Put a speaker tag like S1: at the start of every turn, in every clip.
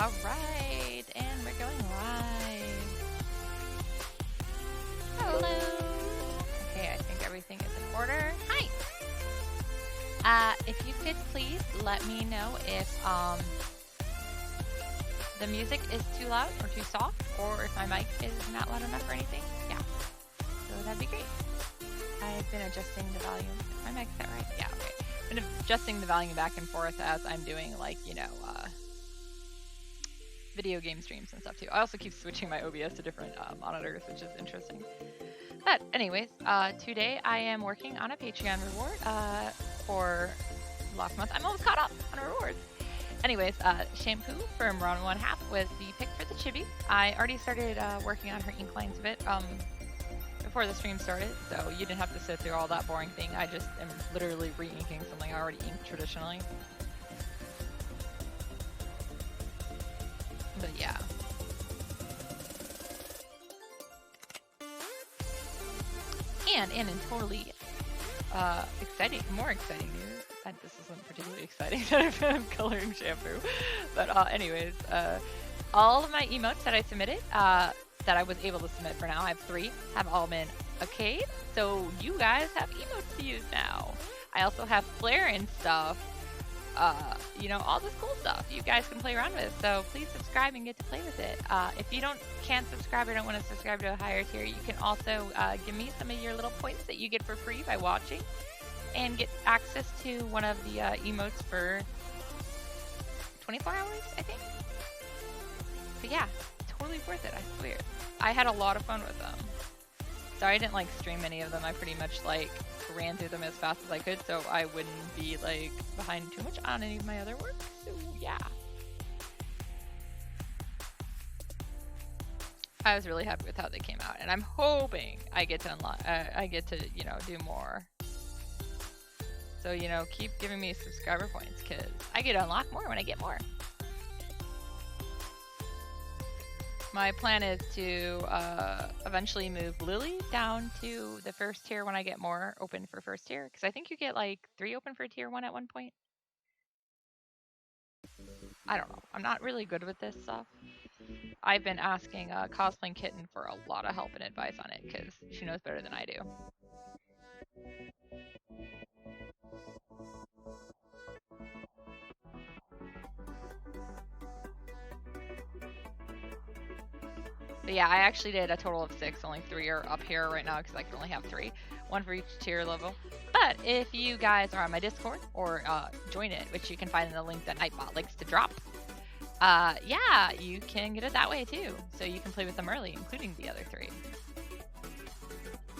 S1: All right, and we're going live. Hello. Okay, I think everything is in order. Hi. If you could please let me know if the music is too loud or too soft, or if my mic is not loud enough or anything. Yeah, so that'd be great. I've been adjusting the volume. Is my mic set right? Yeah, okay. I've been adjusting the volume back and forth as I'm doing, like, video game streams and stuff too. I also keep switching my OBS to different monitors, which is interesting. But anyways, today I am working on a Patreon reward for last month. I'm almost caught up on rewards. Anyways, Shampoo from Round 1/2 was the pick for the Chibi. I already started working on her ink lines a bit before the stream started, so you didn't have to sit through all that boring thing. I just am literally re-inking something I already inked traditionally. But yeah. And in totally more exciting news, this isn't particularly exciting that I'm coloring shampoo, but anyways, all of my emotes that I submitted, that I was able to submit for now, I have 3, have all been okayed, so you guys have emotes to use now. I also have flare and stuff, all this cool stuff you guys can play around with, so please subscribe and get to play with it. If you can't subscribe or don't want to subscribe to a higher tier, you can also give me some of your little points that you get for free by watching and get access to one of the emotes for 24 hours, I think. But yeah, totally worth it, I swear. I had a lot of fun with them. Sorry I didn't stream any of them. I pretty much ran through them as fast as I could, so I wouldn't be behind too much on any of my other work. So yeah, I was really happy with how they came out, and I'm hoping I get to unlock. I get to do more. So keep giving me subscriber points, cause I get to unlock more when I get more. My plan is to eventually move Lily down to the first tier when I get more open for first tier, because I think you get 3 open for tier 1 at one point. I don't know. I'm not really good with this stuff. I've been asking Cosplaying Kitten for a lot of help and advice on it, because she knows better than I do. But yeah, I actually did a total of 6. Only 3 are up here right now because I can only have 3. 1 for each tier level. But if you guys are on my Discord or join it, which you can find in the link that Nightbot likes to drop, yeah, you can get it that way too. So you can play with them early, including the other 3.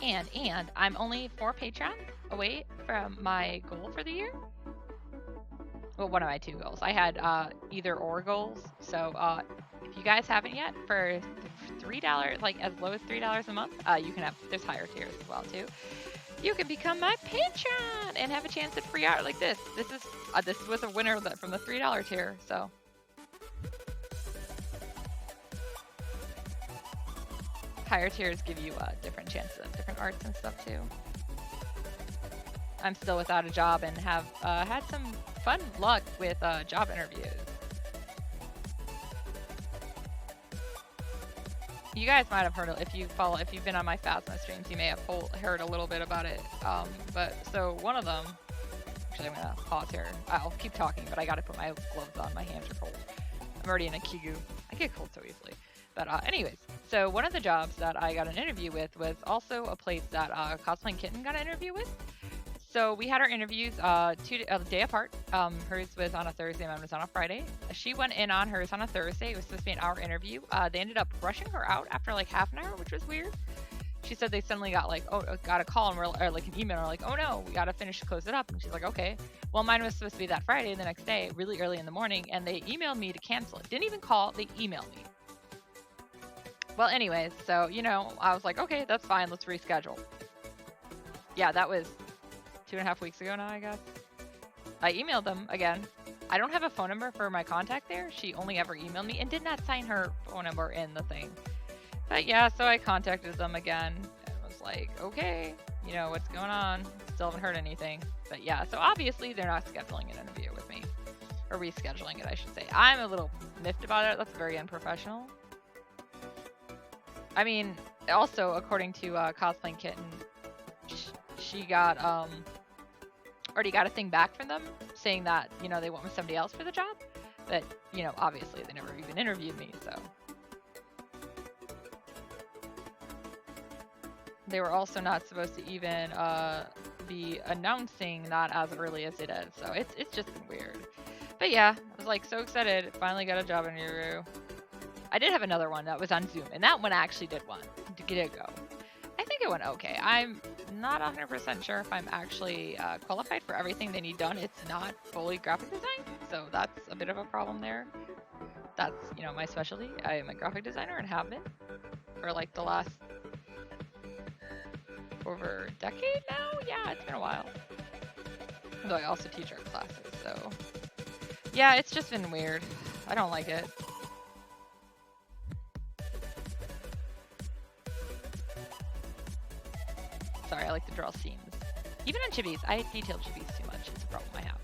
S1: And I'm only 4 Patreon away from my goal for the year. Well, one of my 2 goals. I had either or goals. So if you guys haven't yet, for $3, as low as $3 a month, you can have, there's higher tiers as well too. You can become my patron and have a chance at free art like this. This was a winner from the $3 tier, so. Higher tiers give you different chances of different arts and stuff too. I'm still without a job and have had some fun luck with job interviews. You guys might have heard, if you've been on my Phasma streams, you may have heard a little bit about it. But so one of them, actually I'm gonna pause here. I'll keep talking, but I gotta put my gloves on. My hands are cold. I'm already in a Kigu. I get cold so easily. But anyways, so one of the jobs that I got an interview with was also a place that Cosplaying Kitten got an interview with. So we had our interviews a day apart. Hers was on a Thursday, mine was on a Friday. She went in on hers on a Thursday. It was supposed to be an hour interview. They ended up rushing her out after half an hour, which was weird. She said they suddenly got got a call and or an email, and we're like, oh no, we gotta close it up. And she's like, okay. Well, mine was supposed to be that Friday, the next day, really early in the morning, and they emailed me to cancel it. Didn't even call, they emailed me. Well, anyways, so I was like, okay, that's fine, let's reschedule. Yeah, that was 2.5 weeks ago now, I guess. I emailed them again. I don't have a phone number for my contact there. She only ever emailed me and did not sign her phone number in the thing. But yeah, so I contacted them again and was like, okay, what's going on? Still haven't heard anything. But yeah, so obviously they're not scheduling an interview with me. or rescheduling it, I should say. I'm a little miffed about it. That's very unprofessional. I mean, also according to Cosplaying Kitten, she got already got a thing back from them saying that, you know, they went with somebody else for the job, but, you know, obviously they never even interviewed me, so. They were also not supposed to even be announcing that as early as it is, so it's just been weird. But yeah, I was like so excited, finally got a job interview. I did have another one that was on Zoom, and that one I actually did go. I think it went okay. I'm not 100% sure if I'm actually qualified for everything they need done. It's not fully graphic design, so that's a bit of a problem there. That's, you know, my specialty. I am a graphic designer and have been for like the last over a decade now. Yeah, it's been a while. Though I also teach art classes, so yeah, it's just been weird. I don't like it. Sorry, I like to draw scenes. Even on chibis, I detail chibis too much. It's a problem I have.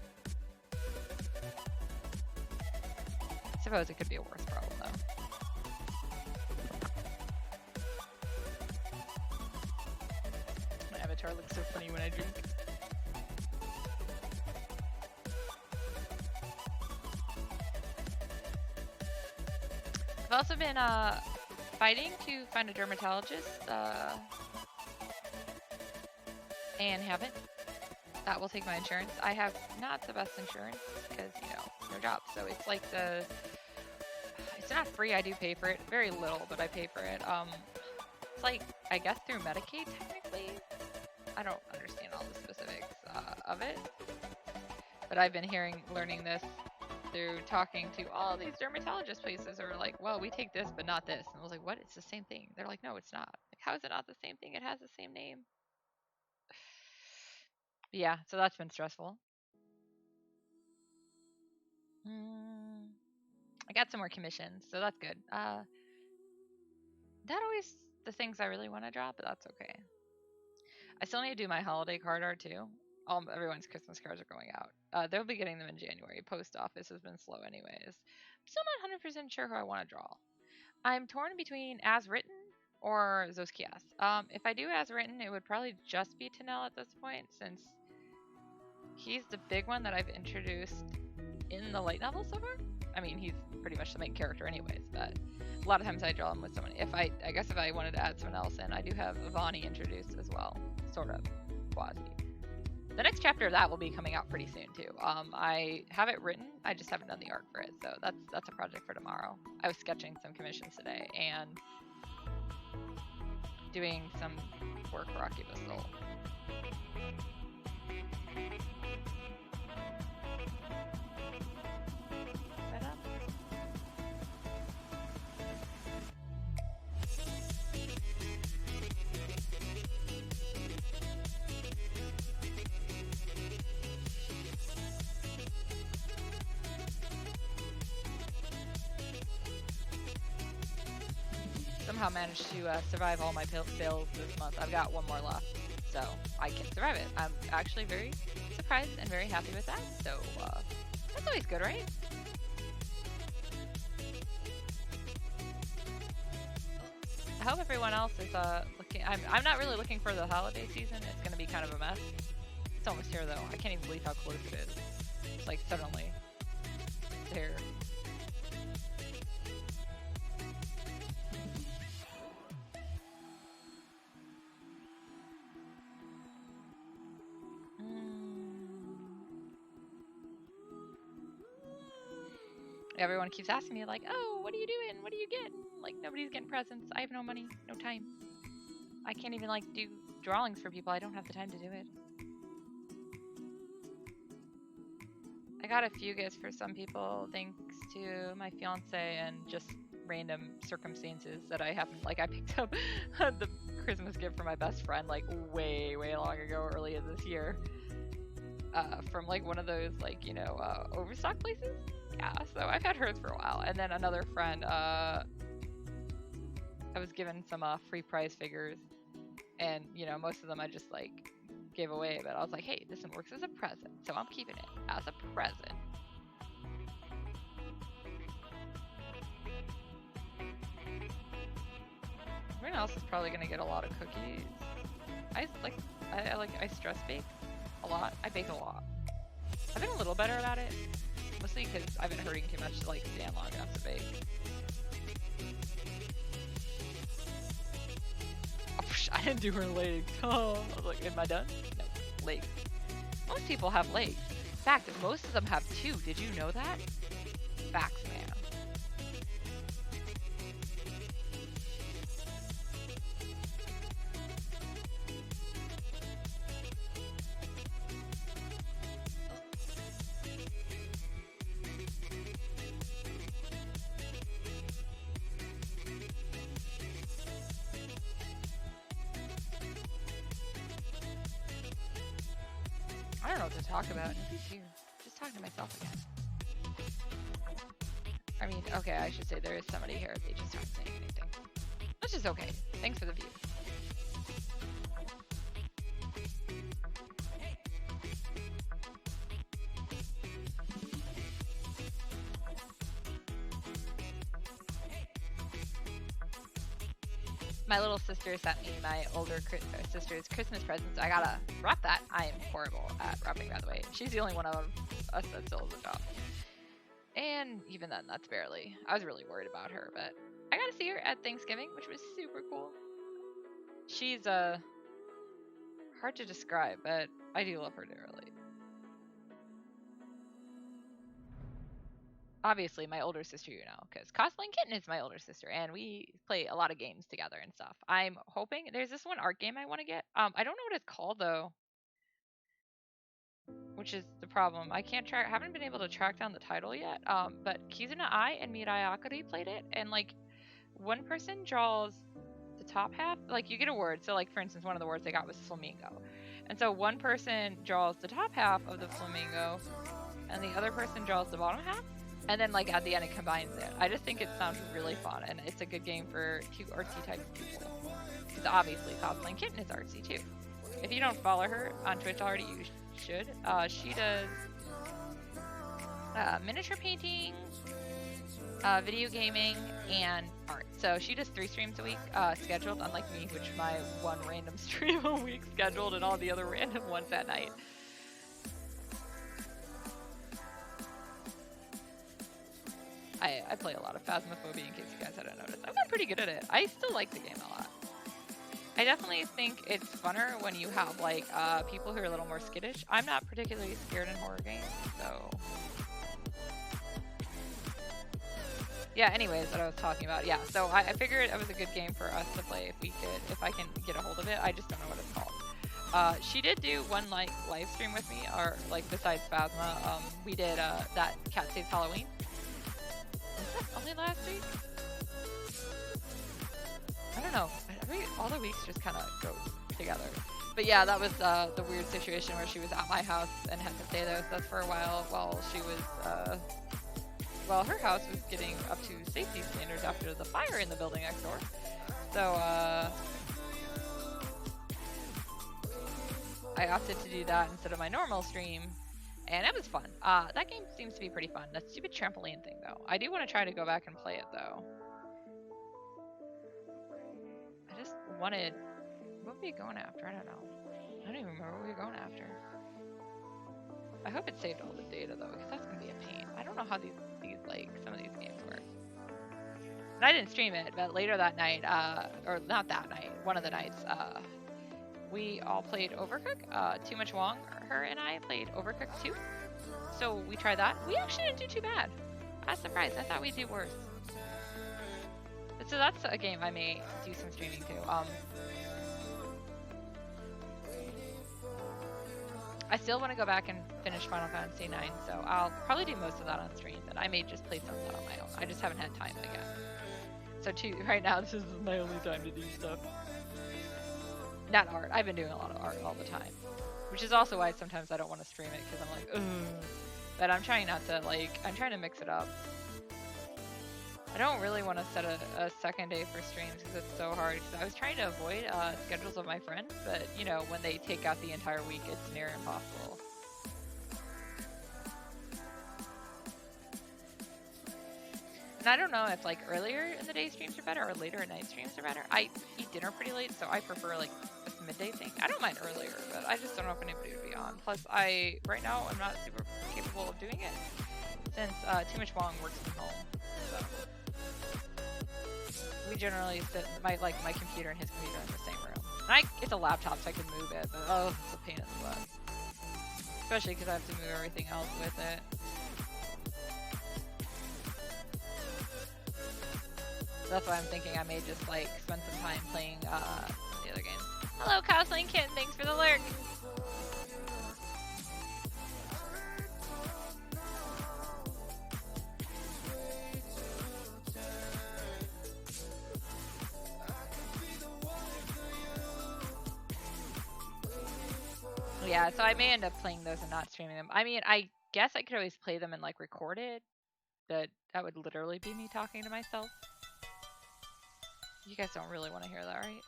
S1: I suppose it could be a worse problem, though. My avatar looks so funny when I drink. I've also been fighting to find a dermatologist and haven't. That will take my insurance. I have not the best insurance because, you know, no job. So it's like it's not free. I do pay for it. Very little, but I pay for it. It's like, I guess through Medicaid technically. I don't understand all the specifics of it. But I've been learning this through talking to all these dermatologist places who are like, well, we take this, but not this. And I was like, what? It's the same thing. They're like, no, it's not. Like, how is it not the same thing? It has the same name. Yeah, so that's been stressful. I got some more commissions, so that's good. Not always the things I really want to draw, but that's okay. I still need to do my holiday card art too. Everyone's Christmas cards are going out. They'll be getting them in January. Post office has been slow anyways. I'm still not 100% sure who I want to draw. I'm torn between As Written or Zoskias. If I do As Written, it would probably just be Tanel at this point, since he's the big one that I've introduced in the light novel so far. I mean, he's pretty much the main character anyways, but a lot of times I draw him with someone. I guess if I wanted to add someone else in, I do have Ivani introduced as well, sort of, quasi. The next chapter of that will be coming out pretty soon too. I have it written, I just haven't done the art for it, so that's a project for tomorrow. I was sketching some commissions today and doing some work for Oculus Soul. Somehow managed to survive all my bills this month. I've got one more left, so I can survive it. I'm actually very surprised and very happy with that, so that's always good, right? I hope everyone else is looking. I'm not really looking for the holiday season. It's going to be kind of a mess. It's almost here, though. I can't even believe how close it is. It's like suddenly it's here. Everyone keeps asking me, like, oh, what are you doing? What are you getting? Like, nobody's getting presents. I have no money, no time. I can't even, like, do drawings for people. I don't have the time to do it. I got a few gifts for some people thanks to my fiance and just random circumstances that I happened. Like, I picked up the Christmas gift for my best friend, like, way, way long ago, earlier this year. From, like, one of those, like, you know, overstock places. Yeah, so I've had hers for a while. And then another friend, I was given some free prize figures. And, you know, most of them I just, like, gave away. But I was like, hey, this one works as a present. So I'm keeping it as a present. Everyone else is probably gonna get a lot of cookies. I stress bake a lot. I bake a lot. I've been a little better about it, mostly because I've been hurting too much to like stand long enough to bake. Oh, I didn't do her legs. Oh, I was like, am I done? No, legs. Most people have legs. In fact, most of them have two. Did you know that? Facts, man. I don't know what to talk about. Nobody's here. Just talking to myself again. I mean, okay, I should say there is somebody here. They just aren't saying anything. Which is okay. Thanks for the view. My little sister sent me my older sister's Christmas presents. I gotta wrap that. I am horrible at wrapping, by the way. She's the only one of us that still has a job. And even then, that's barely. I was really worried about her, but I got to see her at Thanksgiving, which was super cool. She's hard to describe, but I do love her dearly. Obviously, my older sister, you know, because Cosplaying Kitten is my older sister, and we play a lot of games together and stuff. I'm hoping there's this one art game I want to get. I don't know what it's called though, which is the problem. I haven't been able to track down the title yet. But Kizuna Ai and Mirai Akari played it, and like one person draws the top half, like you get a word. So like for instance, one of the words they got was flamingo, and so one person draws the top half of the flamingo, and the other person draws the bottom half, and then like at the end it combines it. I just think it sounds really fun, and it's a good game for cute artsy type people. Because obviously Cosplaying Kitten is artsy too. If you don't follow her on Twitch already, you should. She does miniature painting, video gaming, and art. So she does 3 streams a week scheduled, unlike me, which my one random stream a week scheduled and all the other random ones at night. I play a lot of Phasmophobia in case you guys hadn't noticed. I've been pretty good at it. I still like the game a lot. I definitely think it's funner when you have like people who are a little more skittish. I'm not particularly scared in horror games, so yeah. Anyways, what I was talking about, yeah. So I figured it was a good game for us to play if I can get a hold of it. I just don't know what it's called. She did do one like live stream with me, or like besides Phasma, we did that Cat Saves Halloween. Was that only last week? I don't know. All the weeks just kind of go together. But yeah, that was the weird situation where she was at my house and had to stay there with us for a while she was, well, her house was getting up to safety standards after the fire in the building next door. So, I opted to do that instead of my normal stream, and it was fun. That game seems to be pretty fun. That stupid trampoline thing, though. I do want to try to go back and play it, though. I just wanted... What were we going after? I don't know. I don't even remember what we were going after. I hope it saved all the data, though, because that's going to be a pain. I don't know how these like, some of these games work. And I didn't stream it, but later that night, or not that night, one of the nights, we all played Overcooked. Too Much Wong, her and I played Overcooked too. So we tried that. We actually didn't do too bad. I was surprised. I thought we'd do worse. So that's a game I may do some streaming too. I still want to go back and finish Final Fantasy IX, so I'll probably do most of that on stream, but I may just play some of that on my own. I just haven't had time again. So right now, this is my only time to do stuff. Not art. I've been doing a lot of art all the time. Which is also why sometimes I don't want to stream it, because I'm like, ugh. But I'm trying not to, like, I'm trying to mix it up. I don't really want to set a second day for streams because it's so hard. Because I was trying to avoid schedules of my friends, but you know, when they take out the entire week, it's near impossible. And I don't know if like earlier in the day streams are better or later at night streams are better. I eat dinner pretty late, so I prefer like a midday thing. I don't mind earlier, but I just don't know if anybody would be on. Plus, right now I'm not super capable of doing it since Too Much Wong works from home. So we generally sit my computer and his computer in the same room. And it's a laptop, so I can move it, but oh, it's a pain in the butt. Especially because I have to move everything else with it. That's why I'm thinking I may just like spend some time playing the other games. Hello, Cosling Kitten, thanks for the lurk. Yeah, so I may end up playing those and not streaming them. I mean, I guess I could always play them and like record it, but that would literally be me talking to myself. You guys don't really want to hear that, right?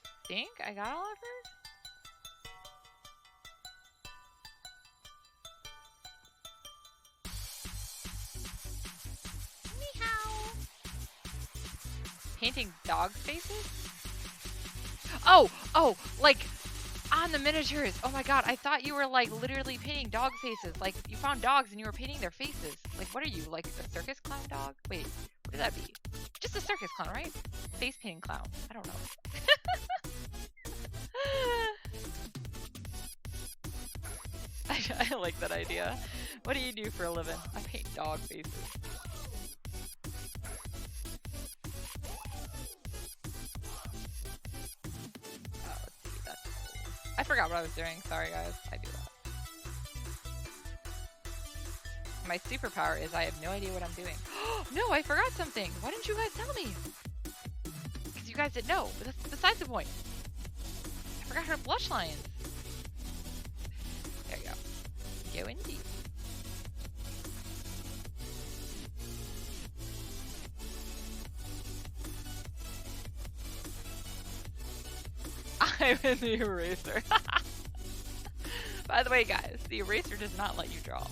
S1: I think I got all of her? Meow. Painting dog faces? Oh, like on the miniatures. Oh my god, I thought you were like literally painting dog faces. Like you found dogs and you were painting their faces. Like what are you, like a circus clown dog? Wait, what would that be? Just a circus clown, right? Face painting clown. I don't know. I like that idea. What do you do for a living? I paint dog faces. Oh, let's see. That's cool. I forgot what I was doing. Sorry, guys. I do that. My superpower is I have no idea what I'm doing. No, I forgot something. Why didn't you guys tell me? Because you guys didn't know. But that's besides the point. I forgot her blush lines. There you go. Go indeed. I'm in the eraser. By the way, guys, the eraser does not let you draw.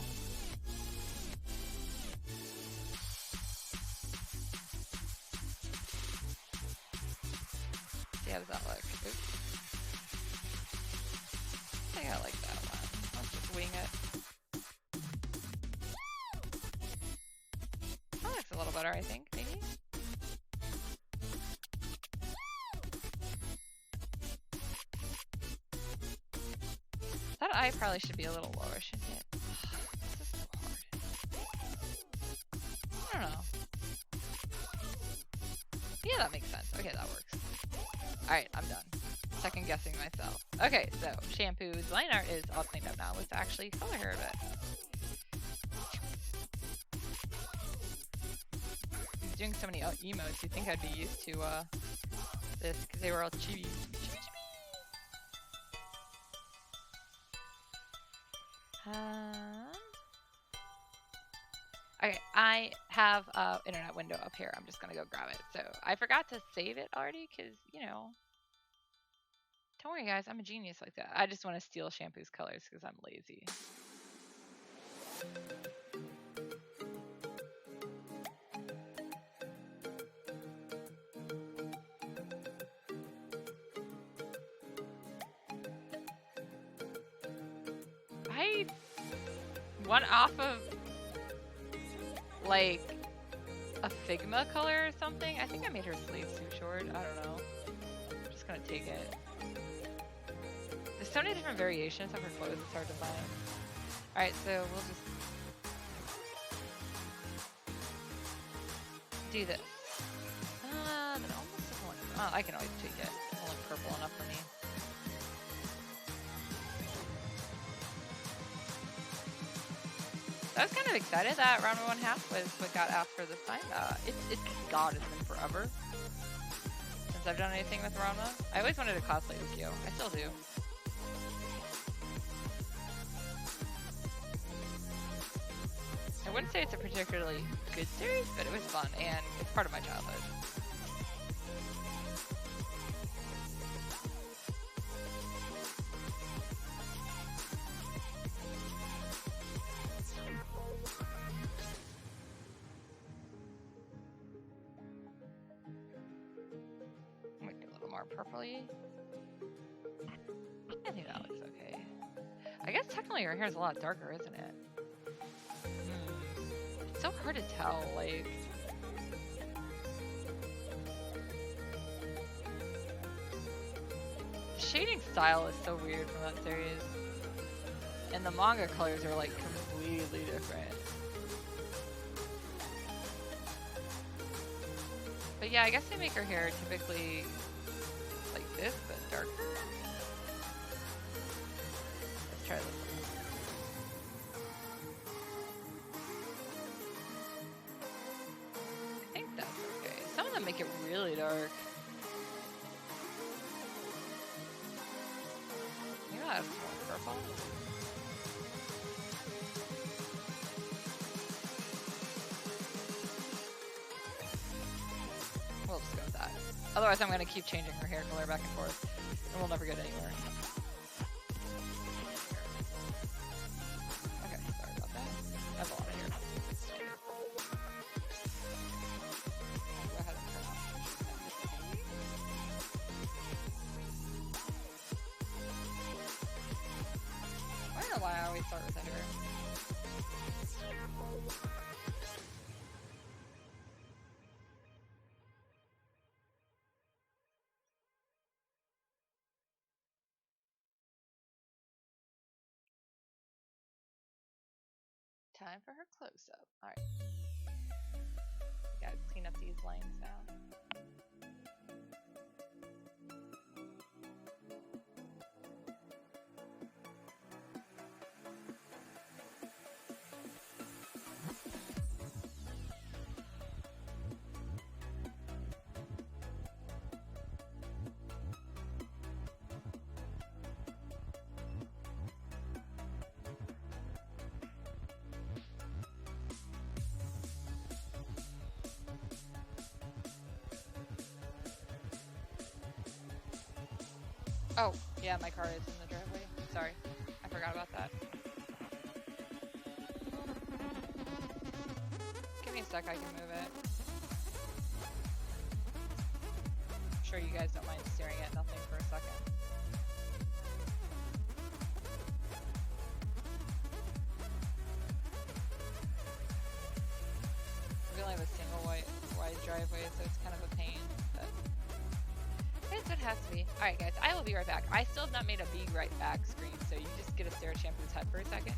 S1: See, how does that look? Oops. I think I like that one. Let's just wing it. That looks a little better, I think, maybe? That eye probably should be a little lower, shouldn't it? This is so hard. I don't know. Yeah, that makes sense. Okay, that works. Alright, I'm done. Second guessing myself. Okay, so Shampoo's line art is all cleaned up now. Let's actually color her a bit. He's doing so many emotes, you'd think I'd be used to this, because they were all chibi. Okay, I have an internet window up here. I'm just gonna go grab it. So I forgot to save it already, because, you know, don't worry guys, I'm a genius like that. I just want to steal Shampoo's colors because I'm lazy. I went off of like a Figma color or something. I think I made her sleeves too short. I don't know. I'm just gonna take it. There's so many different variations of her clothes, it's hard to find. Alright, so we'll just do this. That almost doesn't look... Oh, I can always tweak it. It doesn't look purple enough for me. I was kind of excited that round 1/2 was what got asked for this time. It's God, it's been forever since I've done anything with Ranma. I always wanted to cosplay Ukyo. I still do. I wouldn't say it's a particularly good series, but it was fun, and it's part of my childhood. more purpley. I think that looks okay. I guess technically her hair is a lot darker, isn't it? It's so hard to tell, like... The shading style is so weird from that series. And the manga colors are like completely different. But yeah, I guess they make her hair typically like this, but darker. Let's try this one. I think that's okay. Some of them make it really dark. Maybe I'll have some more purple. We'll just go with that. Otherwise, I'm going to keep changing her hair color back and forth, and we'll never get anywhere. Okay, sorry about that. That's a lot of hair. I'll go ahead and turn off. I don't know why I always start with the hair. Time for her close-up. Alright. We gotta clean up these lines now. Oh, yeah, my car is in the driveway. Sorry, I forgot about that. Give me a sec, I can move it. I'm sure you guys don't mind staring at nothing for a second. We only have a single wide driveway, so it's kind of a pain, but... Yes, it has to be. Alright guys, I will be right back. I still have not made a be right back screen, so you just get a stare at Shampoo's head for a second.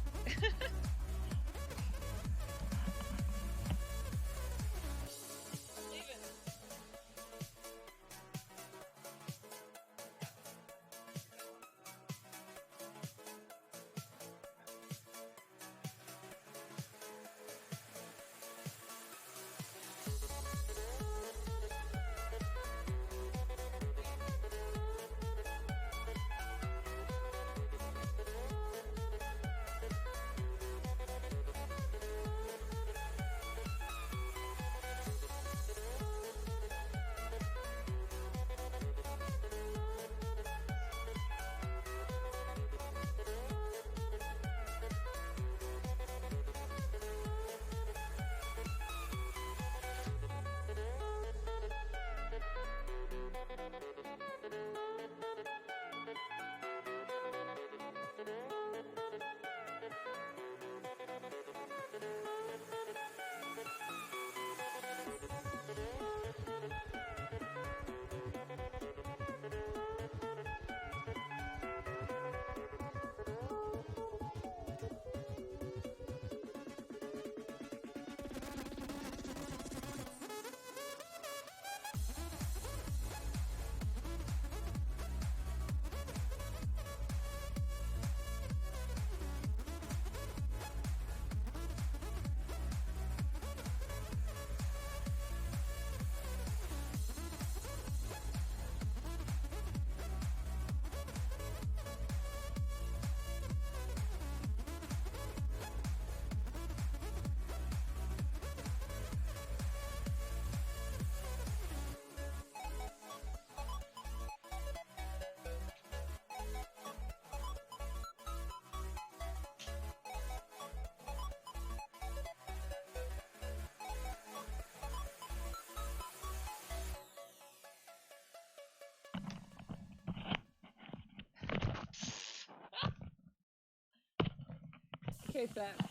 S2: appreciate that.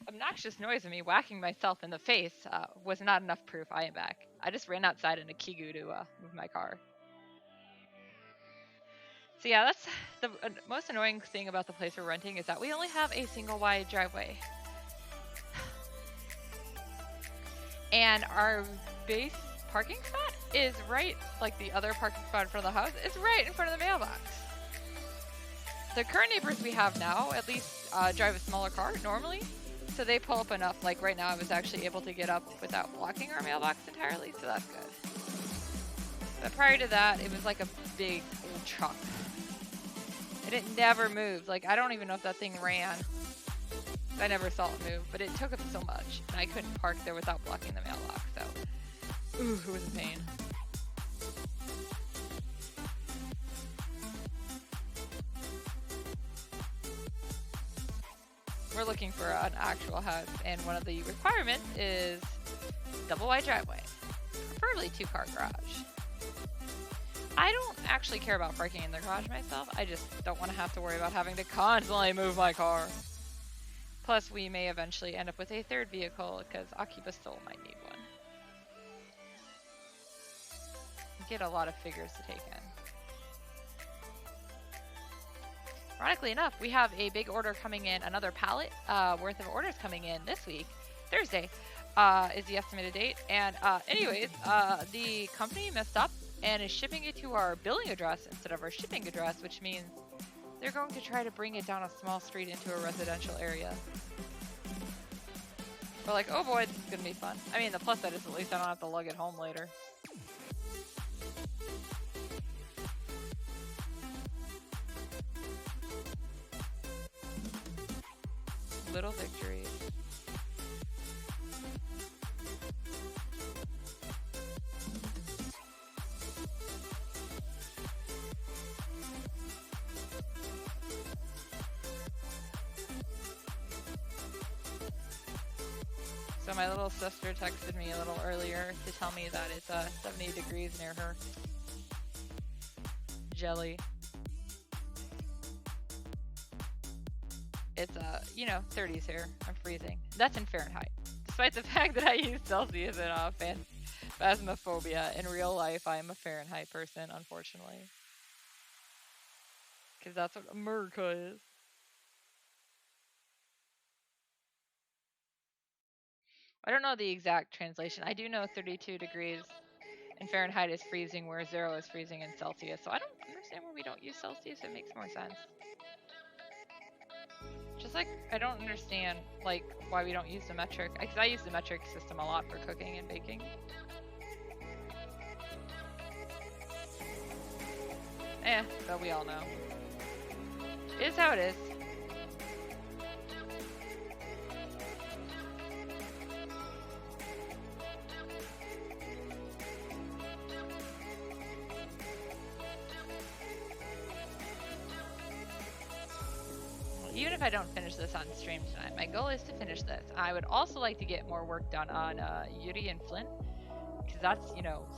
S1: Obnoxious noise of me whacking myself in the face was not enough proof I am back. I just ran outside in a Kigu to move my car. So yeah, that's the most annoying thing about the place we're renting is that we only have a single wide driveway. And our base parking spot is right, like the other parking spot in front of the house, is right in front of the mailbox. The current neighbors we have now at least drive a smaller car normally. So they pull up enough, like right now I was actually able to get up without blocking our mailbox entirely, so that's good. But prior to that, it was like a big old truck. And it never moved. Like, I don't even know if that thing ran. I never saw it move, but it took up so much. And I couldn't park there without blocking the mailbox, so... Ooh, it was a pain. We're looking for an actual house, and one of the requirements is double wide driveway, preferably 2-car garage. I don't actually care about parking in the garage myself. I just don't want to have to worry about having to constantly move my car. Plus, we may eventually end up with a third vehicle because Akiba still might need one. Get a lot of figures to take in. Ironically enough, we have a big order coming in, another pallet worth of orders coming in this week. Thursday is the estimated date. And anyways, the company messed up and is shipping it to our billing address instead of our shipping address, which means they're going to try to bring it down a small street into a residential area. We're like, oh boy, this is going to be fun. I mean, the plus side is at least I don't have to lug it home later. Little victories. So my little sister texted me a little earlier to tell me that it's 70 degrees near her. Jelly. It's, 30s here. I'm freezing. That's in Fahrenheit. Despite the fact that I use Celsius in Phasmophobia, in real life I am a Fahrenheit person, unfortunately. Because that's what America is. I don't know the exact translation. I do know 32 degrees in Fahrenheit is freezing, where 0 is freezing in Celsius. So I don't understand why we don't use Celsius. It makes more sense. Just like, I don't understand, like, why we don't use the metric. Because I use the metric system a lot for cooking and baking. But we all know. It is how it is. Even if I don't finish this on stream tonight, my goal is to finish this. I would also like to get more work done on Yuri and Flint, because that's,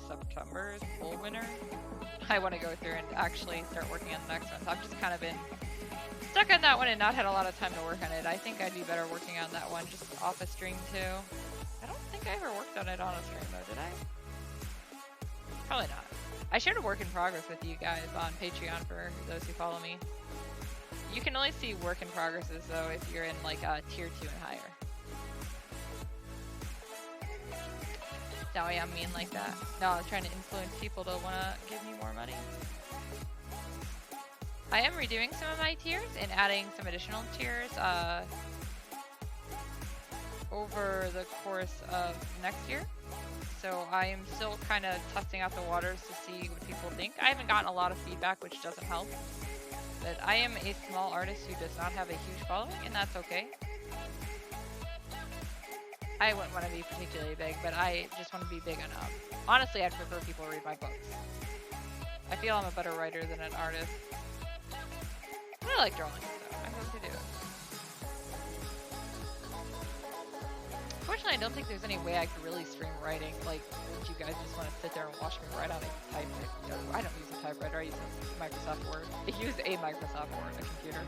S1: September's full winter. I want to go through and actually start working on the next one. So I've just kind of been stuck on that one and not had a lot of time to work on it. I think I'd be better working on that one just off a stream too. I don't think I ever worked on it on a stream though, did I? Probably not. I shared a work in progress with you guys on Patreon for those who follow me. You can only see work in progresses though if you're in like tier 2 and higher. Now I am mean like that. No, I'm trying to influence people to want to give me more money. I am redoing some of my tiers and adding some additional tiers over the course of next year. So I am still kind of testing out the waters to see what people think. I haven't gotten a lot of feedback, which doesn't help. But I am a small artist who does not have a huge following, and that's okay. I wouldn't want to be particularly big, but I just want to be big enough. Honestly, I'd prefer people read my books. I feel I'm a better writer than an artist. But I like drawing, so I'm going to do it. Fortunately, I don't think there's any way I could really stream writing. Like, would you guys just want to sit there and watch me write on a typewriter? I don't use a typewriter, I use a Microsoft Word. I use a Microsoft Word, a computer.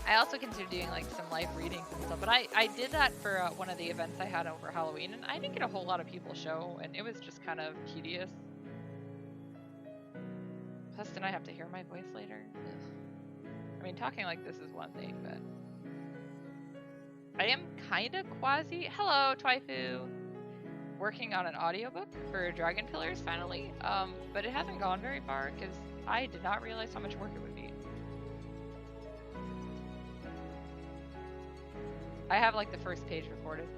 S1: I also consider doing like some live readings and stuff, but I did that for one of the events I had over Halloween, and I didn't get a whole lot of people show, and it was just kind of tedious. Plus, then I have to hear my voice later. Ugh. I mean, talking like this is one thing, but I am kind of quasi. Hello, Twaifu. Working on an audiobook for Dragon Pillars finally, but it hasn't gone very far because I did not realize how much work it would be. I have like the first page recorded.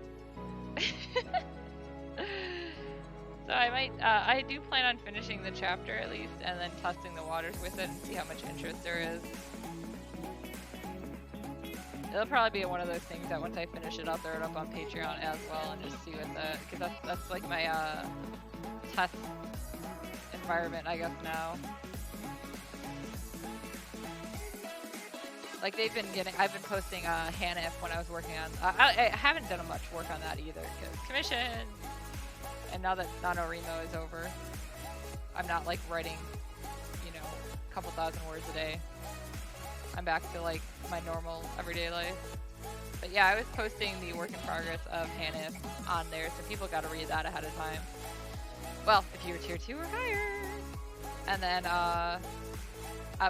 S1: So I might, I do plan on finishing the chapter at least and then testing the waters with it and see how much interest there is. It'll probably be one of those things that once I finish it, I'll throw it up on Patreon as well and just see what the, because that's like my test environment, I guess, now. Like they've been getting, I've been posting Hannah when I was working on, I haven't done much work on that either because commission, and now that NaNoWriMo is over, I'm not like writing, you know, a couple thousand words a day. I'm back to like my normal everyday life. But yeah, I was posting the work in progress of Hannah on there, so people got to read that ahead of time. Well, if you're tier 2 or higher. And then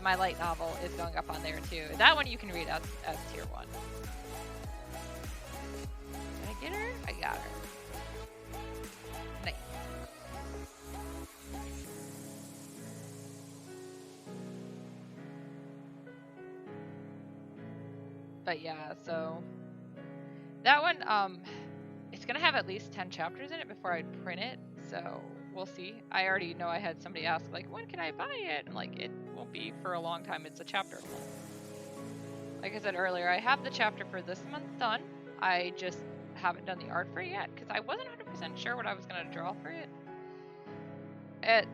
S1: my light novel is going up on there too. That one you can read as tier 1. Did I get her? I got her. Nice. But yeah, so that one, it's gonna have at least 10 chapters in it before I print it, so we'll see. I already know I had somebody ask, like, when can I buy it? And like, it won't be for a long time, it's a chapter. Like I said earlier, I have the chapter for this month done. I just haven't done the art for it yet, because I wasn't 100% sure what I was gonna draw for it.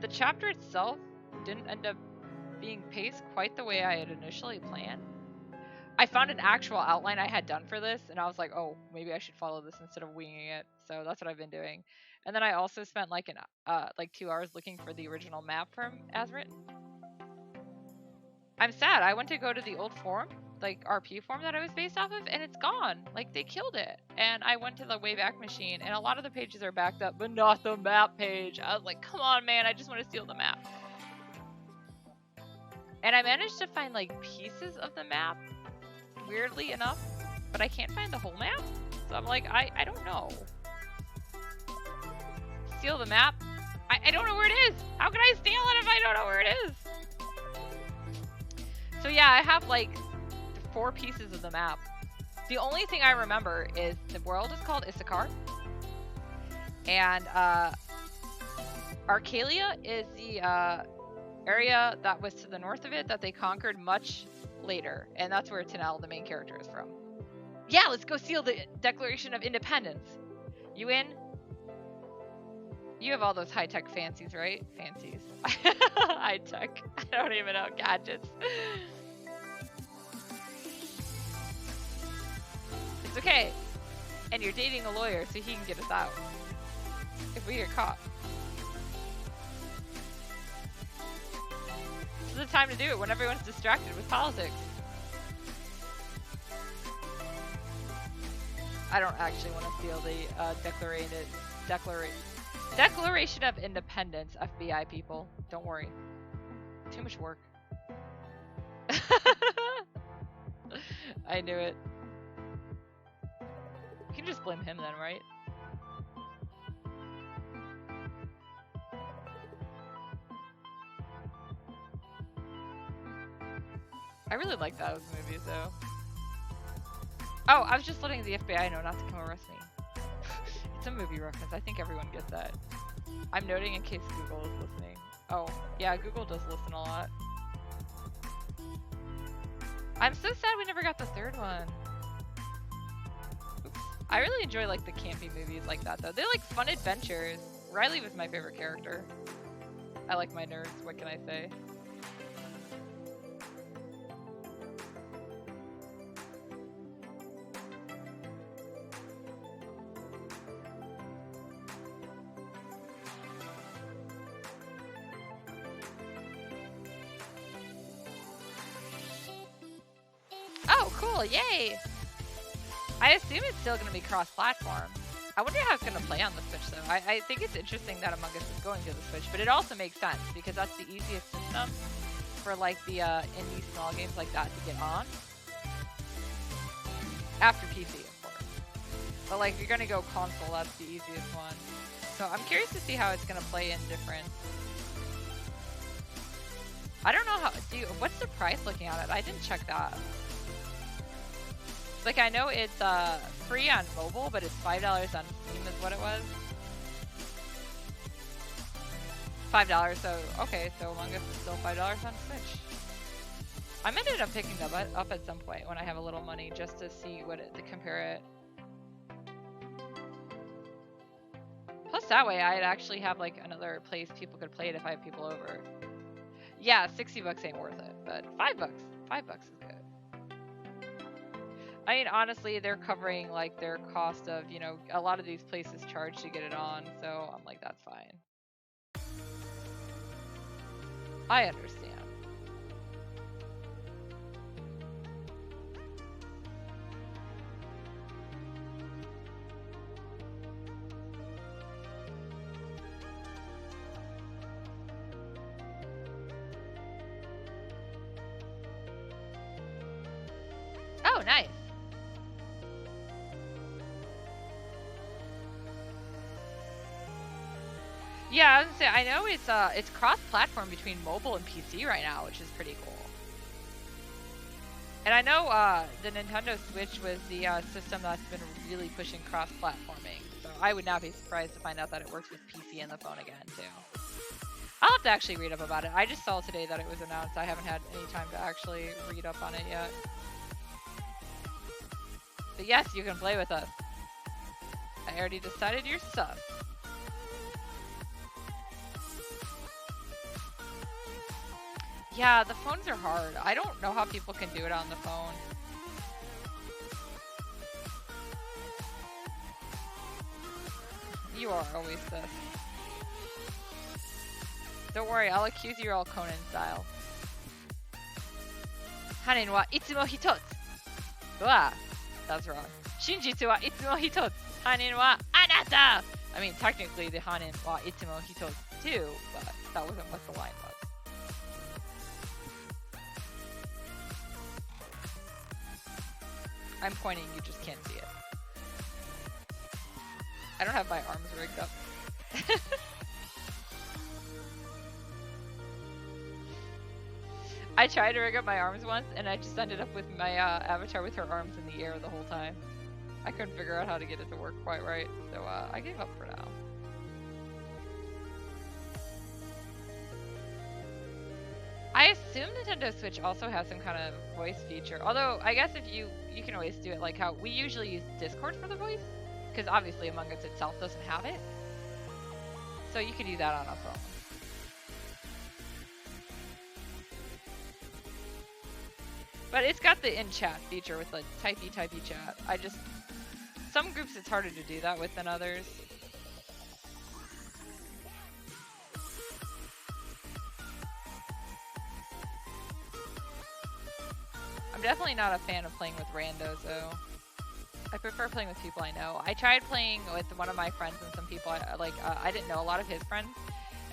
S1: The chapter itself didn't end up being paced quite the way I had initially planned. I found an actual outline I had done for this, and I was like, oh, maybe I should follow this instead of winging it. So that's what I've been doing. And then I also spent like 2 hours looking for the original map from As Written. I'm sad. I went to go to the old forum, like RP forum that I was based off of, and it's gone. Like they killed it. And I went to the Wayback Machine, and a lot of the pages are backed up, but not the map page. I was like, come on, man, I just want to steal the map. And I managed to find like pieces of the map, weirdly enough, but I can't find the whole map. So I'm like, I don't know. Steal the map? I don't know where it is. How can I steal it if I don't know where it is? So yeah, I have like 4 pieces of the map. The only thing I remember is the world is called Issachar. And Arcalia is the area that was to the north of it that they conquered much later, and that's where Tanel, the main character, is from. Yeah, let's go seal the Declaration of Independence. You in? You have all those high-tech fancies, right? Fancies. High-tech. I don't even know. Gadgets. It's okay. And you're dating a lawyer so he can get us out if we get caught. This is the time to do it when everyone's distracted with politics. I don't actually want to steal the Declaration of Independence, FBI people. Don't worry. Too much work. I knew it. You can just blame him then, right? I really like those movies, though. Oh, I was just letting the FBI know not to come arrest me. It's a movie reference. I think everyone gets that. I'm noting in case Google is listening. Oh, yeah, Google does listen a lot. I'm so sad we never got the 3rd one. Oops. I really enjoy, like, the campy movies like that, though. They're, like, fun adventures. Riley was my favorite character. I like my nerds. What can I say? cool! Yay! I assume it's still going to be cross-platform. I wonder how it's going to play on the Switch, though. I think it's interesting that Among Us is going to the Switch, but it also makes sense because that's the easiest system for like the indie small games like that to get on. After PC, of course. But like if you're going to go console, that's the easiest one. So I'm curious to see how it's going to play in different... I don't know how... what's the price looking at it? I didn't check that. Like, I know it's free on mobile, but it's $5 on Steam is what it was. $5, so, okay, so Among Us is still $5 on Switch. I might end up picking that up at some point when I have a little money, just to see to compare it. Plus, that way, I'd actually have, like, another place people could play it if I have people over. Yeah, $60 ain't worth it, but $5 is good. I mean, honestly, they're covering, like, their cost of, you know, a lot of these places charge to get it on, so I'm like, that's fine. I understand. Oh, nice. Yeah, I was gonna say, I know it's cross-platform between mobile and PC right now, which is pretty cool. And I know the Nintendo Switch was the system that's been really pushing cross-platforming, so I would not be surprised to find out that it works with PC and the phone again, too. I'll have to actually read up about it. I just saw today that it was announced. I haven't had any time to actually read up on it yet. But yes, you can play with us. I already decided you're sus. Yeah, the phones are hard. I don't know how people can do it on the phone. You are always sus. Don't worry, I'll accuse you all Conan style. Hanin wa itsumo hitotsu. Wow, that's wrong. Shinjitsu wa itsumo hitotsu. Hanin wa anata. I mean, technically the Hanin wa itsumo hitotsu too, but that wasn't what the line was. I'm pointing, you just can't see it. I don't have my arms rigged up. I tried to rig up my arms once, and I just ended up with my avatar with her arms in the air the whole time. I couldn't figure out how to get it to work quite right, so I gave up for now. I assume Nintendo Switch also has some kind of voice feature. Although, I guess if you can always do it like how we usually use Discord for the voice. Because obviously Among Us itself doesn't have it. So you could do that on a phone. But it's got the in-chat feature with the typey chat. Some groups it's harder to do that with than others. I'm definitely not a fan of playing with randos, though. I prefer playing with people I know. I tried playing with one of my friends and some people I didn't know a lot of his friends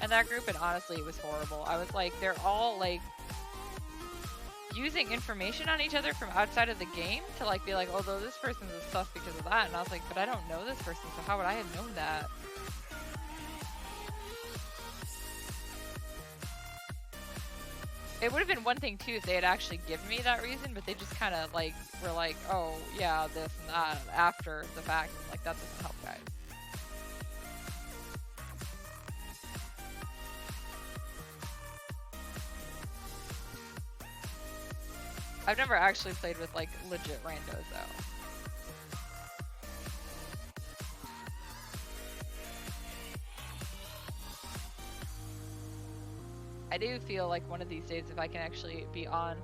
S1: in that group, and honestly, it was horrible. I was like, they're all like using information on each other from outside of the game to like be like, oh, though this person's a sus because of that, and I was like, but I don't know this person, so how would I have known that? It would have been one thing too if they had actually given me that reason, but they just kind of like were like, oh yeah, this and that after the fact. Like, that doesn't help, guys. I've never actually played with like legit randos though. I do feel like one of these days, if I can actually be on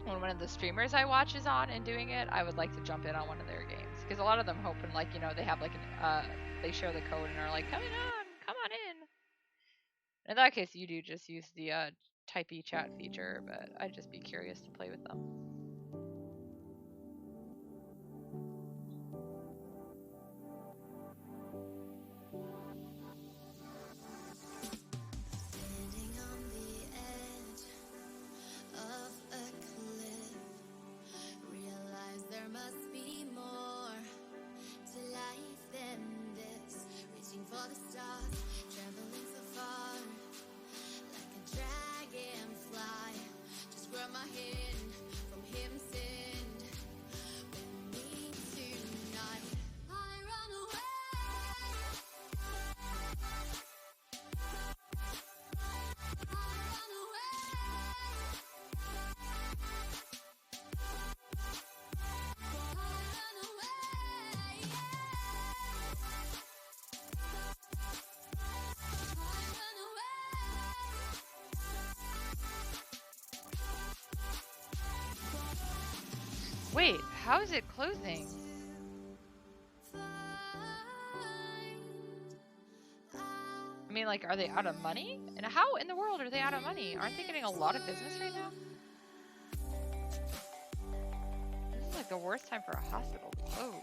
S1: when one of the streamers I watch is on and doing it, I would like to jump in on one of their games. Because a lot of them hoping, like, you know, they have like they share the code and are like, come on in. In that case, you do just use the typey chat feature, but I'd just be curious to play with them. Wait, how is it closing? I mean, like, are they out of money? And how in the world are they out of money? Aren't they getting a lot of business right now? This is like the worst time for a hospital to close.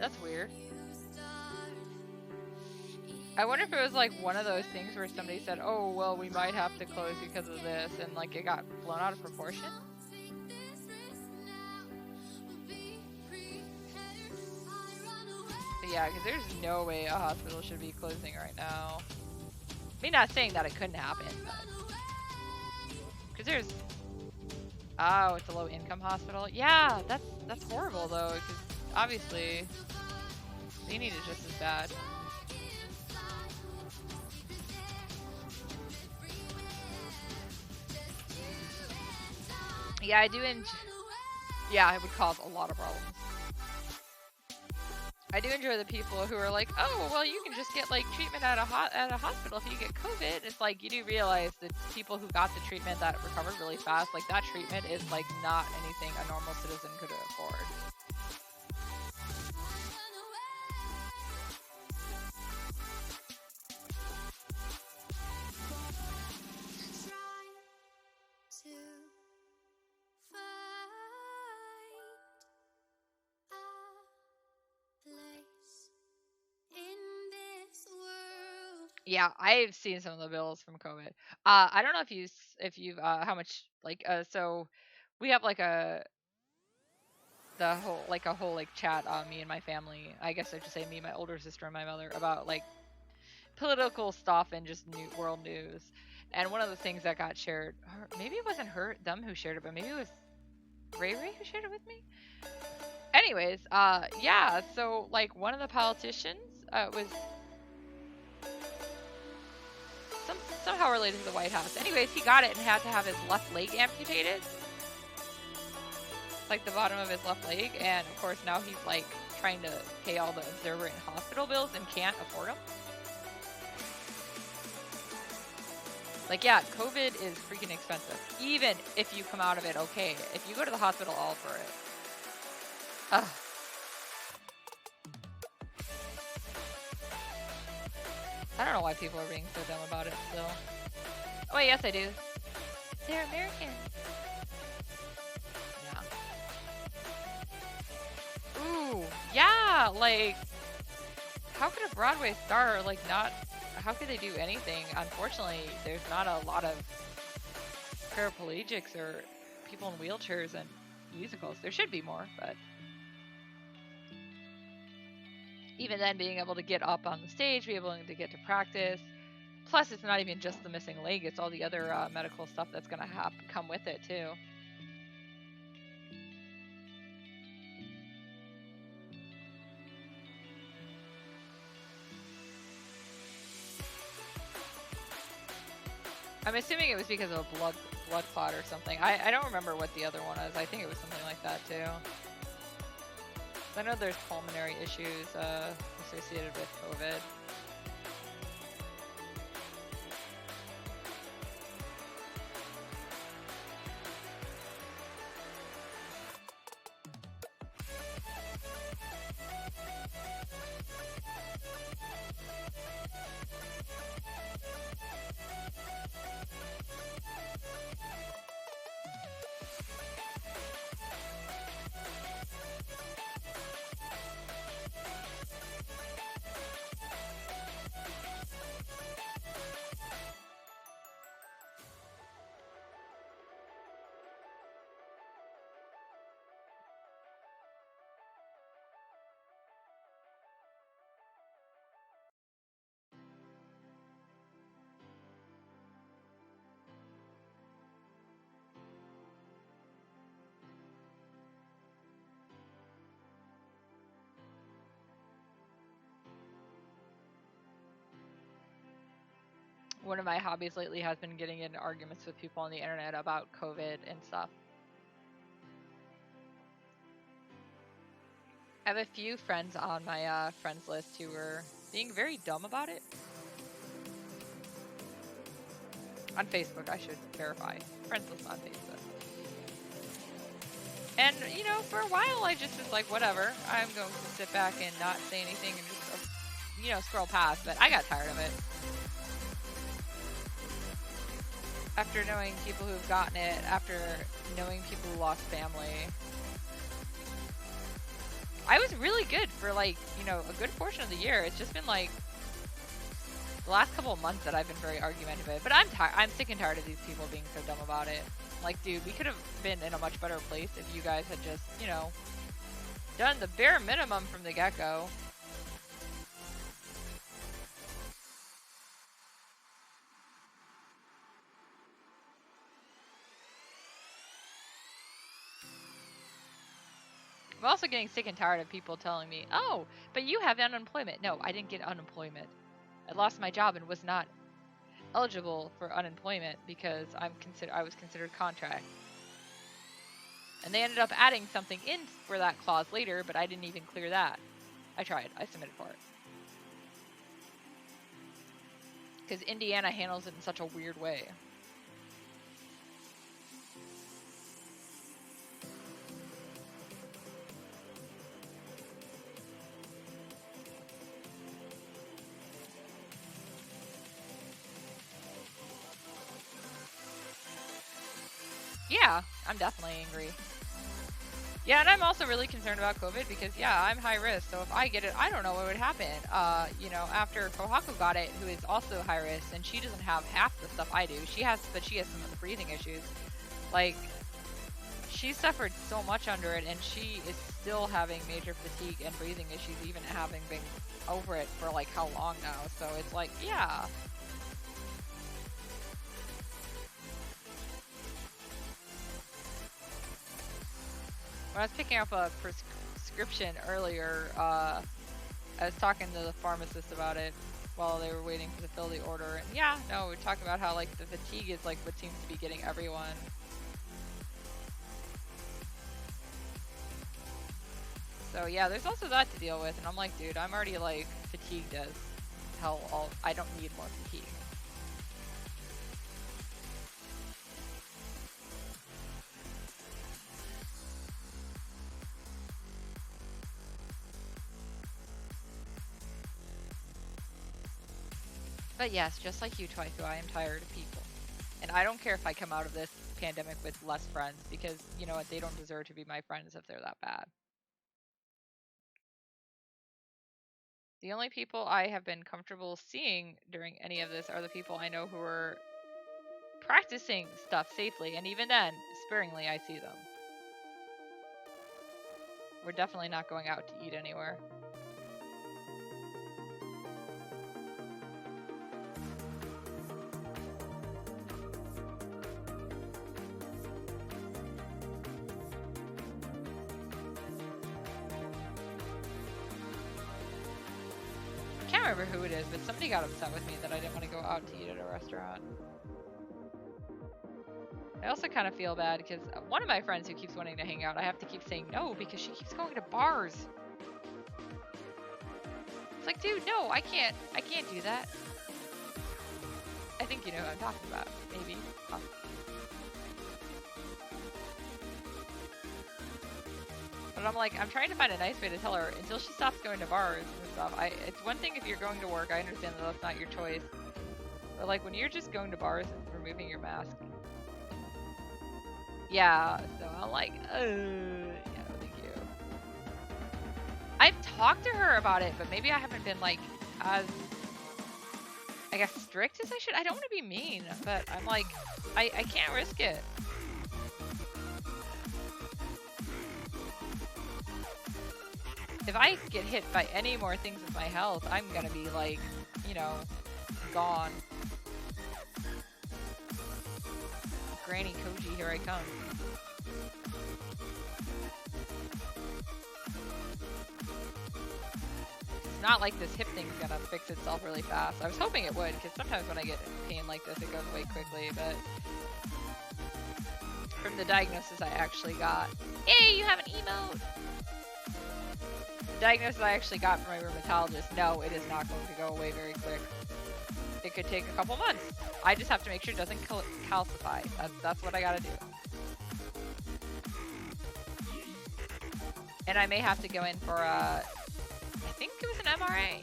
S1: That's weird. I wonder if it was like one of those things where somebody said, oh, well, we might have to close because of this, and like it got blown out of proportion. But yeah, because there's no way a hospital should be closing right now. I mean, not saying that it couldn't happen, but... Because there's... Oh, it's a low-income hospital? Yeah, that's horrible, though, because obviously they need it just as bad. Yeah, I do yeah, it would cause a lot of problems. I do enjoy the people who are like, oh, well, you can just get like treatment at a hospital if you get COVID. It's like, you do realize that people who got the treatment that recovered really fast, like that treatment is like not anything a normal citizen could afford. Yeah, I've seen some of the bills from COVID. I don't know if you've how much like so we have like a whole chat me and my family. I guess I should say me, my older sister, and my mother about like political stuff and just world news. And one of the things that got shared, maybe it wasn't them who shared it, but maybe it was Ray who shared it with me. Anyways, yeah, so like one of the politicians was somehow related to the White House. Anyways, he got it and had to have his left leg amputated. Like the bottom of his left leg. And of course now he's like trying to pay all the observer and hospital bills and can't afford them. Like, yeah, COVID is freaking expensive. Even if you come out of it okay. If you go to the hospital, all for it. Ugh. I don't know why people are being so dumb about it still. Oh, wait, yes, I do. They're American. Yeah. Ooh, yeah, like, how could a Broadway star, like, not... How could they do anything? Unfortunately, there's not a lot of paraplegics or people in wheelchairs and musicals. There should be more, but... Even then, being able to get up on the stage, be able to get to practice. Plus, it's not even just the missing leg; it's all the other medical stuff that's going to come with it too. I'm assuming it was because of a blood clot or something. I don't remember what the other one is. I think it was something like that too. I know there's pulmonary issues associated with COVID. One of my hobbies lately has been getting in arguments with people on the internet about COVID and stuff. I have a few friends on my friends list who were being very dumb about it. On Facebook, I should verify. Friends list on Facebook. And, you know, for a while I just was like, whatever. I'm going to sit back and not say anything and just, you know, scroll past. But I got tired of it. After knowing people who've gotten it, after knowing people who lost family, I was really good for, like, you know, a good portion of the year. It's just been like the last couple of months that I've been very argumentative. But I'm sick and tired of these people being so dumb about it. Like, dude, we could have been in a much better place if you guys had just, you know, done the bare minimum from the get-go. I'm also getting sick and tired of people telling me, oh, but you have unemployment. No, I didn't get unemployment. I lost my job and was not eligible for unemployment because I was considered contract. And they ended up adding something in for that clause later, but I didn't even clear that. I tried. I submitted for it. Because Indiana handles it in such a weird way. Yeah, I'm definitely angry. Yeah, and I'm also really concerned about COVID because, yeah, I'm high risk. So if I get it, I don't know what would happen. You know, after Kohaku got it, who is also high risk, and she doesn't have half the stuff I do. She has some of the breathing issues. Like, she suffered so much under it, and she is still having major fatigue and breathing issues, even having been over it for, like, how long now. So it's like, yeah. When I was picking up a prescription earlier, I was talking to the pharmacist about it while they were waiting to fill the order. And yeah, no, we're talking about how, like, the fatigue is, like, what seems to be getting everyone. So yeah, there's also that to deal with. And I'm like, dude, I'm already, like, fatigued as hell. I don't need more fatigue. But yes, just like you, Twaifu, I am tired of people. And I don't care if I come out of this pandemic with less friends, because, you know what, they don't deserve to be my friends if they're that bad. The only people I have been comfortable seeing during any of this are the people I know who are practicing stuff safely, and even then, sparingly I see them. We're definitely not going out to eat anywhere. I can't remember who it is, but somebody got upset with me that I didn't want to go out to eat at a restaurant. I also kind of feel bad because one of my friends who keeps wanting to hang out, I have to keep saying no because she keeps going to bars. It's like, dude, no, I can't do that. I think you know who I'm talking about, maybe. But I'm like, I'm trying to find a nice way to tell her until she stops going to bars and stuff. It's one thing if you're going to work, I understand that that's not your choice. But like when you're just going to bars and removing your mask. Yeah, so I'm like, yeah, no, thank you. I've talked to her about it, but maybe I haven't been like as, I guess, strict as I should. I don't want to be mean, but I'm like, I can't risk it. If I get hit by any more things with my health, I'm gonna be like, you know, gone. Granny Koji, here I come. It's not like this hip thing's gonna fix itself really fast. I was hoping it would, because sometimes when I get pain like this, it goes away quickly, but from the diagnosis I actually got, hey, you have an emote! The diagnosis I actually got from my rheumatologist, no, it is not going to go away very quick. It could take a couple months. I just have to make sure it doesn't calcify. That's what I gotta do. And I may have to go in for I think it was an MRA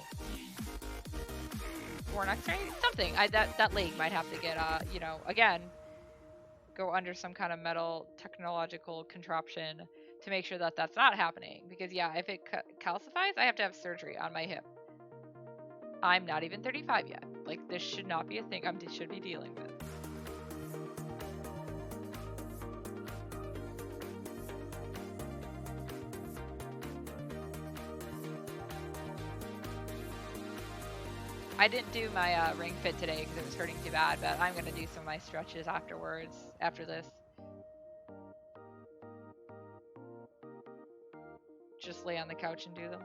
S1: or an X-ray, something. That leg might have to get you know, again, go under some kind of metal technological contraption to make sure that that's not happening. Because yeah, if it calcifies, I have to have surgery on my hip. I'm not even 35 yet. Like, this should not be a thing I should be dealing with. I didn't do my ring fit today because it was hurting too bad, but I'm going to do some of my stretches afterwards, after this. Just lay on the couch and do them.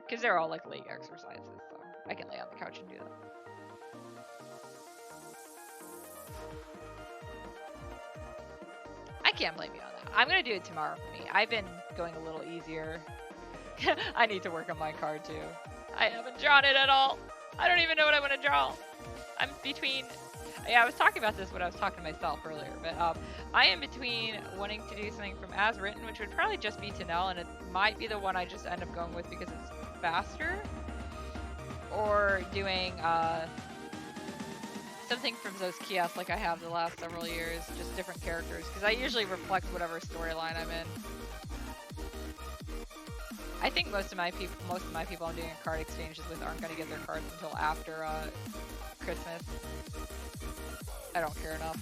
S1: Because they're all like leg exercises, so I can lay on the couch and do them. I can't blame you on that. I'm going to do it tomorrow for me. I've been going a little easier. I need to work on my card too. I haven't drawn it at all. I don't even know what I want to draw. I'm between... Yeah, I was talking about this when I was talking to myself earlier, but I am between wanting to do something from As Written, which would probably just be Tanel, and it might be the one I just end up going with because it's faster, or doing something from those kiosks like I have the last several years, just different characters, because I usually reflect whatever storyline I'm in. I think most of my people I'm doing card exchanges with aren't going to get their cards until after Christmas. I don't care enough.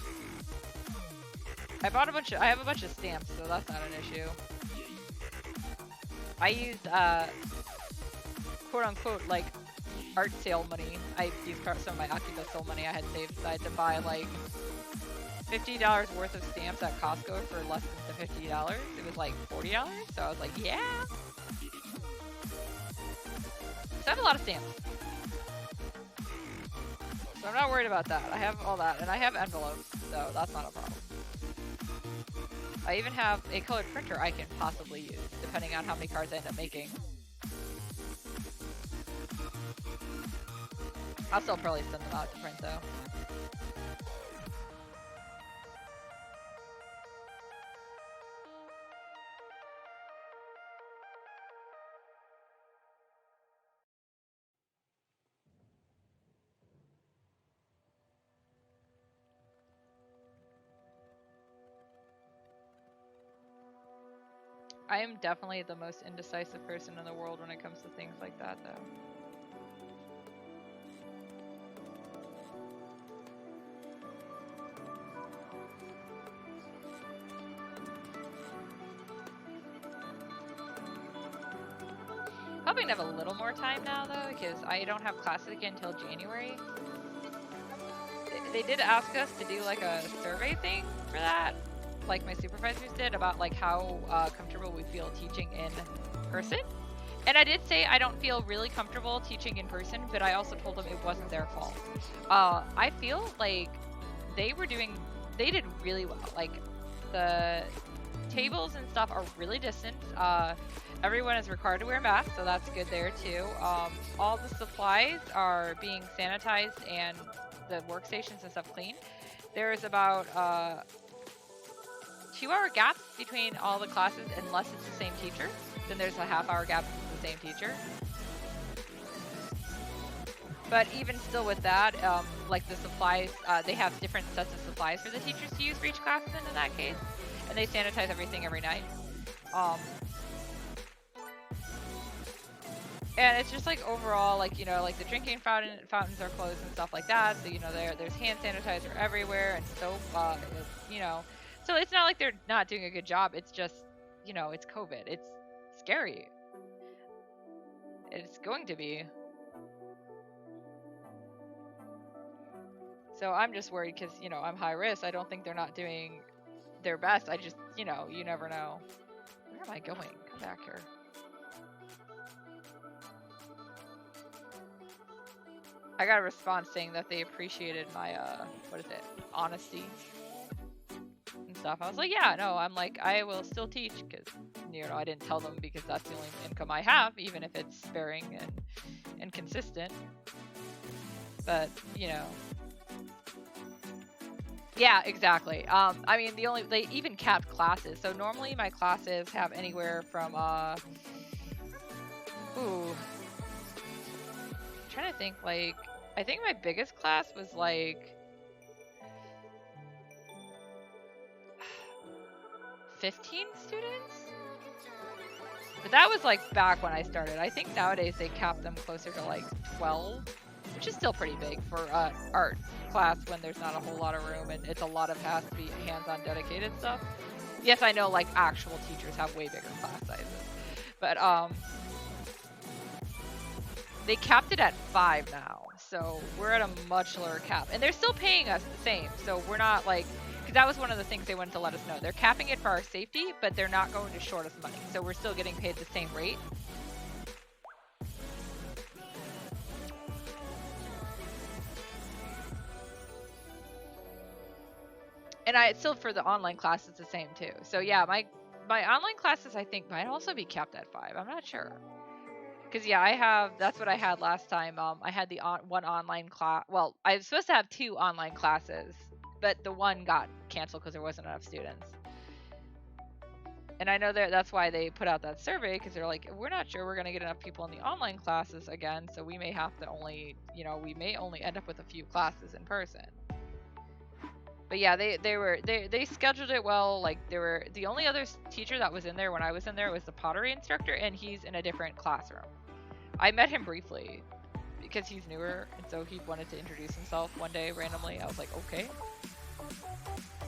S1: I have a bunch of stamps, so that's not an issue. I used quote unquote like art sale money. I used some of my Akiba Soul money I had saved aside to buy like $50 worth of stamps at Costco for less than the $50. It was like $40, so I was like, yeah. So I have a lot of stamps. So I'm not worried about that. I have all that, and I have envelopes, so that's not a problem. I even have a colored printer I can possibly use, depending on how many cards I end up making. I'll still probably send them out to print, though. I am definitely the most indecisive person in the world when it comes to things like that, though. Hoping to have a little more time now, though, because I don't have classes again until January. They did ask us to do like a survey thing for that, like my supervisors did, about like how comfortable we feel teaching in person. And I did say I don't feel really comfortable teaching in person, but I also told them it wasn't their fault. I feel like they they did really well. Like, the tables and stuff are really distant. Everyone is required to wear masks, so that's good there too. All the supplies are being sanitized and the workstations and stuff cleaned. There's about 2-hour gaps between all the classes unless it's the same teacher. Then there's a half-hour gap if it's the same teacher. But even still with that, like the supplies, they have different sets of supplies for the teachers to use for each class in that case. And they sanitize everything every night. And it's just like overall, like, you know, like the drinking fountains are closed and stuff like that. So, you know, there's hand sanitizer everywhere and soap, you know. So it's not like they're not doing a good job. It's just, you know, it's COVID. It's scary. It's going to be. So I'm just worried because, you know, I'm high risk. I don't think they're not doing their best. I just, you know, you never know. Where am I going? Come back here. I got a response saying that they appreciated my, what is it, honesty and stuff. I was like, yeah, no, I'm like, I will still teach because, you know, I didn't tell them because that's the only income I have, even if it's sparing and consistent. But, you know. Yeah, exactly. I mean, they even capped classes. So normally my classes have anywhere from, I'm trying to think, like, I think my biggest class was like 15 students? But that was like back when I started. I think nowadays they cap them closer to like 12, which is still pretty big for art class when there's not a whole lot of room and it's a lot of has to be hands-on dedicated stuff. Yes, I know like actual teachers have way bigger class sizes. But they capped it at 5 now. So we're at a much lower cap. And they're still paying us the same. So we're not like, because that was one of the things they wanted to let us know. They're capping it for our safety, but they're not going to short us money. So we're still getting paid the same rate. And it's still for the online classes the same too. So yeah, my online classes I think might also be capped at 5. I'm not sure. Because yeah, that's what I had last time. I had the one online class. Well, I was supposed to have 2 online classes, but the one got canceled because there wasn't enough students. And I know that's why they put out that survey, because they're like, we're not sure we're going to get enough people in the online classes again, so we may have to only, you know, we may only end up with a few classes in person. But yeah, they scheduled it well. Like the only other teacher that was in there when I was in there was the pottery instructor, and he's in a different classroom. I met him briefly because he's newer, and so he wanted to introduce himself one day randomly. I was like, okay.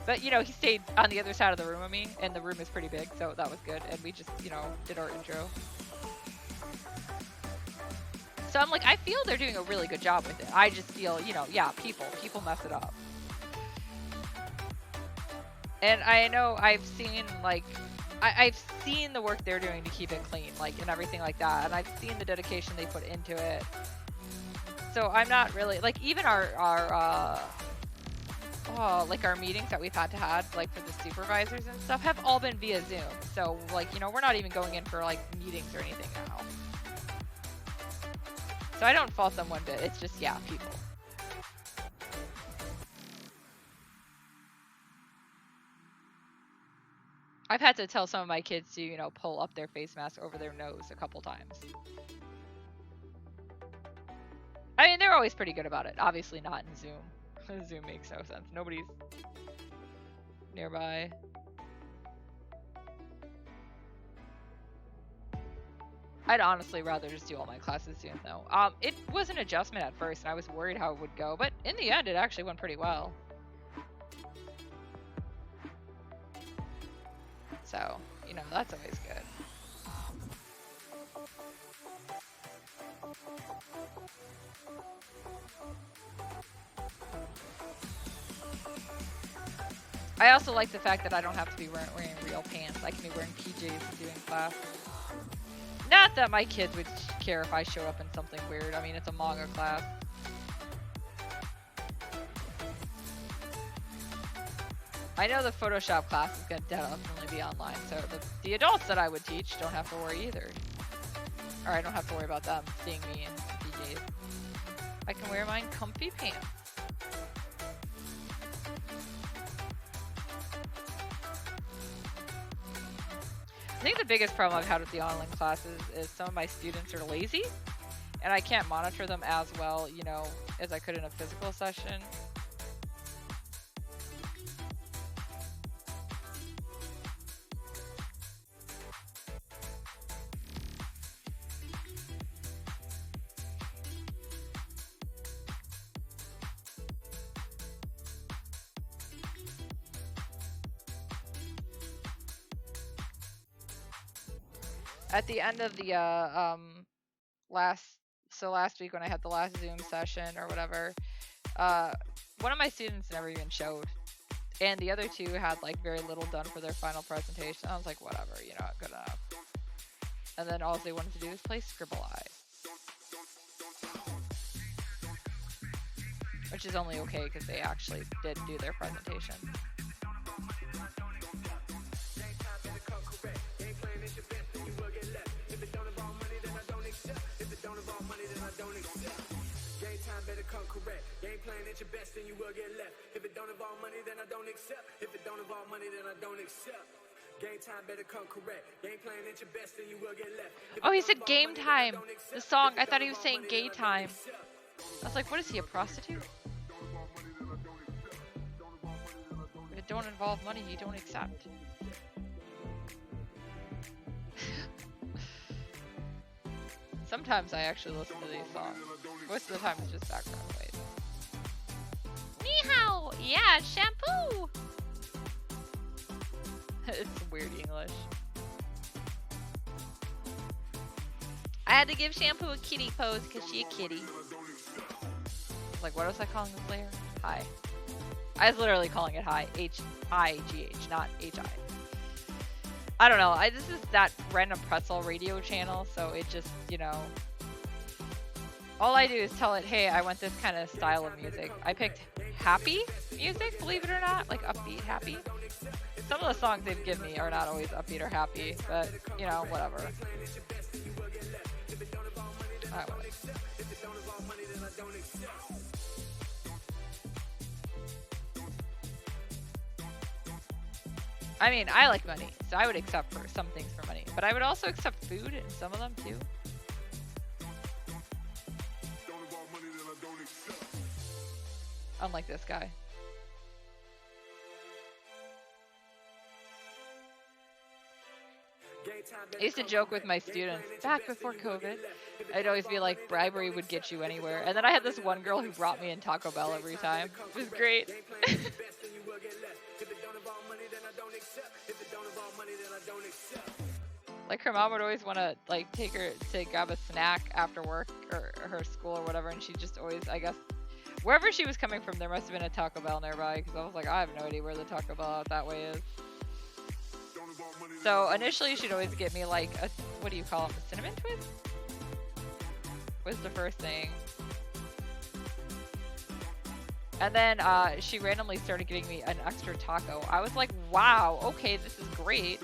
S1: But you know, he stayed on the other side of the room with me, and the room is pretty big, so that was good. And we just, you know, did our intro. So I'm like, I feel they're doing a really good job with it. I just feel, you know, yeah, people mess it up. And I know I've seen, like, I've seen the work they're doing to keep it clean, like, and everything like that. And I've seen the dedication they put into it. So I'm not really, like, even our meetings that we've had to have, like, for the supervisors and stuff, have all been via Zoom. So, like, you know, we're not even going in for, like, meetings or anything now. So I don't fault them one bit. It's just, yeah, people. I've had to tell some of my kids to, you know, pull up their face mask over their nose a couple times. I mean, they're always pretty good about it. Obviously not in Zoom. Zoom makes no sense. Nobody's nearby. I'd honestly rather just do all my classes Zoom though. It was an adjustment at first and I was worried how it would go, but in the end it actually went pretty well. So, you know, that's always good. I also like the fact that I don't have to be wearing real pants. I can be wearing PJs and doing class. Not that my kids would care if I showed up in something weird. I mean, it's a manga class. I know the Photoshop class is going to definitely be online, so the adults that I would teach don't have to worry either. Or I don't have to worry about them seeing me in PJs. I can wear mine comfy pants. I think the biggest problem I've had with the online classes is some of my students are lazy, and I can't monitor them as well, you know, as I could in a physical session. At the end of the last week when I had the last Zoom session or whatever, one of my students never even showed, and the other two had like very little done for their final presentation. I was like, whatever, you know, good enough. And then all they wanted to do was play Scribble Eye, which is only okay because they actually did do their presentation. Your best, then you will get left. If it don't involve money, then I don't accept. If it don't involve money, then I don't accept. Game time better come correct. Game playing at your best, then you will get left. Oh, he said game time. The song. I thought he was saying gay time. I was like, what is he, a prostitute? If it don't involve money, you don't accept. Sometimes I actually listen to these songs. Most of the time it's just background noise. Ni hao! Yeah, shampoo! It's weird English. I had to give Shampoo a kitty pose because she a kitty. Like, what was I calling this layer? Hi. I was literally calling it hi. H-I-G-H, not H-I. I don't know. This is that random pretzel radio channel, so it just, you know... All I do is tell it, hey, I want this kind of style of music. I picked happy music, believe it or not, like upbeat happy. Some of the songs they've given me are not always upbeat or happy, but, you know, whatever. I mean, I like money, so I would accept for some things for money, but I would also accept food in some of them too. Unlike this guy. I used to joke with my students back before COVID. I'd always be like, bribery would get you anywhere. And then I had this one girl who brought me in Taco Bell every time. It was great. Like, her mom would always want to like take her to grab a snack after work or her school or whatever, and she just always, I guess, wherever she was coming from, there must have been a Taco Bell nearby, because I was like, I have no idea where the Taco Bell out that way is. So initially she'd always get me like a, what do you call them, a cinnamon twist? Was the first thing. And then she randomly started getting me an extra taco. I was like, wow, okay, this is great.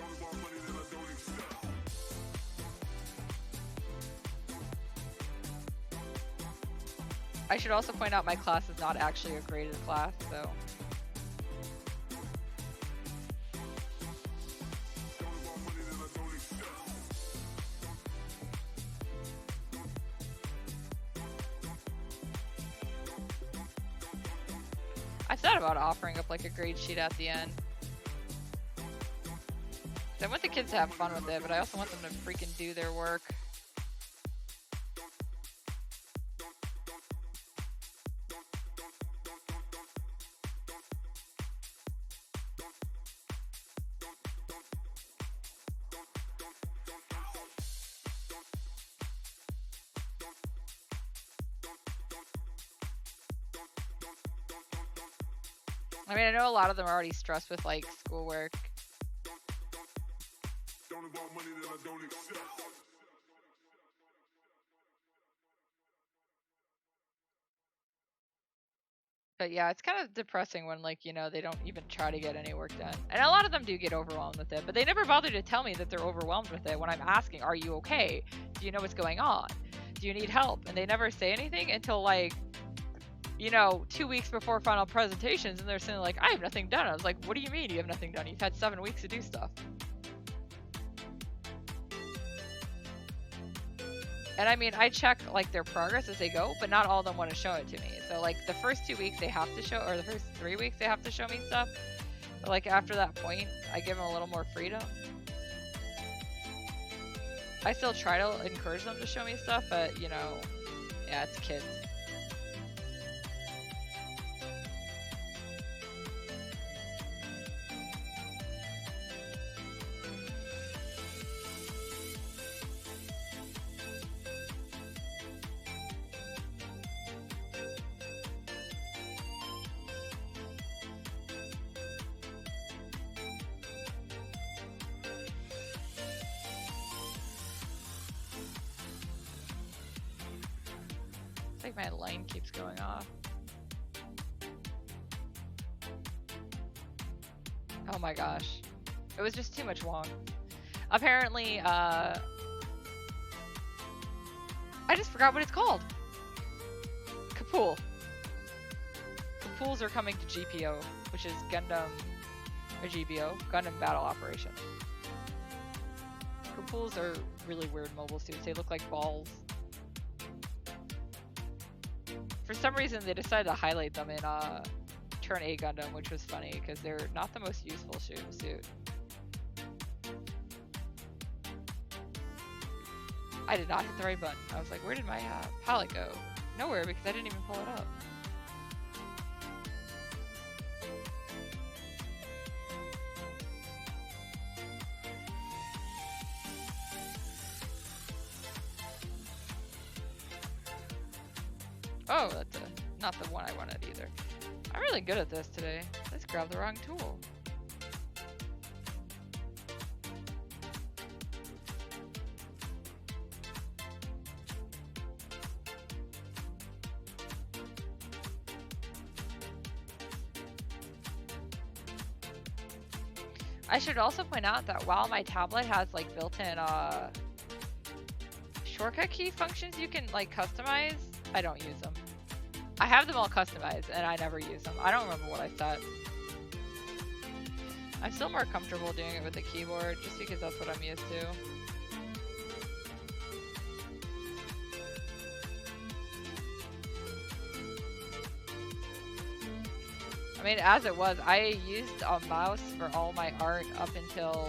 S1: I should also point out my class is not actually a graded class, so. I thought about offering up like a grade sheet at the end. I want the kids to have fun with it, but I also want them to freaking do their work. I mean, I know a lot of them are already stressed with like schoolwork. But yeah, it's kind of depressing when, like, you know, they don't even try to get any work done. And a lot of them do get overwhelmed with it, but they never bother to tell me that they're overwhelmed with it when I'm asking, are you okay? Do you know what's going on? Do you need help? And they never say anything until, like, you know, 2 weeks before final presentations, and they're saying, like, I have nothing done. I was like, what do you mean you have nothing done? You've had 7 weeks to do stuff. And I mean, I check, like, their progress as they go, but not all of them want to show it to me. So, like, the first 2 weeks they have to show, or the first 3 weeks they have to show me stuff. But, like, after that point, I give them a little more freedom. I still try to encourage them to show me stuff, but, you know, yeah, it's kids. It's like my line keeps going off. Oh my gosh. It was just too much long. Apparently, I just forgot what it's called. Kapool. Kapools are coming to GPO, which is Gundam, or GBO, Gundam Battle Operations. Kapools are really weird mobile suits. They look like balls. For some reason, they decided to highlight them in Turn A Gundam, which was funny because they're not the most useful suit. I did not hit the right button. I was like, where did my palette go? Nowhere, because I didn't even pull it up. Oh, that's not the one I wanted either. I'm really good at this today. Let's grab the wrong tool. I should also point out that while my tablet has like built-in shortcut key functions you can like customize, I don't use them. I have them all customized and I never use them. I don't remember what I set. I'm still more comfortable doing it with the keyboard just because that's what I'm used to. I mean, as it was, I used a mouse for all my art up until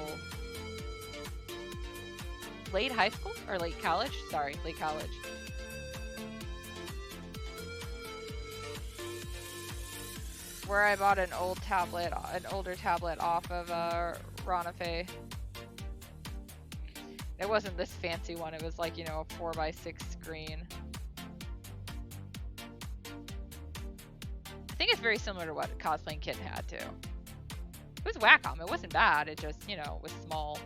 S1: late high school or late college. Sorry, late college. Where I bought an older tablet off of Ronafe. It wasn't this fancy one. It was like, you know, a 4x6 screen. I think it's very similar to what Cosplaying Kitten had too. It was Wacom. It wasn't bad. It just, you know, was small.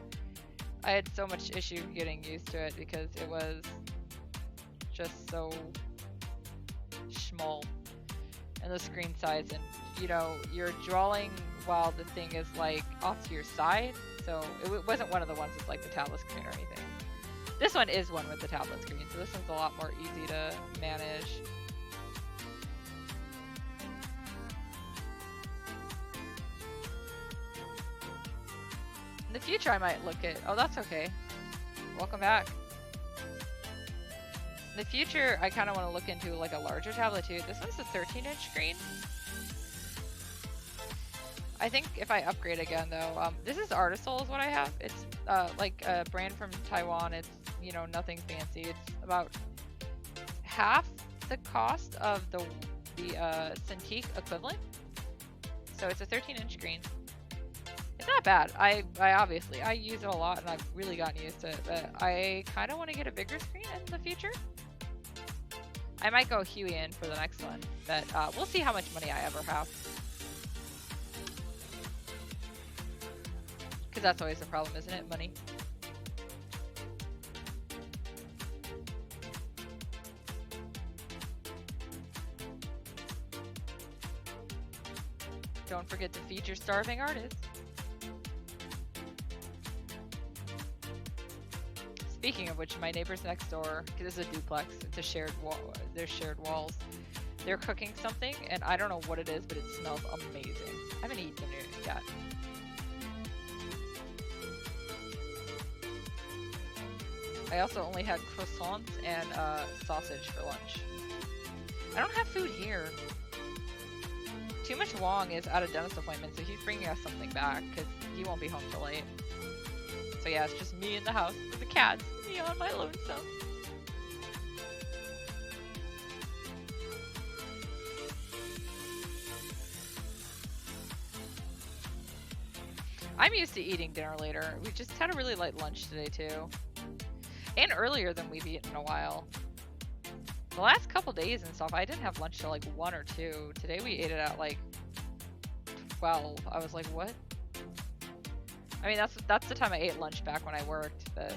S1: I had so much issue getting used to it because it was just so small. And the screen size, and you know, you're drawing while the thing is like off to your side. So it wasn't one of the ones with like the tablet screen or anything. This one is one with the tablet screen, so this one's a lot more easy to manage. In the future I might look at, oh that's okay. Welcome back. In the future I kind of want to look into like a larger tablet too. This one's a 13-inch screen. I think if I upgrade again though, this is Artisol is what I have. It's like a brand from Taiwan. It's, you know, nothing fancy. It's about half the cost of the Cintiq equivalent. So it's a 13-inch screen. It's not bad. I obviously, I use it a lot and I've really gotten used to it, but I kind of want to get a bigger screen in the future. I might go Huey in for the next one, but we'll see how much money I ever have. Because that's always the problem, isn't it? Money. don't forget to feed your starving artists. Speaking of which, my neighbors next door, because it's a duplex, it's a shared wall, there's shared walls. They're cooking something, and I don't know what it is, but it smells amazing. I haven't eaten it yet. I also only had croissants and sausage for lunch. I don't have food here. Too Much Wong is at a dentist appointment, so he's bringing us something back, because he won't be home till late. So yeah, it's just me in the house with the cats, me on my lonesome. I'm used to eating dinner later. We just had a really light lunch today too. And earlier than we've eaten in a while. The last couple days and stuff, I didn't have lunch till like 1 or 2. Today we ate it at like 12. I was like, what? I mean, that's the time I ate lunch back when I worked, but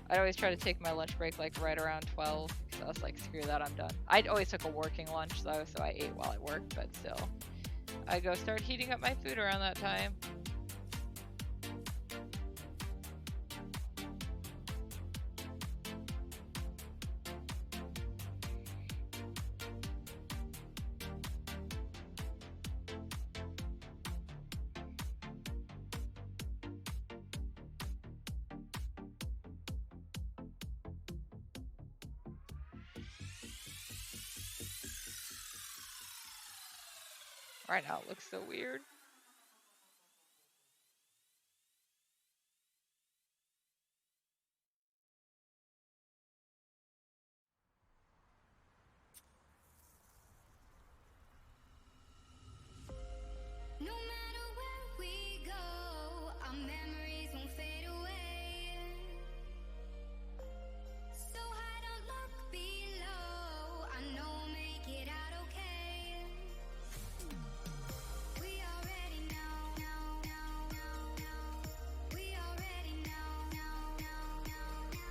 S1: I'd always try to take my lunch break like right around 12, because I was like, screw that, I'm done. I always took a working lunch though, so I ate while I worked, but still. I go start heating up my food around that time. Right now it looks so weird.
S2: No matter where we go, our memories won't fade away. So high, don't look below. I know we'll make it out okay. We already know. We already know.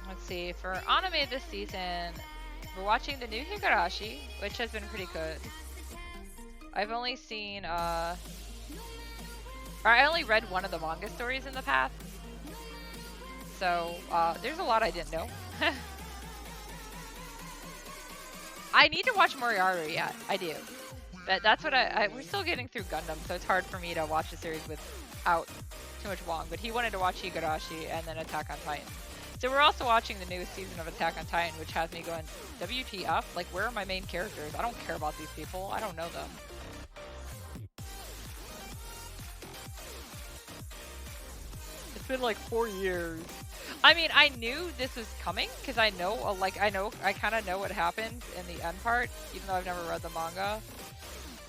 S1: Let's see, for anime this season, we're watching the new Higurashi, which has been pretty good. I've only seen, or I only read one of the manga stories in the past. So, there's a lot I didn't know. I need to watch Moriarty yet. I do. But that's what we're still getting through Gundam, so it's hard for me to watch the series without Too Much Wong. But he wanted to watch Higurashi and then Attack on Titan. So we're also watching the newest season of Attack on Titan, which has me going, WTF? Like, where are my main characters? I don't care about these people. I don't know them. It's been like 4 years. I mean, I knew this was coming because I kind of know what happens in the end part, even though I've never read the manga.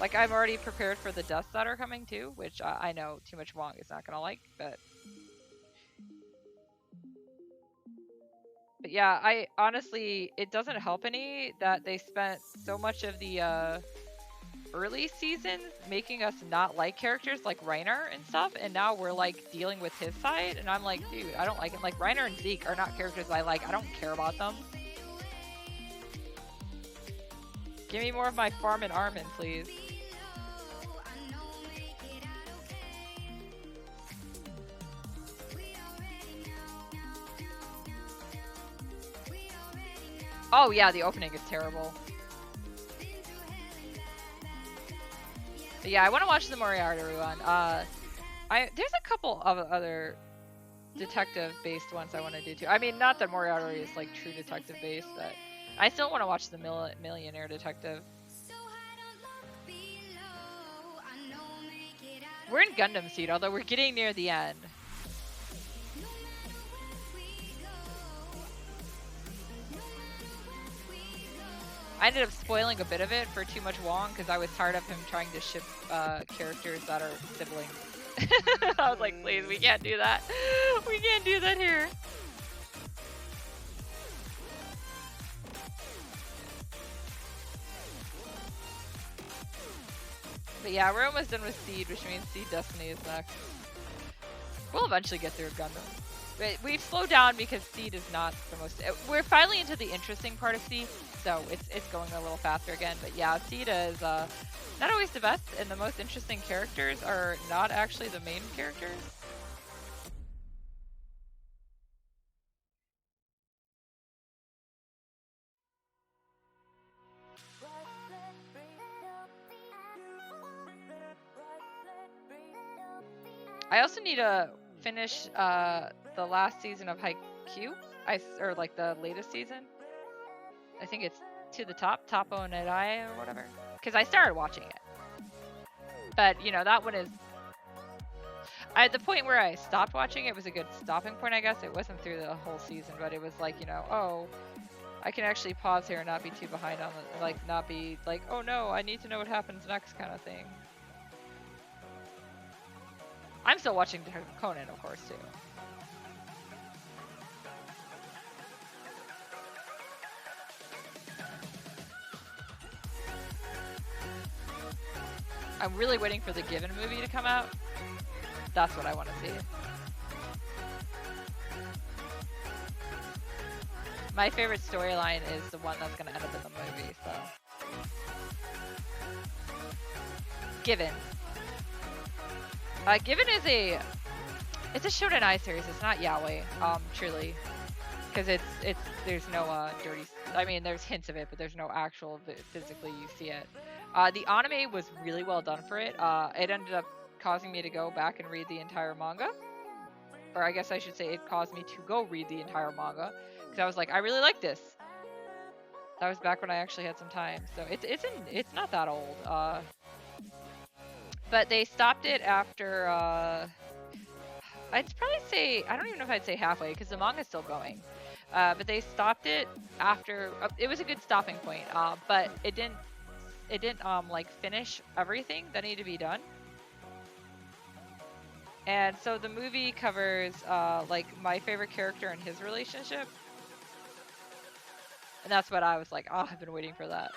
S1: Like, I'm already prepared for the deaths that are coming too, which I know Too Much Wong is not gonna like, but yeah, I honestly, it doesn't help any that they spent so much of the early seasons making us not like characters like Reiner and stuff, and now we're like dealing with his side, and I'm like, dude, I don't like him. Like, Reiner and Zeke are not characters I like. I don't care about them. Give me more of my Farm and Armin, please. Oh yeah, the opening is terrible. But yeah, I want to watch the Moriarty one. There's a couple of other detective-based ones I want to do too. I mean, not that Moriarty is like true detective-based, but I still want to watch the Millionaire Detective. We're in Gundam Seed, although we're getting near the end. I ended up spoiling a bit of it for Too Much Wong because I was tired of him trying to ship characters that are siblings. I was like, please, we can't do that. We can't do that here. But yeah, we're almost done with Seed, which means Seed Destiny is next. We'll eventually get through Gundam. we've slowed down because Seed is not the most. We're finally into the interesting part of Seed, so it's going a little faster again. But yeah, Seed is not always the best, and the most interesting characters are not actually the main characters. I also need to finish the last season of Haikyuu, or like the latest season. I think it's To the Top, Topo Nedai or whatever. Because I started watching it. But, you know, that one is... At the point where I stopped watching it was a good stopping point, I guess. It wasn't through the whole season, but it was like, you know, oh, I can actually pause here and not be too behind on it. Like, not be like, oh no, I need to know what happens next kind of thing. I'm still watching Conan, of course, too. I'm really waiting for the Given movie to come out. That's what I want to see. My favorite storyline is the one that's going to end up in the movie, so. Given. Given is it's a Shonen Ai series. It's not yaoi, truly, because there's no dirty. I mean, there's hints of it, but there's no actual physically you see it. The anime was really well done for it. It ended up causing me to go back and read the entire manga, or I guess I should say it caused me to go read the entire manga because I was like, I really like this. That was back when I actually had some time, so it's not that old. But they stopped it after, I'd probably say, I don't even know if I'd say halfway, because the manga's still going. But they stopped it after, it was a good stopping point, but it didn't like finish everything that needed to be done. And so the movie covers like my favorite character and his relationship. And that's what I was like, oh, I've been waiting for that.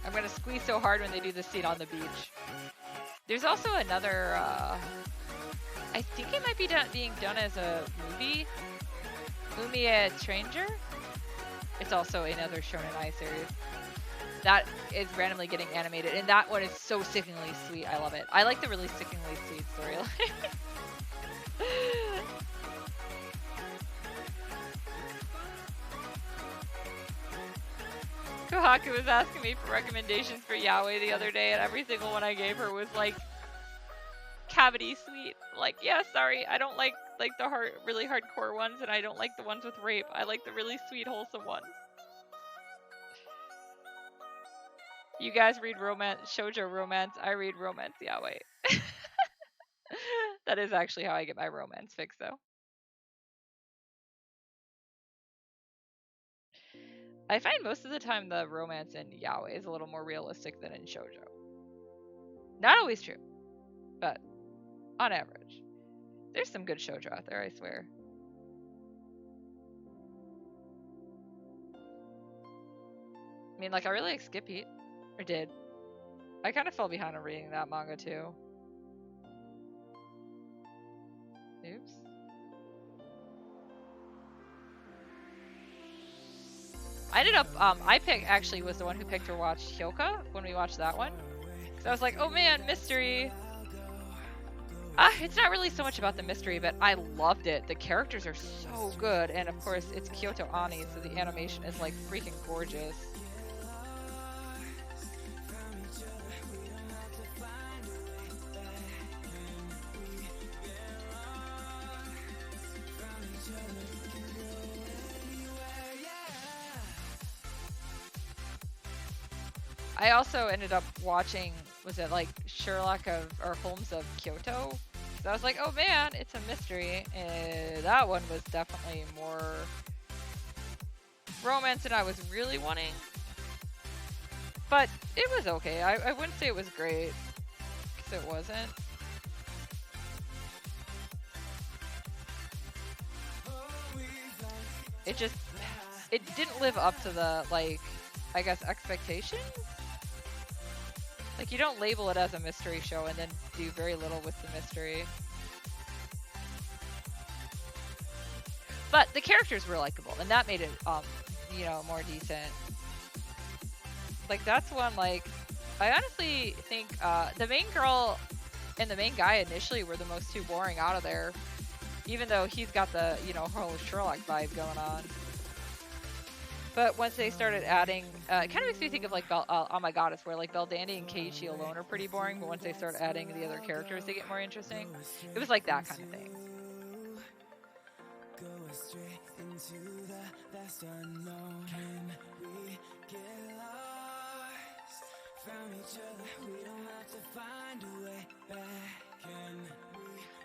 S1: I'm gonna squeeze so hard when they do the scene on the beach. There's also another, I think it might be being done as a movie. Umiya Stranger. It's also another Shonen Ai series. That is randomly getting animated, and that one is so sickeningly sweet. I love it. I like the really sickeningly sweet storyline. Kohaku was asking me for recommendations for yaoi the other day, and every single one I gave her was like cavity sweet. Like, yeah, sorry, I don't like the really hardcore ones, and I don't like the ones with rape. I like the really sweet, wholesome ones. You guys read romance, shoujo romance. I read romance yaoi. That is actually how I get my romance fix, though. I find most of the time the romance in yaoi is a little more realistic than in shoujo. Not always true, but on average. There's some good shoujo out there, I swear. I mean, like, I really like Skip Heat. Or did. I kind of fell behind on reading that manga, too. Oops. I ended up, actually was the one who picked or watched Hyoka when we watched that one. So I was like, oh man, mystery. It's not really so much about the mystery, but I loved it. The characters are so good, and of course, it's Kyoto Ani, so the animation is like freaking gorgeous. I also ended up watching, was it like Sherlock or Holmes of Kyoto? So I was like, oh man, it's a mystery. That one was definitely more romance than I was really wanting. But it was okay. I wouldn't say it was great, because it wasn't. It just, it didn't live up to the, like, I guess, expectations? Like, you don't label it as a mystery show and then do very little with the mystery. But the characters were likable, and that made it, you know, more decent. Like, that's one, like, I honestly think, the main girl and the main guy initially were the most two boring out of there. Even though he's got the, you know, whole Sherlock vibe going on. But once they started adding, it kind of makes me think of, like, Oh My Goddess, where, like, Dandy and Keiichi alone are pretty boring, but once they start adding the other characters, they get more interesting. It was like that kind of thing.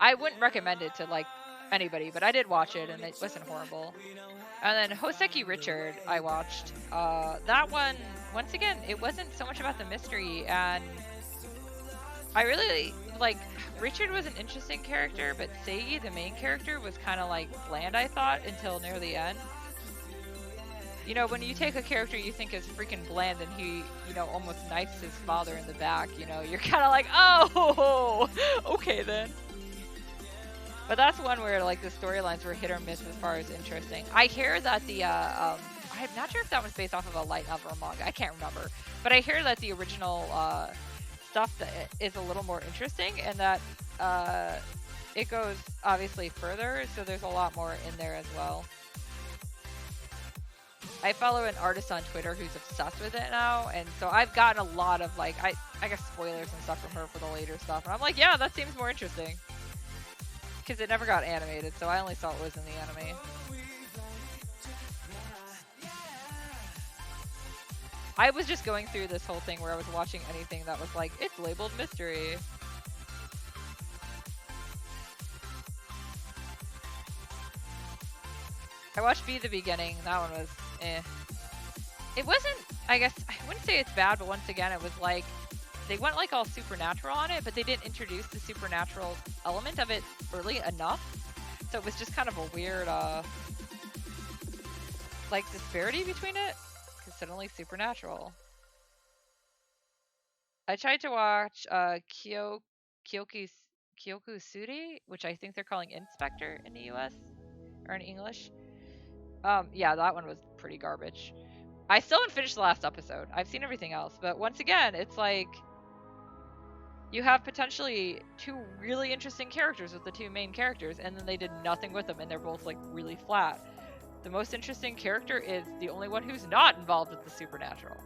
S1: I wouldn't recommend it to, like, anybody, but I did watch it, and it wasn't horrible. And then Hoseki Richard, I watched. That one, once again, it wasn't so much about the mystery, and I really, like, Richard was an interesting character, but Seigi, the main character, was kind of, like, bland, I thought, until near the end. You know, when you take a character you think is freaking bland and he, you know, almost knifes his father in the back, you know, you're kind of like, oh, okay then. But that's one where, like, the storylines were hit or miss as far as interesting. I hear that the, I'm not sure if that was based off of a light novel or manga. I can't remember. But I hear that the original stuff that is a little more interesting, and that it goes, obviously, further, so there's a lot more in there as well. I follow an artist on Twitter who's obsessed with it now, and so I've gotten a lot of, like, I guess spoilers and stuff from her for the later stuff, and I'm like, yeah, that seems more interesting. Because it never got animated, so I only saw what was in the anime. I was just going through this whole thing where I was watching anything that was like, it's labeled mystery. I watched Be the Beginning, that one was eh. It wasn't, I guess, I wouldn't say it's bad, but once again, it was like, they went like all supernatural on it, but they didn't introduce the supernatural element of it early enough. So it was just kind of a weird, like, disparity between it, because suddenly supernatural. I tried to watch Kyoku Suri, which I think they're calling Inspector in the US, or in English. Yeah, that one was pretty garbage. I still haven't finished the last episode. I've seen everything else, but once again, it's like, you have potentially two really interesting characters with the two main characters, and then they did nothing with them, and they're both, like, really flat. The most interesting character is the only one who's not involved with the supernatural.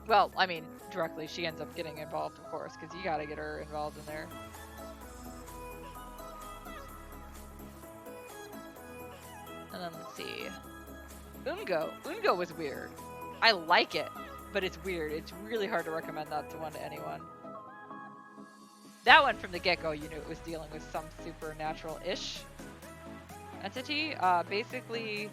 S1: Well, I mean, directly, she ends up getting involved, of course, because you gotta get her involved in there. And then let's see. Ungo. Ungo was weird. I like it, but it's weird. It's really hard to recommend that to anyone. That one from the get-go, you knew it was dealing with some supernatural-ish entity. Basically,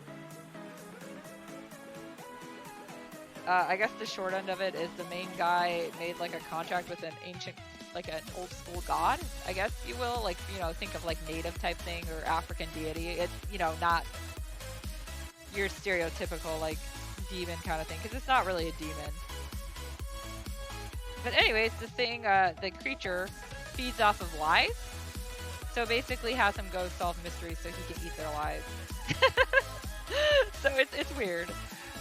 S1: I guess the short end of it is the main guy made, like, a contract with an ancient, like, an old-school god, I guess you will. Like, you know, think of, like, native type thing or African deity. It's, you know, not your stereotypical, like, demon kind of thing, because it's not really a demon. But anyways, the thing, the creature feeds off of lies, so basically has him go solve mysteries so he can eat their lives. So it's weird,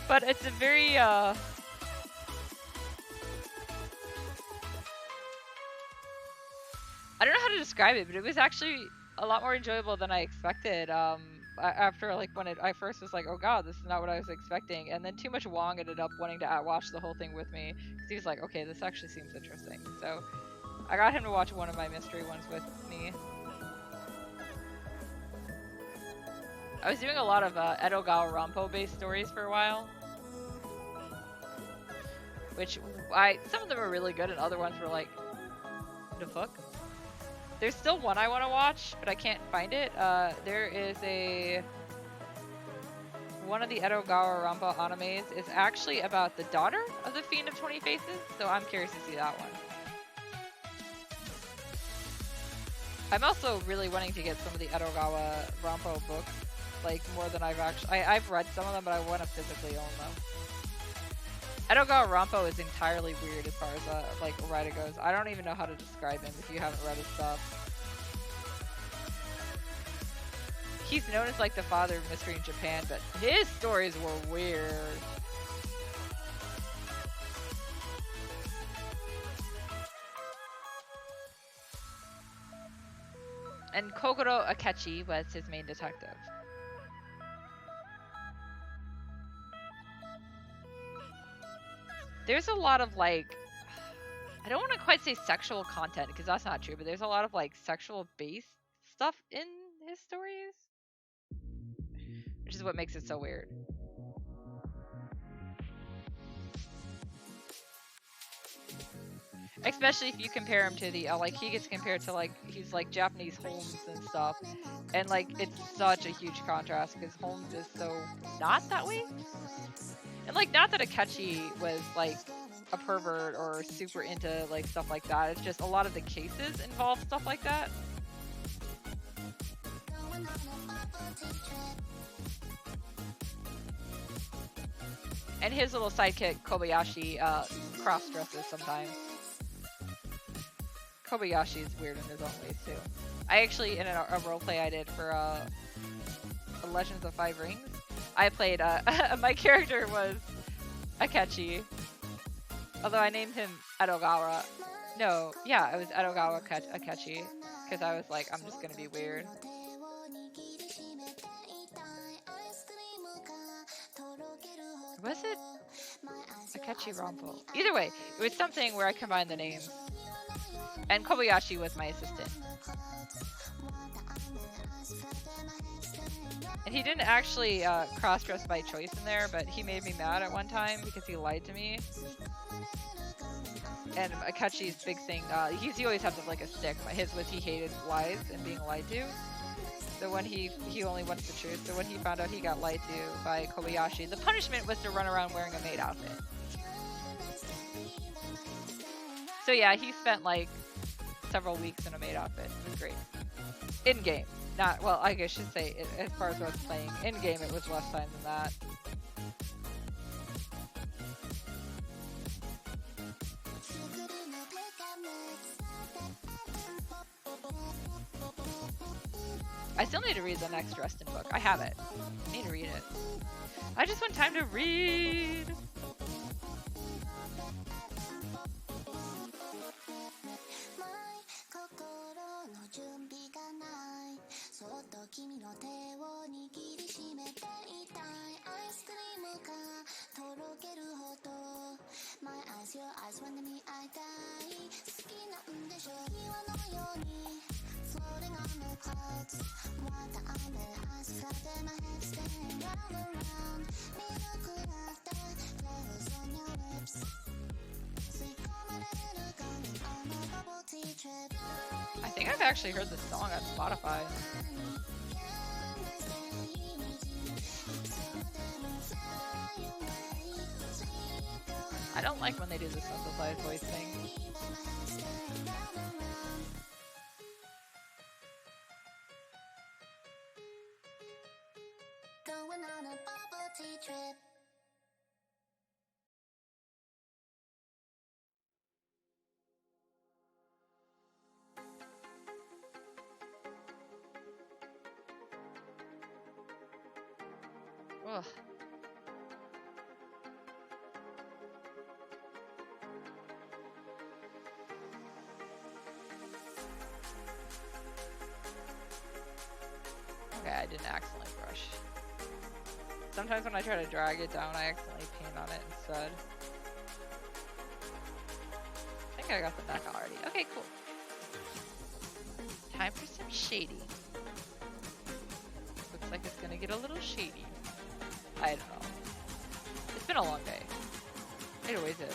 S1: but it's a very I don't know how to describe it, but it was actually a lot more enjoyable than I expected. After, like, when I first was like, oh god, this is not what I was expecting, and then Too Much Wong ended up wanting to watch the whole thing with me, because he was like, okay, this actually seems interesting. So I got him to watch one of my mystery ones with me. I was doing a lot of Edogawa Rampo based stories for a while, which some of them were really good and other ones were like, the fuck? There's still one I want to watch, but I can't find it. There is one of the Edogawa Rampo animes is actually about the daughter of the Fiend of 20 Faces, so I'm curious to see that one. I'm also really wanting to get some of the Edogawa Rampo books, like more than I've actually. I've read some of them, but I want to physically own them. Edogawa Rampo is entirely weird as far as like a writer goes. I don't even know how to describe him if you haven't read his stuff. He's known as like the father of mystery in Japan, but his stories were weird. And Kogoro Akechi was his main detective. There's a lot of like, I don't want to quite say sexual content because that's not true, but there's a lot of like sexual based stuff in his stories, which is what makes it so weird. Especially if you compare him to the like he gets compared to like he's like Japanese Holmes and stuff, and like it's such a huge contrast because Holmes is so not that way. And like not that Akechi was like a pervert or super into like stuff like that. It's just a lot of the cases involve stuff like that. And his little sidekick Kobayashi cross dresses sometimes. Kobayashi is weird in his own ways too. I actually, in a roleplay I did for Legends of Five Rings, I played, my character was Akechi. Although I named him Edogawa. No, yeah, it was Edogawa Akechi. Because I was like, I'm just gonna be weird. Was it Akechi Rampo? Either way, it was something where I combined the names. And Kobayashi was my assistant. And he didn't actually cross-dress by choice in there, but he made me mad at one time because he lied to me. And Akechi's big thing, he always had like a stick. His was he hated lies and being lied to. So when he only wants the truth. So when he found out he got lied to by Kobayashi, the punishment was to run around wearing a maid outfit. So yeah, he spent like several weeks in a maid outfit. It was great. In game. Not, well, I guess I should say, as far as I was playing, in game it was less time than that. I still need to read the next Dresden book. I have it. I need to read it. I just want time to read! I think I've actually heard this song on Spotify. I don't like when they do the synthesized voice thing.
S2: Going on a bubble tea trip.
S1: Ugh. Okay, I didn't accidentally brush. Sometimes when I try to drag it down, I accidentally paint on it instead. I think I got the neck already. Okay, cool. Time for some shading. Looks like it's gonna get a little shady. I don't know. It's been a long day. It always is.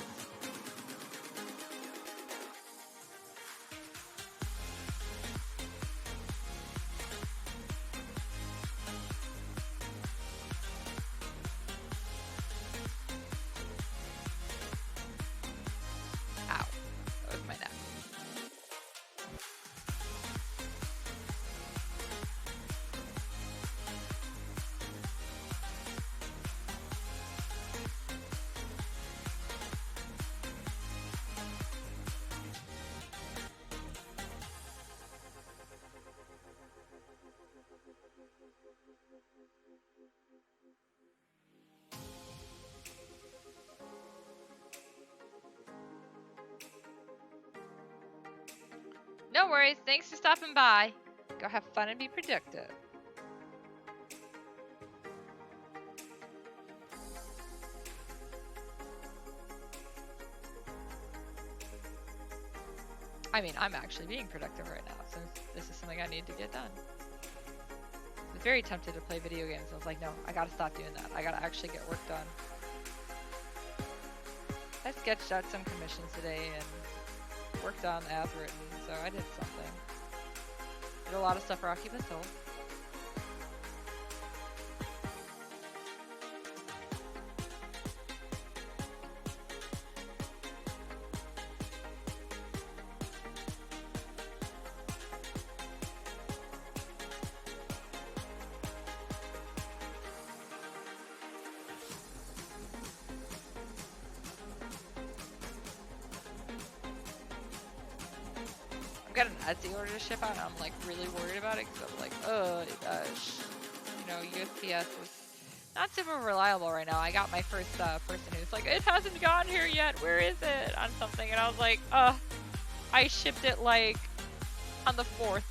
S1: Ow. That was my neck. worries. Thanks for stopping by. Go have fun and be productive. I mean, I'm actually being productive right now since this is something I need to get done. I was very tempted to play video games. I was like, no, I gotta stop doing that. I gotta actually get work done. I sketched out some commissions today and worked on as written, so I did something. Did a lot of stuff for Rocky Pistol. I've got an Etsy order to ship out, and I'm like really worried about it because I'm like, you know, USPS is not super reliable right now. I got my first person who's like, it hasn't gone here yet. Where is it? On something, and I was like, I shipped it like on the 4th.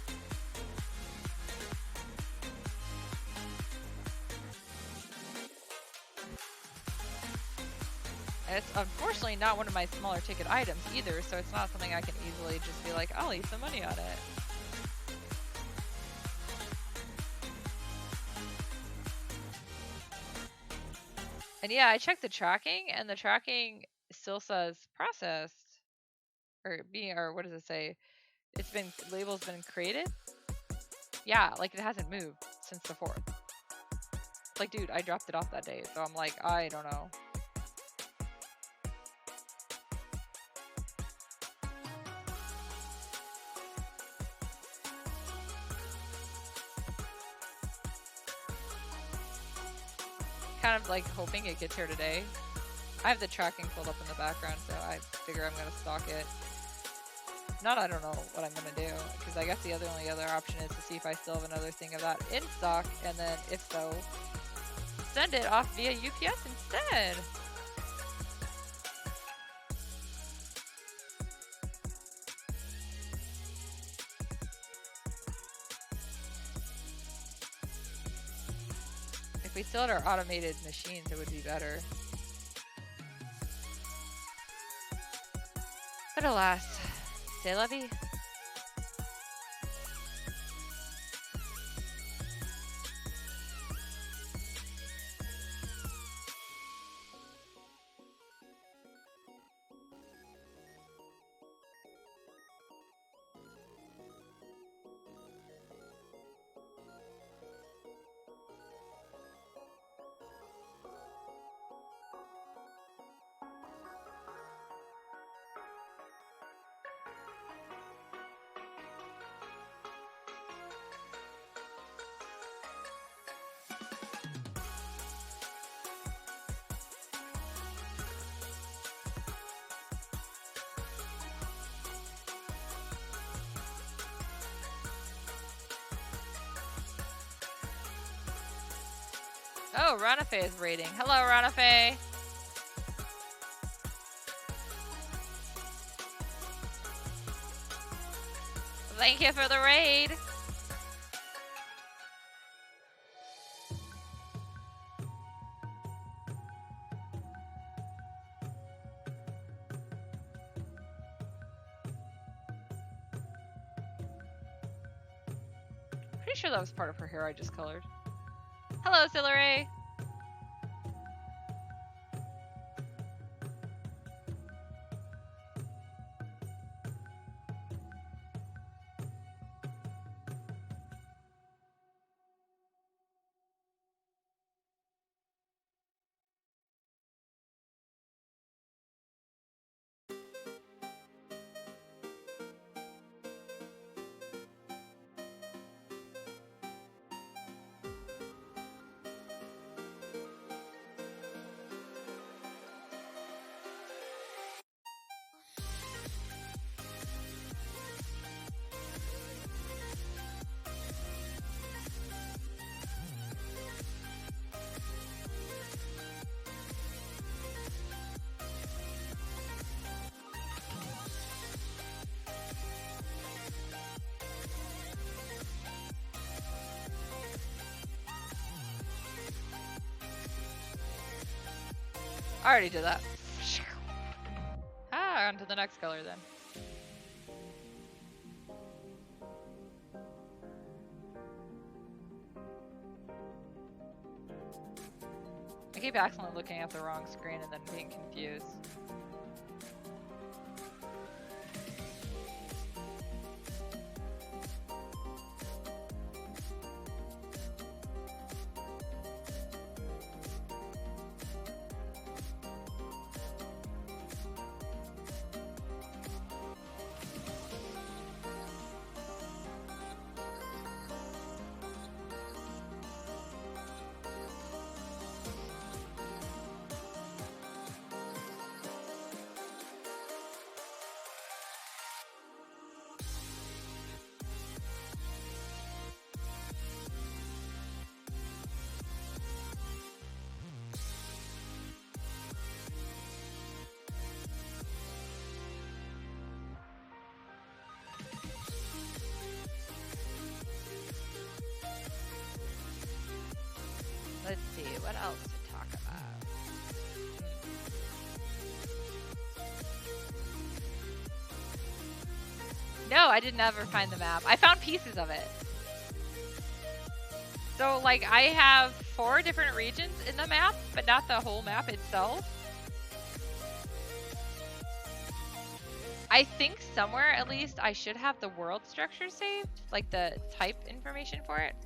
S1: And it's unfortunately not one of my smaller ticket items either, so it's not something I can easily just be like, I'll leave some money on it. And yeah, I checked the tracking, and the tracking still says processed, or what does it say? It's been, label's been created? Yeah, like it hasn't moved since the 4th. Like, dude, I dropped it off that day, so I'm like, I don't know. Kind of like hoping it gets here today. I have the tracking pulled up in the background, so I figure I'm gonna stock it. If not, I don't know what I'm gonna do, because I guess the only other option is to see if I still have another thing of that in stock, and then if so, send it off via UPS instead. If we still had our automated machines, it would be better. But alas, c'est la vie. Oh, Ranafe is raiding. Hello, Ranafe. Thank you for the raid. Pretty sure that was part of her hair I just colored. Hello, Silleray. I already did that. Ah, on to the next color then. I keep accidentally looking at the wrong screen and then being confused. Let's see, what else to talk about? No, I did never find the map. I found pieces of it. So, like, I have 4 different regions in the map, but not the whole map itself. I think somewhere, at least, I should have the world structure saved, like the type information for it.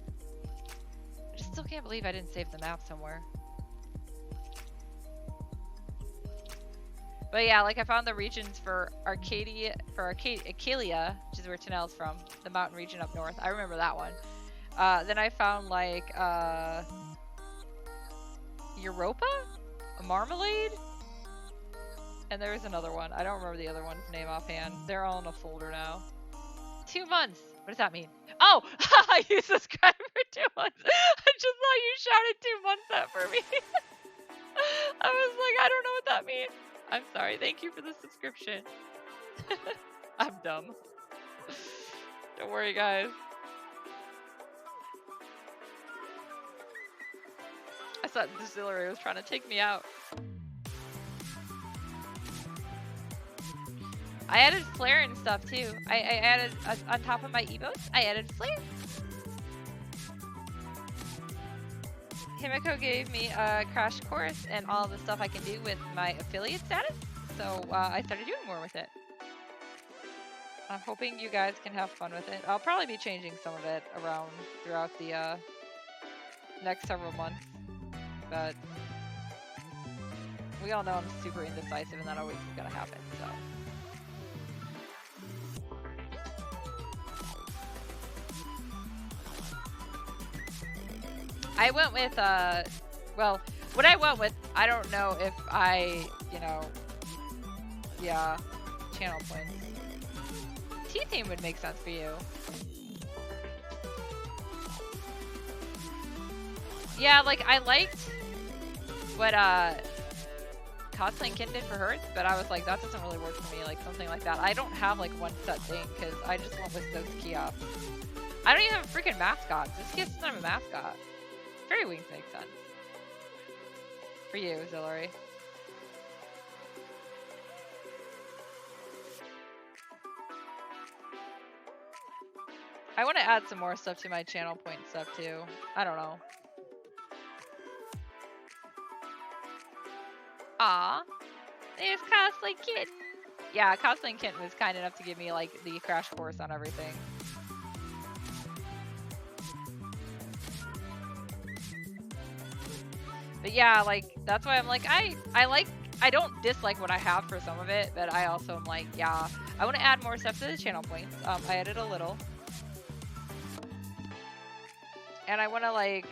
S1: I just still can't believe I didn't save the map somewhere. But yeah, like I found the regions for Acalia, which is where Tanel's from, the mountain region up north. I remember that one. Then I found like Europa, a Marmalade, and there was another one. I don't remember the other one's name offhand. They're all in a folder now. 2 months. What does that mean? Oh, you subscribed for 2 months. I just thought you shouted 2 months at for me. I was like, I don't know what that means. I'm sorry. Thank you for the subscription. I'm dumb. Don't worry, guys. I thought Distillery was trying to take me out. I added flare and stuff too. I added, on top of my emotes, I added flare. Himiko gave me a crash course and all the stuff I can do with my affiliate status. So I started doing more with it. I'm hoping you guys can have fun with it. I'll probably be changing some of it around throughout the next several months. But we all know I'm super indecisive and that always is gonna happen, so. I went with, well, what I went with, I don't know if I, you know, yeah, channel points. T-theme would make sense for you. Yeah, like, I liked what, Cosplaying Kitten did for hers, but I was like, that doesn't really work for me, like, something like that. I don't have, like, one set thing, because I just went with those kiosks. I don't even have a freaking mascot. This kid doesn't have a mascot. Fairy Wings makes sense. For you, Zillary. I want to add some more stuff to my channel point stuff too. I don't know. Aw. There's Cosplay Kitten. Yeah, Cosplaying Kitten was kind enough to give me like the crash course on everything. But yeah, like, that's why I'm like, I don't dislike what I have for some of it, but I also am like, yeah, I want to add more stuff to the channel points. I added a little. And I want to, like,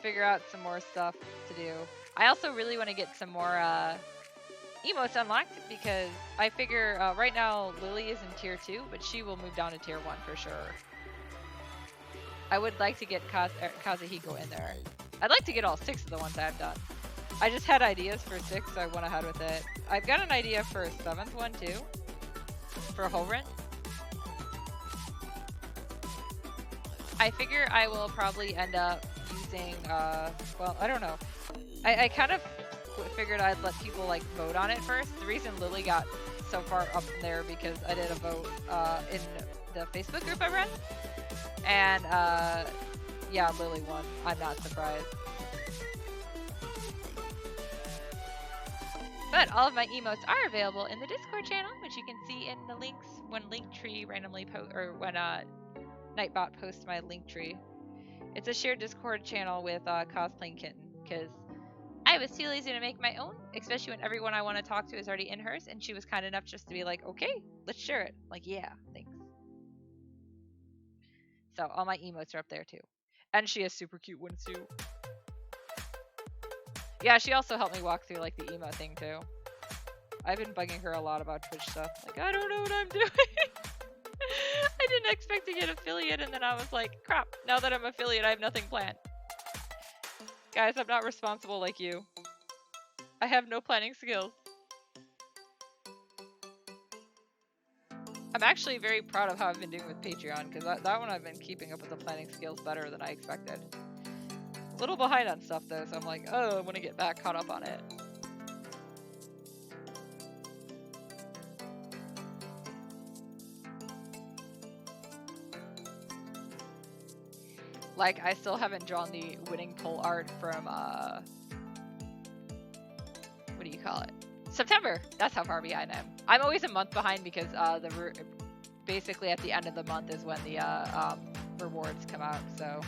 S1: figure out some more stuff to do. I also really want to get some more, emotes unlocked, because I figure, right now, Lily is in tier 2, but she will move down to tier 1 for sure. I would like to get Kazuhiko in there. I'd like to get all 6 of the ones I've done. I just had ideas for 6, so I went ahead with it. I've got an idea for a 7th one, too. For Hovren. I figure I will probably end up using, well, I don't know. I kind of figured I'd let people like vote on it first. The reason Lily got so far up in there because I did a vote in the Facebook group I run, and yeah, Lily won. I'm not surprised. But all of my emotes are available in the Discord channel, which you can see in the links when Linktree randomly when Nightbot posts my Linktree. It's a shared Discord channel with Cosplaying Kitten, because I was too lazy to make my own, especially when everyone I want to talk to is already in hers, and she was kind enough just to be like, okay, let's share it. Like, yeah, thanks. So all my emotes are up there too. And she has super cute ones too. Yeah, she also helped me walk through like the emo thing too. I've been bugging her a lot about Twitch stuff. Like, I don't know what I'm doing. I didn't expect to get affiliate, and then I was like, crap, now that I'm affiliate, I have nothing planned. Guys, I'm not responsible like you. I have no planning skills. I'm actually very proud of how I've been doing with Patreon, because that one I've been keeping up with the planning skills better than I expected. A little behind on stuff though, so I'm like, oh, I want to get back caught up on it. Like, I still haven't drawn the winning poll art from, what do you call it? September! That's how far behind I am. I'm always a month behind because basically at the end of the month is when the rewards come out, so.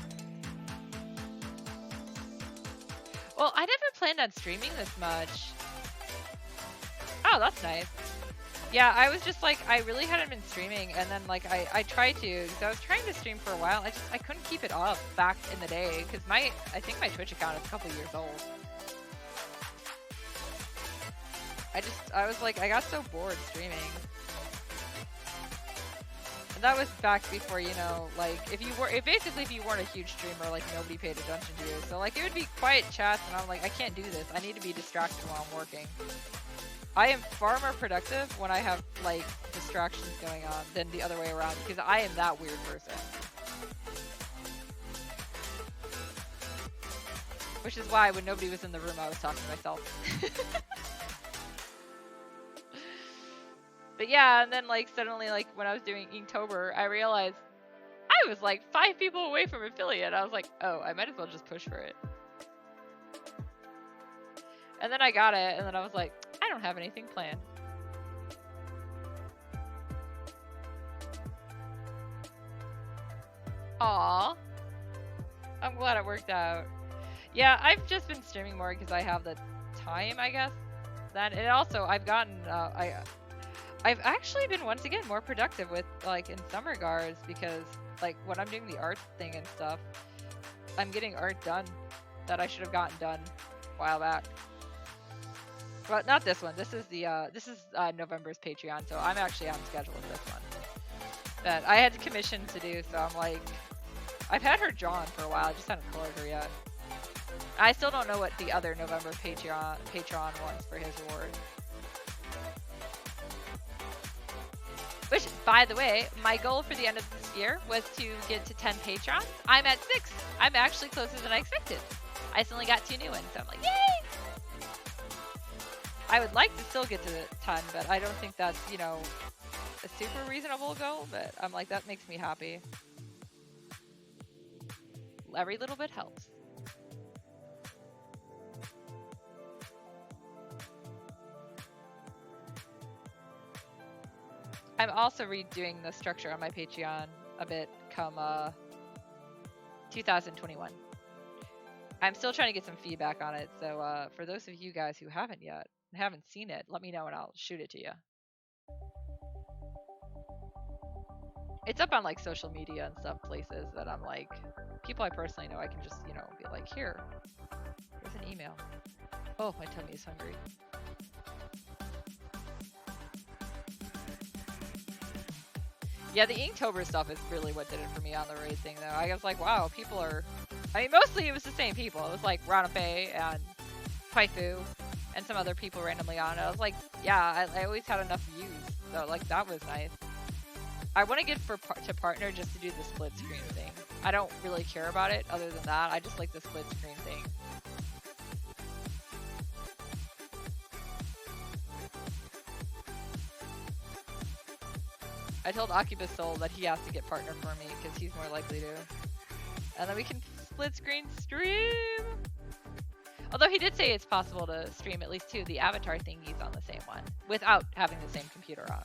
S1: Well, I never planned on streaming this much. Oh, that's nice. Yeah, I was just like, I really hadn't been streaming, and then like I tried to, because I was trying to stream for a while. I couldn't keep it up back in the day, because I think my Twitch account is a couple years old. I was like, I got so bored streaming. And that was back before, you know, like, if you weren't a huge streamer, like, nobody paid attention to you. So, like, it would be quiet chats, and I'm like, I can't do this. I need to be distracted while I'm working. I am far more productive when I have, like, distractions going on than the other way around, because I am that weird person. Which is why, when nobody was in the room, I was talking to myself. But yeah, and then like suddenly, like when I was doing Inktober, I realized I was like 5 people away from affiliate. I was like, oh, I might as well just push for it. And then I got it, and then I was like, I don't have anything planned. Aw. I'm glad it worked out. Yeah, I've just been streaming more because I have the time, I guess. Then it also, I've gotten, I've actually been, once again, more productive with, like, in some regards, because, like, when I'm doing the art thing and stuff, I'm getting art done that I should have gotten done a while back. But not this one. This is the, November's Patreon, so I'm actually on schedule with this one. That I had to commission to do, so I'm like, I've had her drawn for a while, I just haven't colored her yet. I still don't know what the other November Patreon wants for his reward. Which, by the way, my goal for the end of this year was to get to 10 patrons. I'm at 6. I'm actually closer than I expected. I still only got 2 new ones, so I'm like, yay! I would like to still get to 10, but I don't think that's, you know, a super reasonable goal, but I'm like, that makes me happy. Every little bit helps. I'm also redoing the structure on my Patreon a bit come 2021. I'm still trying to get some feedback on it, so for those of you guys who haven't yet and haven't seen it, let me know and I'll shoot it to you. It's up on like social media and stuff, places that I'm like, people I personally know, I can just, you know, be like, here, here's an email. Oh, my tummy is hungry. Yeah, the Inktober stuff is really what did it for me on the raid thing, though. I was like, wow, people are... I mean, mostly it was the same people. It was like Ranape and Paifu and some other people randomly on it. I was like, yeah, I always had enough views, so like that was nice. I want to get to partner just to do the split screen thing. I don't really care about it other than that. I just like the split screen thing. I told Occupus Soul that he has to get partner for me because he's more likely to. And then we can split screen stream. Although he did say it's possible to stream at least two of the avatar thingies on the same one without having the same computer on.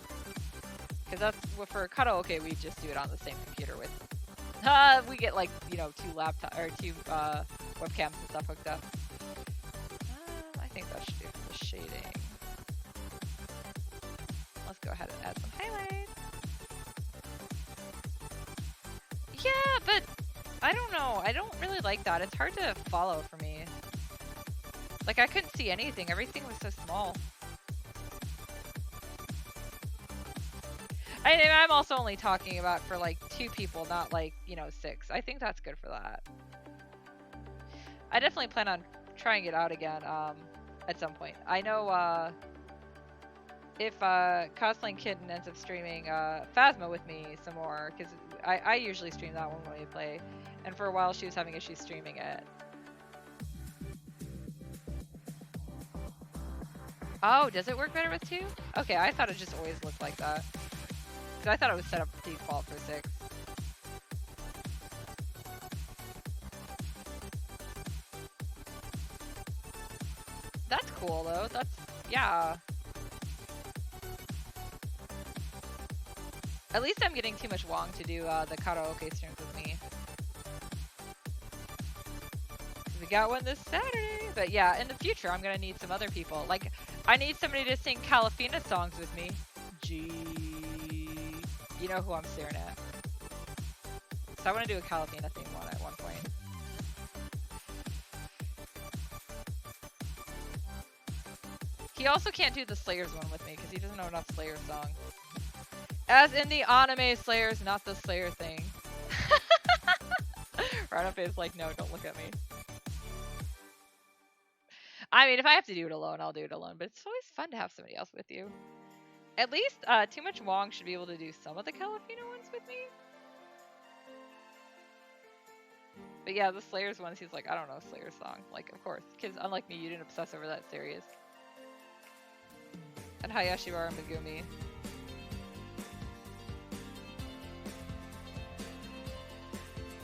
S1: Because that's for karaoke, we just do it on the same computer with. We get like, you know, two laptop or two webcams and stuff hooked up. I think that should do for the shading. Let's go ahead and add some highlights. Yeah, but I don't know. I don't really like that. It's hard to follow for me. Like, I couldn't see anything. Everything was so small. I'm also only talking about for like 2 people, not like, you know, 6. I think that's good for that. I definitely plan on trying it out again at some point. I know if Cosplaying Kitten ends up streaming Phasma with me some more, because I usually stream that one when we play, and for a while she was having issues streaming it. Oh, does it work better with 2? Okay, I thought it just always looked like that. I thought it was set up default for 6. That's cool though. That's, yeah. At least I'm getting too much Wong to do the karaoke streams with me. We got one this Saturday. But yeah, in the future I'm gonna need some other people. Like, I need somebody to sing Calafina songs with me. Gee. You know who I'm staring at. So I want to do a Calafina theme one at one point. He also can't do the Slayers one with me because he doesn't know enough Slayer songs. As in the anime Slayers, not the Slayer thing. Rhino is like, no, don't look at me. I mean, if I have to do it alone, I'll do it alone. But it's always fun to have somebody else with you. At least Too Much Wong should be able to do some of the Calafina ones with me. But yeah, the Slayers ones, he's like, I don't know Slayer's song. Like, of course, because unlike me, you didn't obsess over that series. And Hayashiwara Megumi.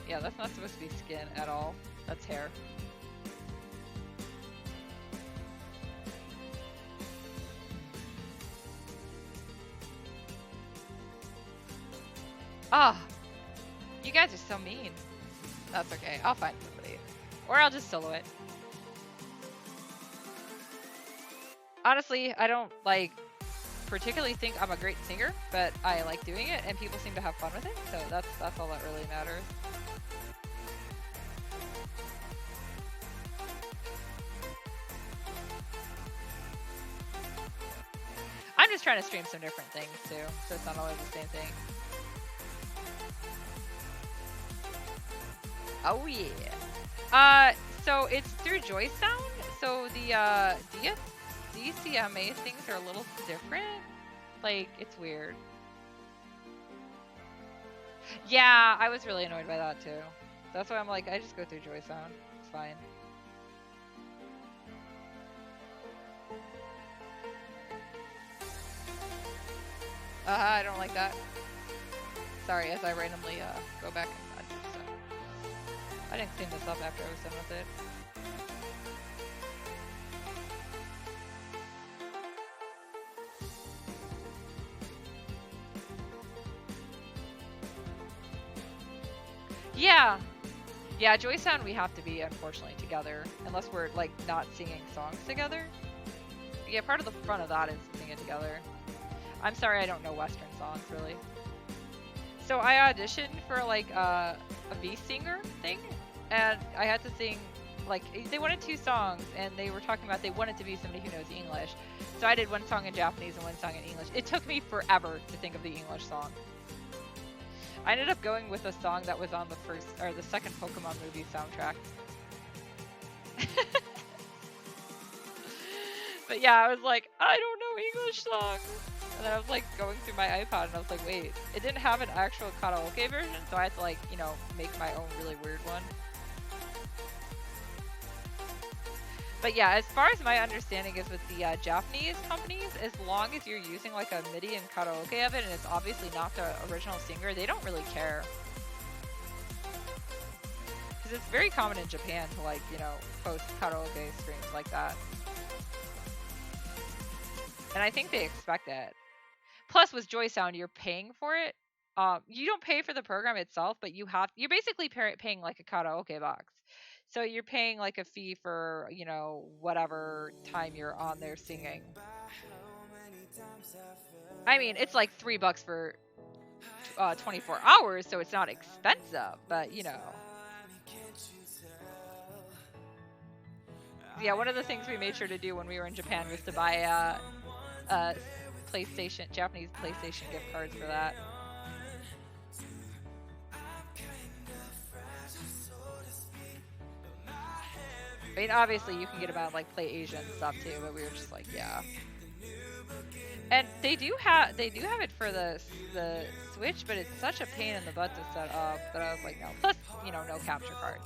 S1: Yeah, that's not supposed to be skin at all. That's hair. Ah, you guys are so mean. That's okay, I'll find somebody. Or I'll just solo it. Honestly, I don't, like, particularly think I'm a great singer, but I like doing it, and people seem to have fun with it, so that's all that really matters. I'm just trying to stream some different things, too, so it's not always the same thing. Oh yeah. So it's through Joy Sound. So the DCMA things are a little different. Like, it's weird. Yeah, I was really annoyed by that too. That's why I'm like, I just go through Joy Sound. It's fine. I don't like that. Sorry, as I randomly go back and do stuff. I didn't clean this up after I was done with it. Yeah! Yeah, Joy Sound we have to be, unfortunately, together. Unless we're, like, not singing songs together. Yeah, part of the fun of that is singing together. I'm sorry I don't know Western songs, really. So I auditioned for, like, a Beast Singer thing. And I had to sing, like, they wanted 2 songs, and they were talking about they wanted to be somebody who knows English. So I did one song in Japanese and one song in English. It took me forever to think of the English song. I ended up going with a song that was on the second Pokemon movie soundtrack. But yeah, I was like, I don't know English songs. And then I was like going through my iPod and I was like, wait, it didn't have an actual karaoke version, so I had to, like, you know, make my own really weird one. But yeah, as far as my understanding is with the Japanese companies, as long as you're using like a MIDI and karaoke of it, and it's obviously not the original singer, they don't really care. Because it's very common in Japan to like, you know, post karaoke streams like that. And I think they expect it. Plus with Joy Sound, you're paying for it. You don't pay for the program itself, but you're basically paying like a karaoke box. So you're paying like a fee for, you know, whatever time you're on there singing. I mean, it's like $3 for 24 hours, so it's not expensive, but you know. Yeah, one of the things we made sure to do when we were in Japan was to buy Japanese PlayStation gift cards for that. I mean, obviously you can get them out like Play Asia and stuff too, but we were just like, yeah. And they do have it for the Switch, but it's such a pain in the butt to set up that I was like, no. Plus, you know, no capture card.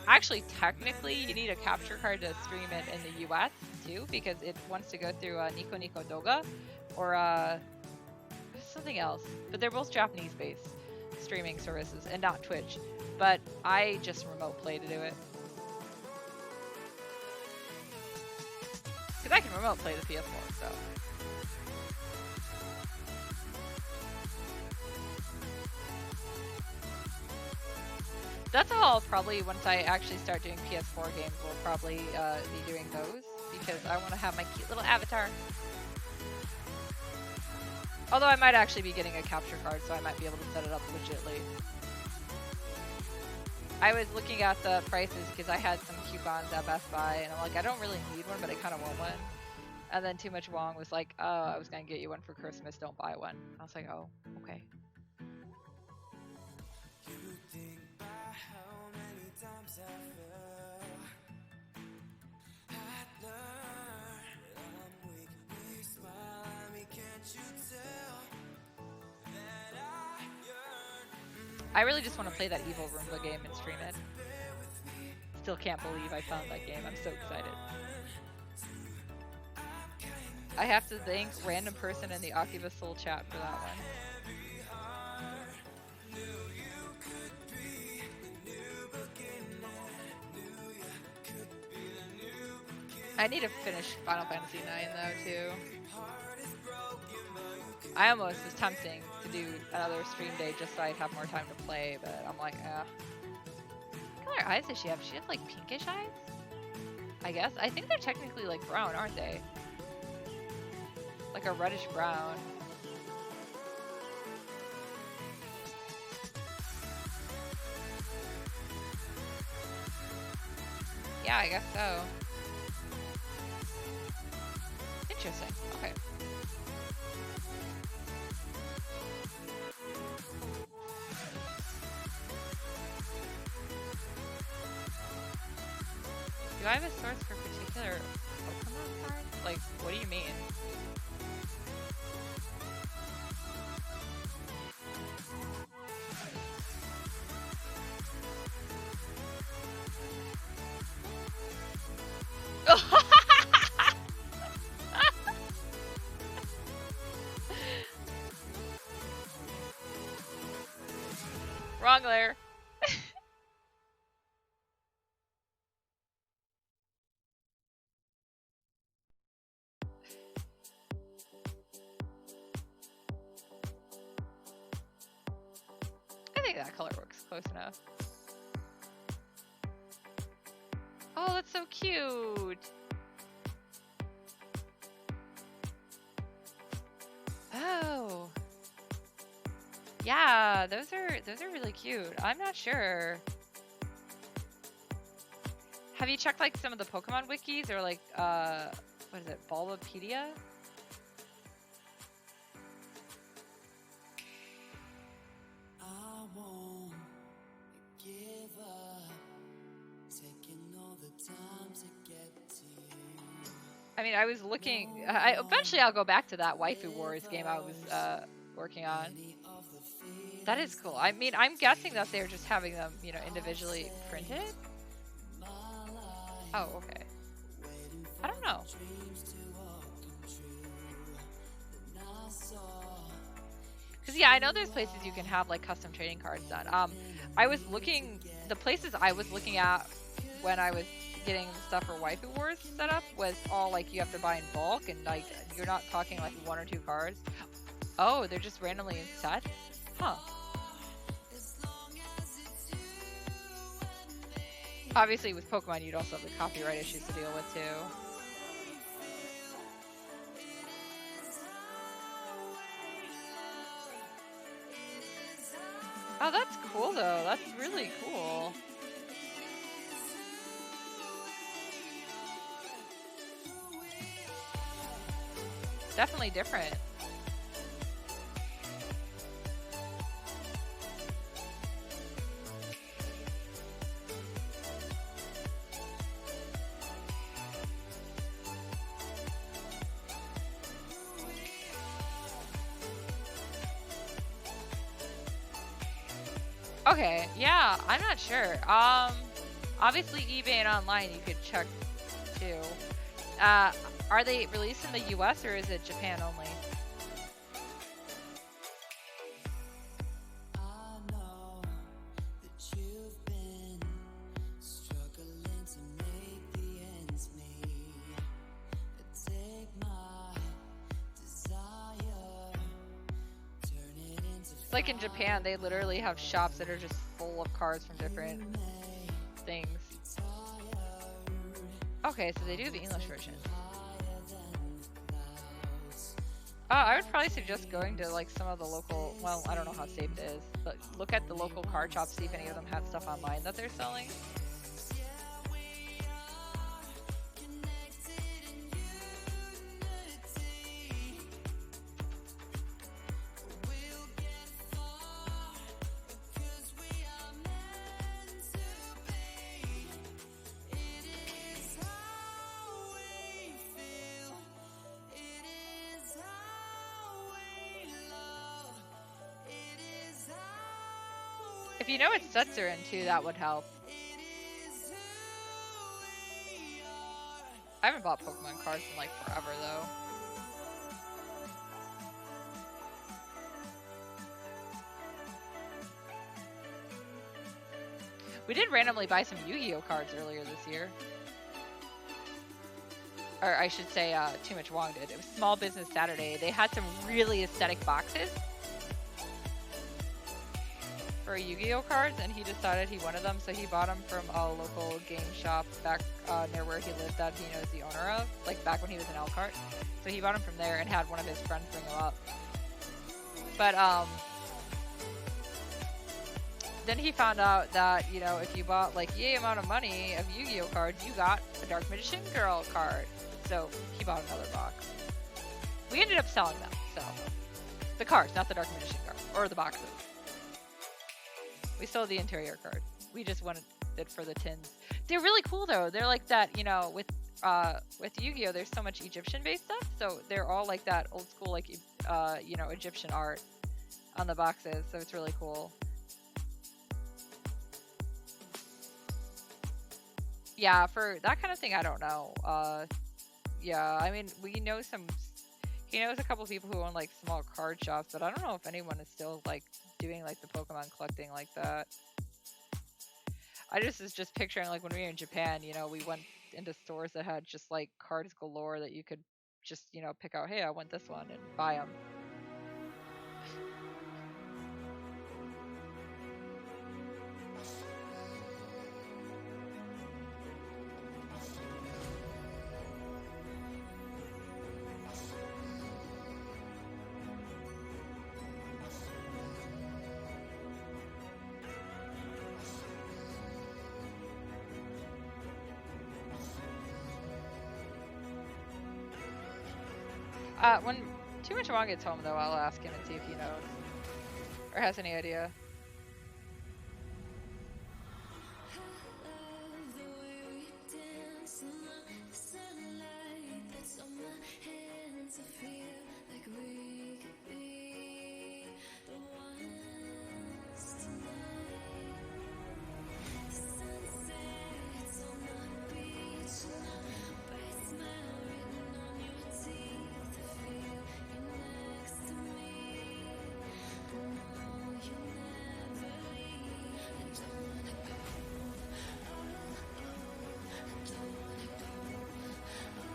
S1: Actually, technically, you need a capture card to stream it in the US too, because it wants to go through Nico Nico Doga or something else. But they're both Japanese-based streaming services and not Twitch. But I just remote play to do it. Because I can remote play the PS4, so. That's how I'll probably, once I actually start doing PS4 games, we'll probably be doing those, because I want to have my cute little avatar. Although I might actually be getting a capture card, so I might be able to set it up legitly. I was looking at the prices because I had some coupons at Best Buy, and I'm like, I don't really need one, but I kind of want one. And then Too Much Wong was like, oh, I was going to get you one for Christmas, don't buy one. I was like, oh, okay. I really just want to play that evil Roomba game and stream it. Still can't believe I found that game. I'm so excited. I have to thank random person in the Akiba Soul chat for that one. I need to finish Final Fantasy IX though too. I almost was tempting to do another stream day just so I'd have more time to play, but I'm like, what color eyes does she have? She has like pinkish eyes? I guess. I think they're technically like brown, aren't they? Like a reddish brown. Yeah, I guess so. Interesting. Okay. Do I have a source for particular Pokemon cards? Like, what do you mean? Wrong layer. I think that color works close enough. Oh, that's so cute. Oh. Yeah, those are really cute. I'm not sure. Have you checked like some of the Pokemon wikis or like what is it, Bulbapedia? I mean, I was looking. Eventually, I'll go back to that Waifu Wars game I was working on. That is cool. I mean, I'm guessing that they're just having them, you know, individually printed. Oh, okay. Because yeah, I know there's places you can have like custom trading cards done. I was looking, the places I was looking at when I was getting stuff for Waifu Wars set up was all like you have to buy in bulk, and like you're not talking like 1 or 2 cards. Oh, they're just randomly in sets? Huh. Obviously with Pokemon you'd also have the copyright issues to deal with too. Oh, that's cool though. That's really cool. Definitely different. Okay, yeah, I'm not sure. Obviously eBay and online you could check too. Are they released in the US or is it Japan only? Like in Japan, they literally have shops that are just full of cards from different things. Okay, so they do have the English version. I would probably suggest going to like some of the local, well, I don't know how safe it is, but look at the local card shops, see if any of them have stuff online that they're selling. If you know what sets are in too, that would help. I haven't bought Pokemon cards in like forever though. We did randomly buy some Yu-Gi-Oh cards earlier this year. Or I should say, Too Much Wong did. It was Small Business Saturday. They had some really aesthetic boxes for Yu-Gi-Oh cards, and he decided he wanted them, so he bought them from a local game shop back near where he lived that he knows the owner of, like back when he was in Elkhart. So he bought them from there and had one of his friends bring them up. But then he found out that, you know, if you bought like yay amount of money of Yu-Gi-Oh cards, you got a Dark Magician Girl card. So he bought another box. We ended up selling them, so the cards, not the Dark Magician card or the boxes. We sold the interior card. We just wanted it for the tins. They're really cool though. They're like that, you know, with Yu-Gi-Oh, there's so much Egyptian-based stuff, so they're all like that old school, like you know, Egyptian art on the boxes. So it's really cool. Yeah, for that kind of thing, I don't know. Yeah, I mean, we know some. He knows a couple people who own like small card shops, but I don't know if anyone is still like doing like the Pokemon collecting like that. I was just picturing like when we were in Japan, you know, we went into stores that had just like cards galore that you could just, you know, pick out, hey, I want this one, and buy them. When Too Much Wong gets home, though, I'll ask him and see if he knows or has any idea.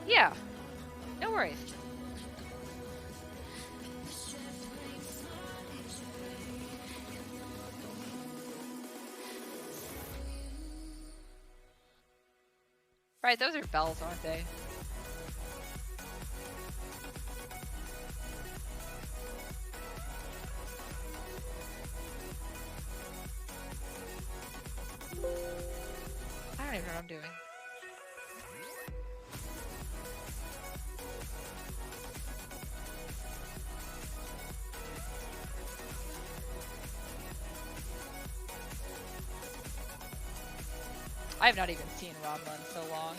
S1: Yeah, no worries. Right, those are bells, aren't they? I don't even know what I'm doing. I have not even seen Ranma in so long.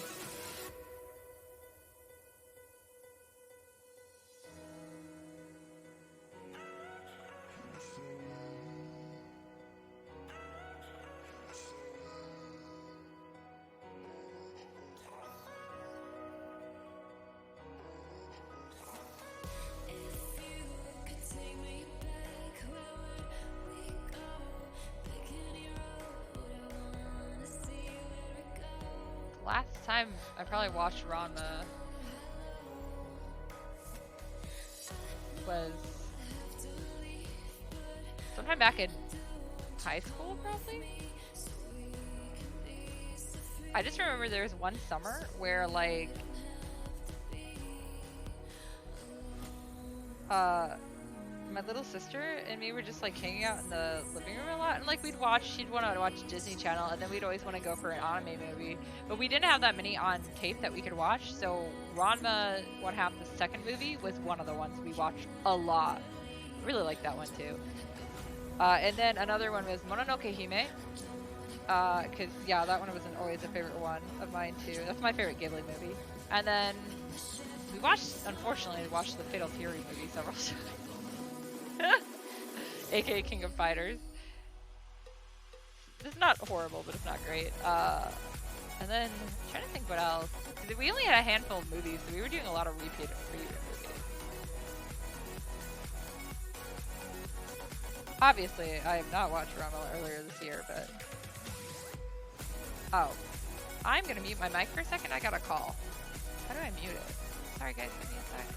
S1: Last time I probably watched Ranma was sometime back in high school, probably. I just remember there was one summer where like my little sister and me were just like hanging out in the living room a lot, and like she'd want to watch Disney Channel, and then we'd always want to go for an anime movie, but we didn't have that many on tape that we could watch. So Ranma, What Happened, the second movie, was one of the ones we watched a lot. Really liked that one too. And then another one was Mononoke Hime, because yeah, that one was always a favorite one of mine too. That's my favorite Ghibli movie. And then we unfortunately watched the Fatal Fury movie several times. AKA King of Fighters. It's not horrible, but it's not great. And then I'm trying to think what else. We only had a handful of movies, so we were doing a lot of repeat movies. Obviously, I have not watched Ranma earlier this year, but oh, I'm gonna mute my mic for a second. I got a call. How do I mute it? Sorry, guys. Give me a sec.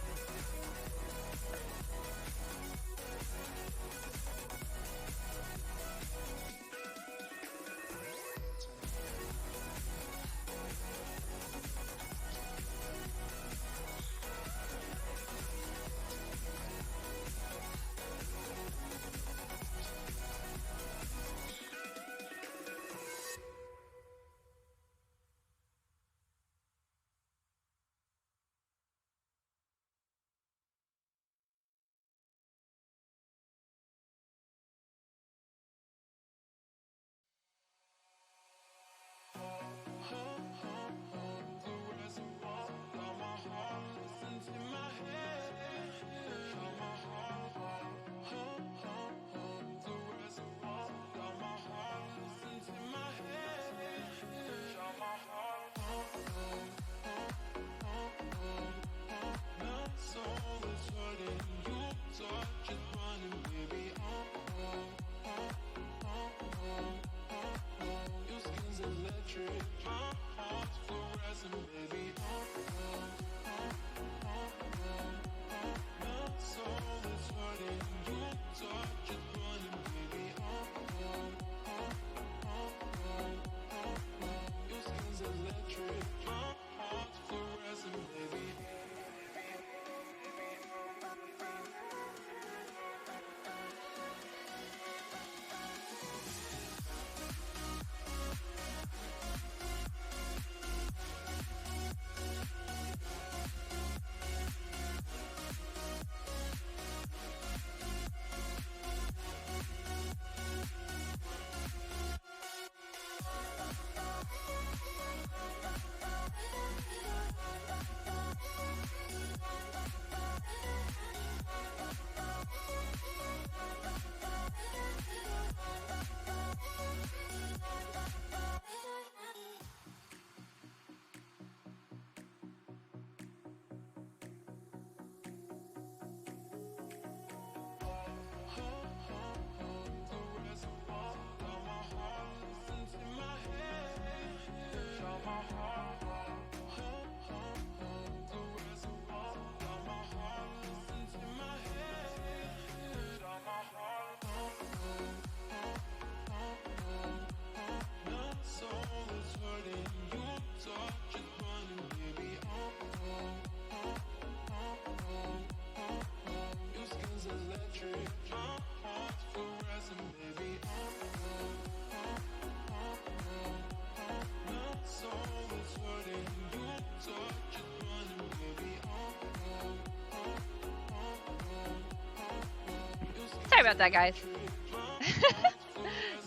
S1: about that, guys.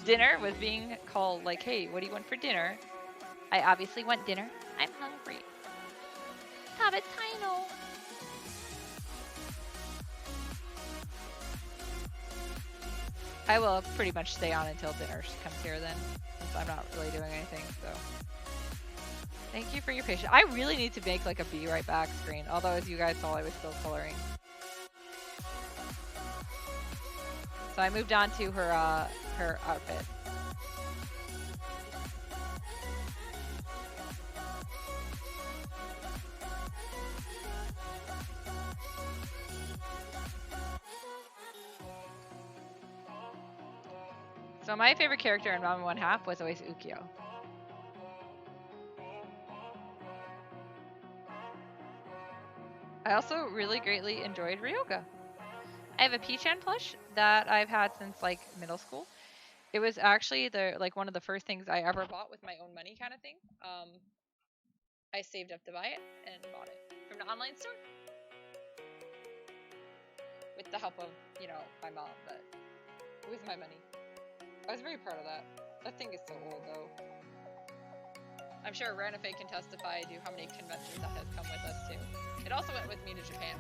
S1: Dinner was being called like, hey, what do you want for dinner? I obviously want dinner. I'm hungry. Tabatino. I will pretty much stay on until dinner comes here then, since I'm not really doing anything, so. Thank you for your patience. I really need to make like a be right back screen, although as you guys saw, I was still coloring. So I moved on to her outfit. So my favorite character in Ramen 1/2 was always Ukyo. I also really greatly enjoyed Ryoga. I have a Peach-chan plush that I've had since like middle school. It was actually one of the first things I ever bought with my own money kind of thing. I saved up to buy it and bought it from the online store with the help of, you know, my mom, but it was my money. I was very proud of that. That thing is so old though. I'm sure Ranafe can testify to how many conventions that has come with us too. It also went with me to Japan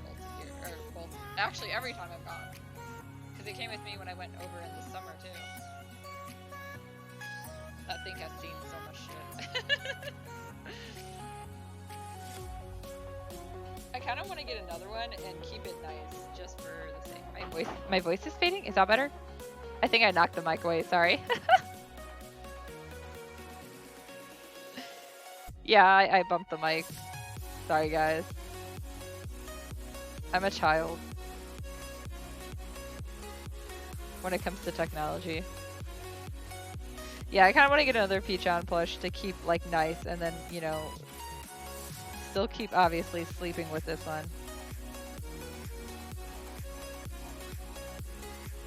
S1: actually every time I've gone. Because it came with me when I went over in the summer too. That thing has seen so much shit. I kind of want to get another one and keep it nice, just for the sake. My voice is fading? Is that better? I think I knocked the mic away, sorry. Yeah, I bumped the mic. Sorry, guys. I'm a child when it comes to technology. Yeah, I kind of want to get another Peach-chan plush to keep, like, nice, and then, you know, still keep, obviously, sleeping with this one.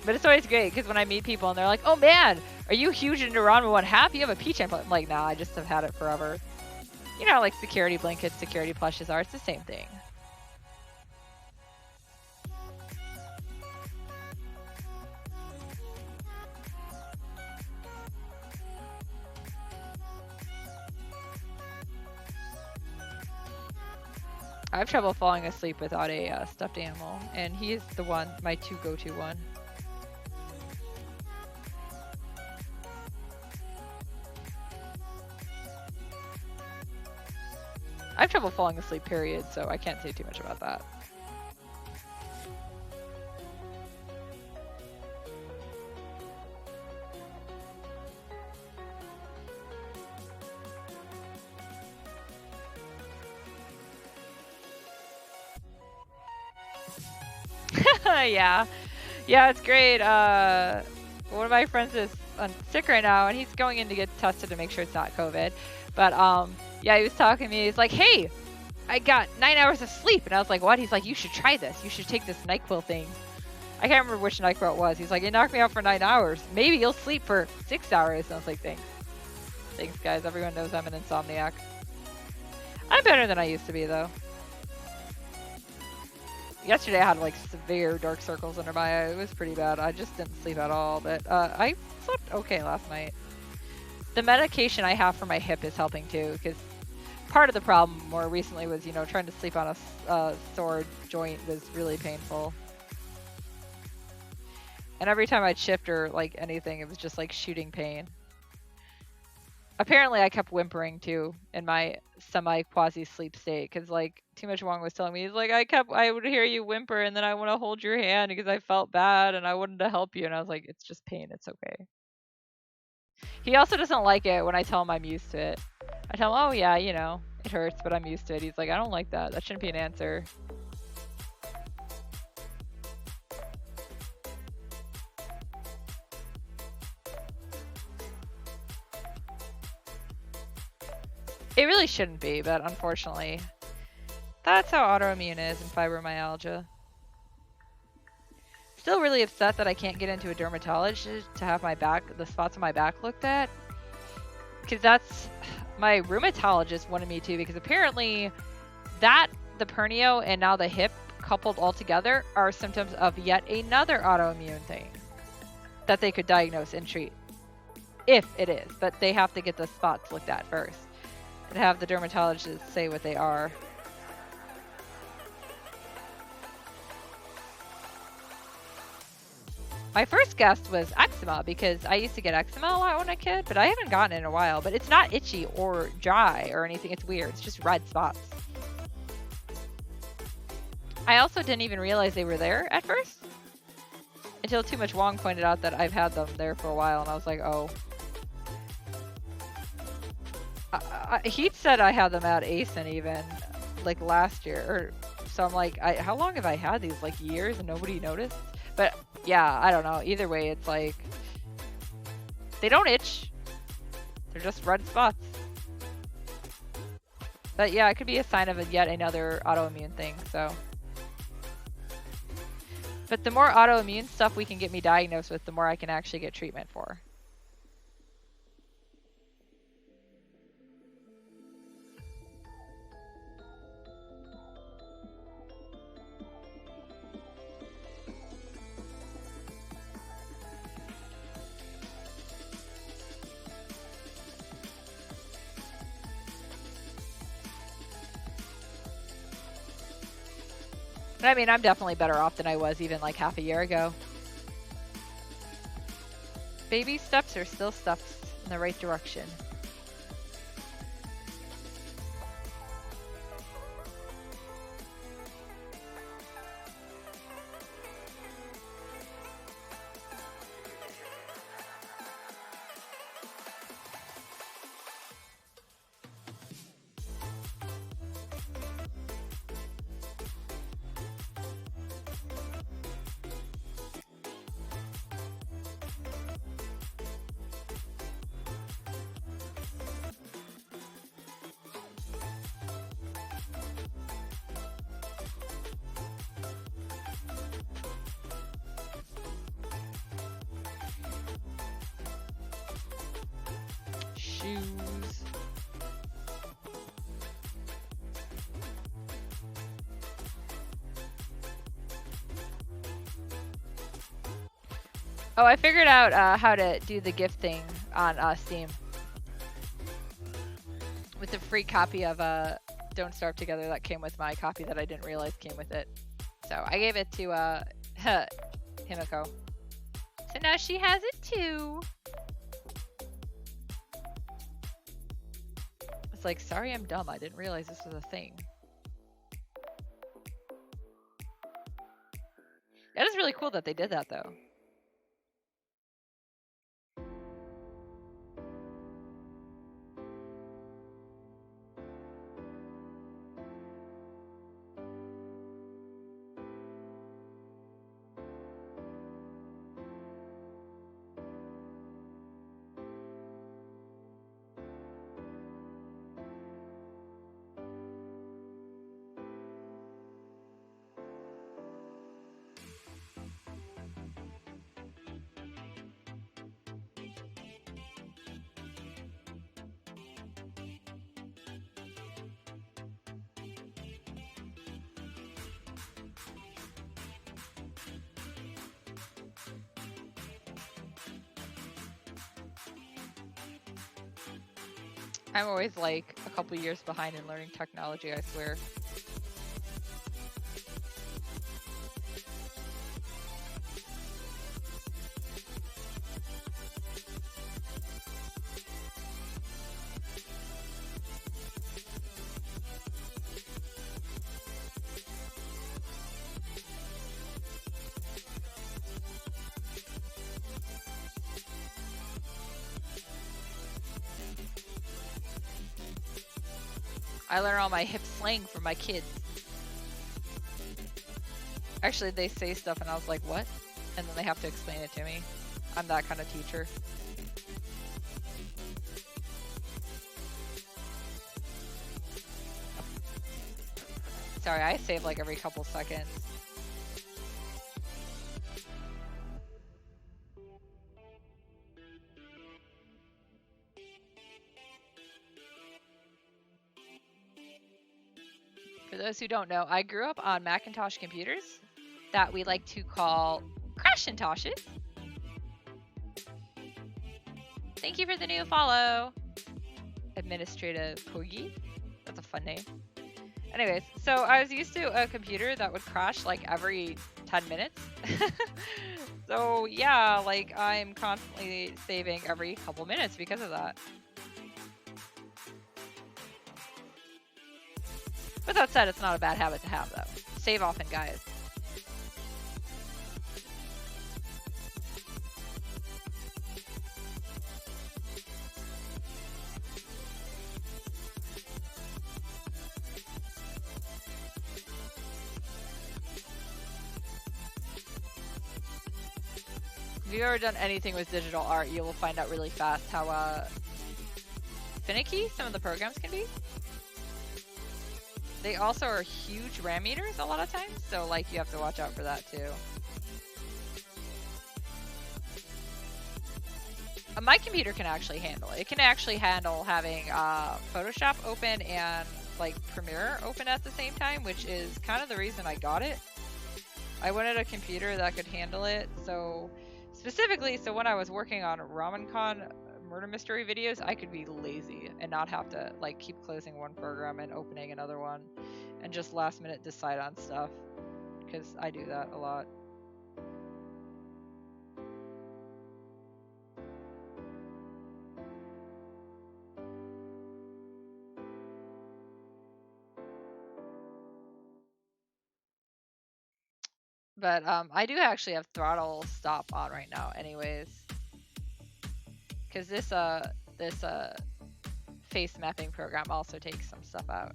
S1: But it's always great, because when I meet people and they're like, oh man, are you huge into Ranma 1/2? You have a Peach-chan plush. I'm like, nah, I just have had it forever. You know, like security blankets, security plushes are, it's the same thing. I have trouble falling asleep without a stuffed animal, and he is the one, my go-to one. I have trouble falling asleep, period, so I can't say too much about that. Yeah. Yeah, it's great. One of my friends is sick right now, and he's going in to get tested to make sure it's not COVID. But, yeah, he was talking to me. He's like, hey, I got 9 hours of sleep. And I was like, what? He's like, you should try this. You should take this NyQuil thing. I can't remember which NyQuil it was. He's like, it knocked me out for 9 hours. Maybe you'll sleep for 6 hours. And I was like, thanks. Thanks, guys. Everyone knows I'm an insomniac. I'm better than I used to be, though. Yesterday I had like severe dark circles under my eye. It was pretty bad. I just didn't sleep at all, but I slept okay last night. The medication I have for my hip is helping too, because part of the problem more recently was, you know, trying to sleep on a sore joint was really painful. And every time I'd shift or like anything, it was just like shooting pain. Apparently I kept whimpering too in my semi-quasi sleep state, because like Too Much Wong was telling me, he's like, I would hear you whimper and then I want to hold your hand because I felt bad and I wanted to help you, and I was like, it's just pain, it's okay. He also doesn't like it when I tell him I'm used to it. I tell him, oh yeah, you know, it hurts, but I'm used to it. He's like, I don't like that. That shouldn't be an answer. It really shouldn't be, but unfortunately, that's how autoimmune is and fibromyalgia. Still really upset that I can't get into a dermatologist to have the spots on my back looked at. Because that's, my rheumatologist wanted me to, because apparently the pernio and now the hip coupled all together are symptoms of yet another autoimmune thing. that they could diagnose and treat, if it is. But they have to get the spots looked at first and have the dermatologist say what they are. My first guess was eczema because I used to get eczema a lot when I was a kid, but I haven't gotten it in a while. But it's not itchy or dry or anything. It's weird. It's just red spots. I also didn't even realize they were there at first until Too Much Wong pointed out that I've had them there for a while, and I was like, oh. He said I had them at ASIN even, like last year. So I'm like, how long have I had these? Like years and nobody noticed? But yeah, I don't know. Either way, it's like, they don't itch. They're just red spots. But yeah, it could be a sign of yet another autoimmune thing, so. But the more autoimmune stuff we can get me diagnosed with, the more I can actually get treatment for. I mean, I'm definitely better off than I was even like half a year ago. Baby steps are still steps in the right direction. Shoes. Oh, I figured out how to do the gift thing on Steam. With the free copy of Don't Starve Together that came with my copy that I didn't realize came with it. So I gave it to Himiko. So now she has it too. It's like, sorry I'm dumb. I didn't realize this was a thing. That is really cool that they did that though. I'm always like a couple years behind in learning technology, I swear. I learn all my hip slang from my kids. Actually, they say stuff and I was like, what? And then they have to explain it to me. I'm that kind of teacher. Sorry, I save like every couple seconds. For those who don't know, I grew up on Macintosh computers that we like to call Crashintoshes. Thank you for the new follow. Administrative Pogi. That's a fun name. Anyways, so I was used to a computer that would crash like every 10 minutes. So yeah, like I'm constantly saving every couple minutes because of that. But that said, it's not a bad habit to have though. Save often, guys. If you've ever done anything with digital art, you will find out really fast how finicky some of the programs can be. They also are huge RAM meters a lot of times, so like you have to watch out for that too. My computer can actually handle it. It can actually handle having Photoshop open and like Premiere open at the same time, which is kind of the reason I got it. I wanted a computer that could handle it, so specifically, so when I was working on RamenCon murder mystery videos, I could be lazy and not have to like keep closing one program and opening another one and just last minute decide on stuff, because I do that a lot. But I do actually have throttle stop on right now anyways, because this face mapping program also takes some stuff out.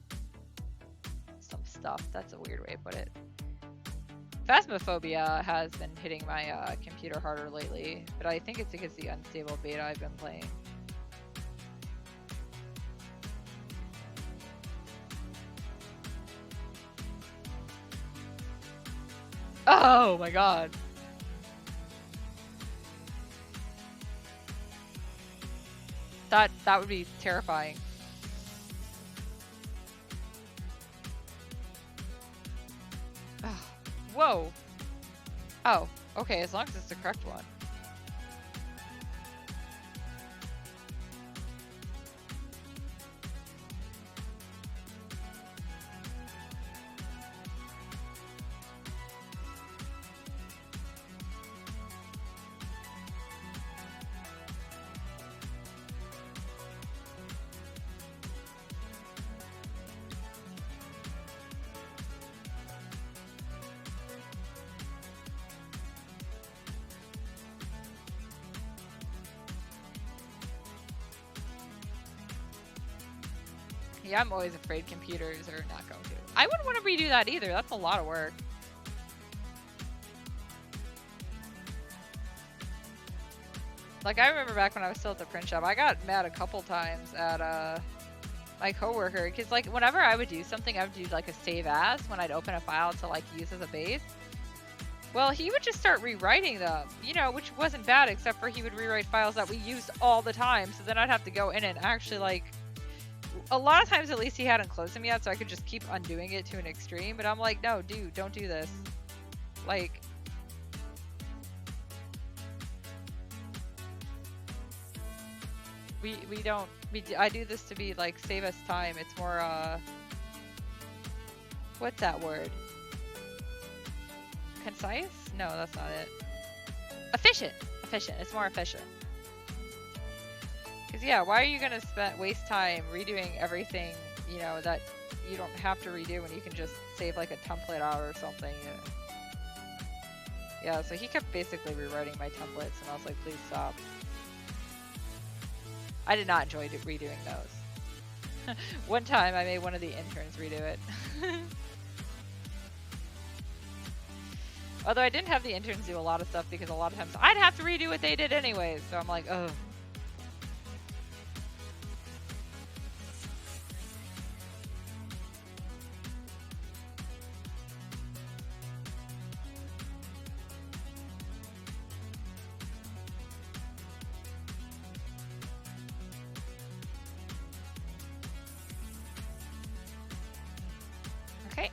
S1: Some stuff, that's a weird way to put it. Phasmophobia has been hitting my computer harder lately, but I think it's because the unstable beta I've been playing. Oh my god. That would be terrifying. Whoa. Oh, okay, as long as it's the correct one. Yeah, I'm always afraid computers are not going to. I wouldn't want to redo that either. That's a lot of work. Like, I remember back when I was still at the print shop, I got mad a couple times at my coworker, because like whenever I would do something, I would do like a save as when I'd open a file to like use as a base. Well, he would just start rewriting them, you know, which wasn't bad, except for he would rewrite files that we used all the time. So then I'd have to go in and actually like, a lot of times at least he hadn't closed them yet, so I could just keep undoing it to an extreme. But I'm like, no, dude, don't do this. Like, I do this to be like save us time. It's more what's that word? Concise? No, that's not it. Efficient. It's more efficient. Because yeah, why are you gonna waste time redoing everything, you know, that you don't have to redo when you can just save like a template out or something? You know? Yeah, so he kept basically rewriting my templates, and I was like, please stop. I did not enjoy redoing those. One time I made one of the interns redo it. Although I didn't have the interns do a lot of stuff, because a lot of times I'd have to redo what they did anyways, so I'm like, oh. Okay.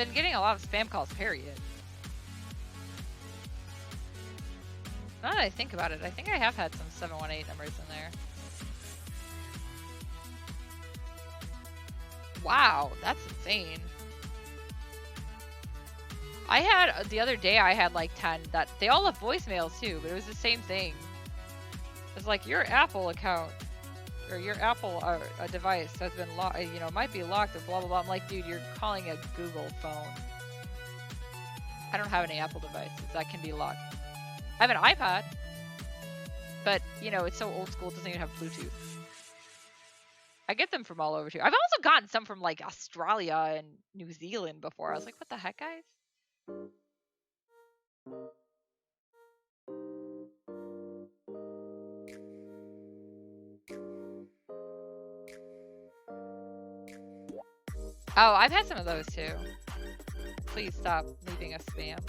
S1: been getting a lot of spam calls, period. Now that I think about it, I think I have had some 718 numbers in there. Wow, that's insane. I had, the other day I had like 10 that, they all left voicemails too, but it was the same thing. It's like, your Apple account, or your Apple device has been locked, you know, might be locked and blah, blah, blah. I'm like, dude, you're calling a Google phone. I don't have any Apple devices that can be locked. I have an iPad, but, you know, it's so old school, it doesn't even have Bluetooth. I get them from all over too. I've also gotten some from like Australia and New Zealand before. I was like, what the heck, guys? Oh, I've had some of those too. Please stop leaving us spam.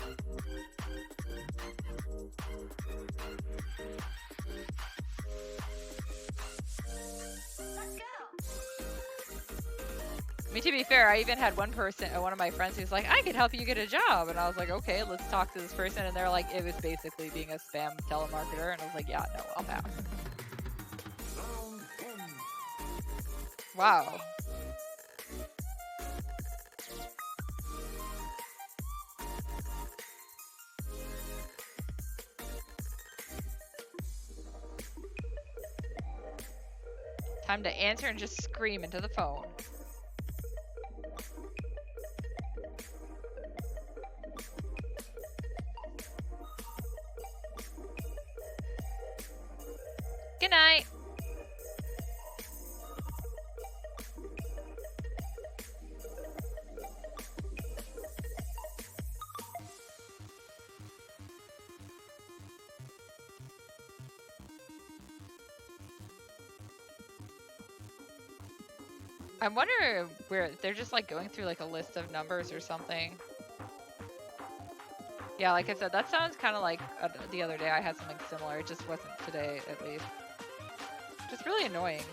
S1: I mean, to be fair, I even had one person, one of my friends who's like, I could help you get a job. And I was like, okay, let's talk to this person. And they're like, it was basically being a spam telemarketer. And I was like, yeah, no, I'll pass. Wow. Time to answer and just scream into the phone. Good night. I'm wondering where they're just like going through like a list of numbers or something. Yeah, like I said, that sounds kind of like the other day I had something similar. It just wasn't today, at least. Just really annoying.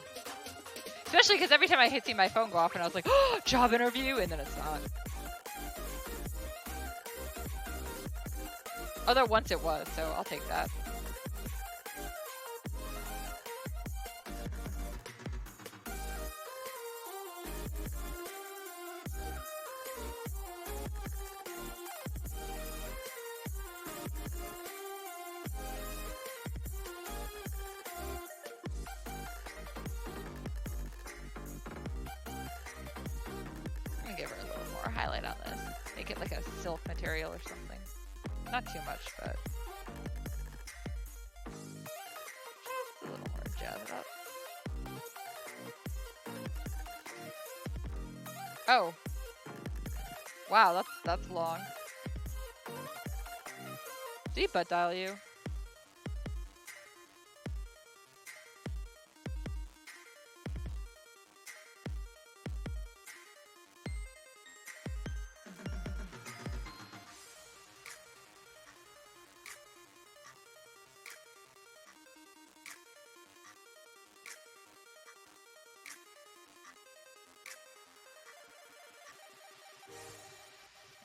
S1: Especially because every time I hit see my phone go off and I was like, oh, job interview, and then it's not. Although once it was, so I'll take that. Give her a little more highlight on this. Make it like a silk material or something. Not too much, but just a little more jazz it up. Oh. Wow, that's long. Did he butt dial you?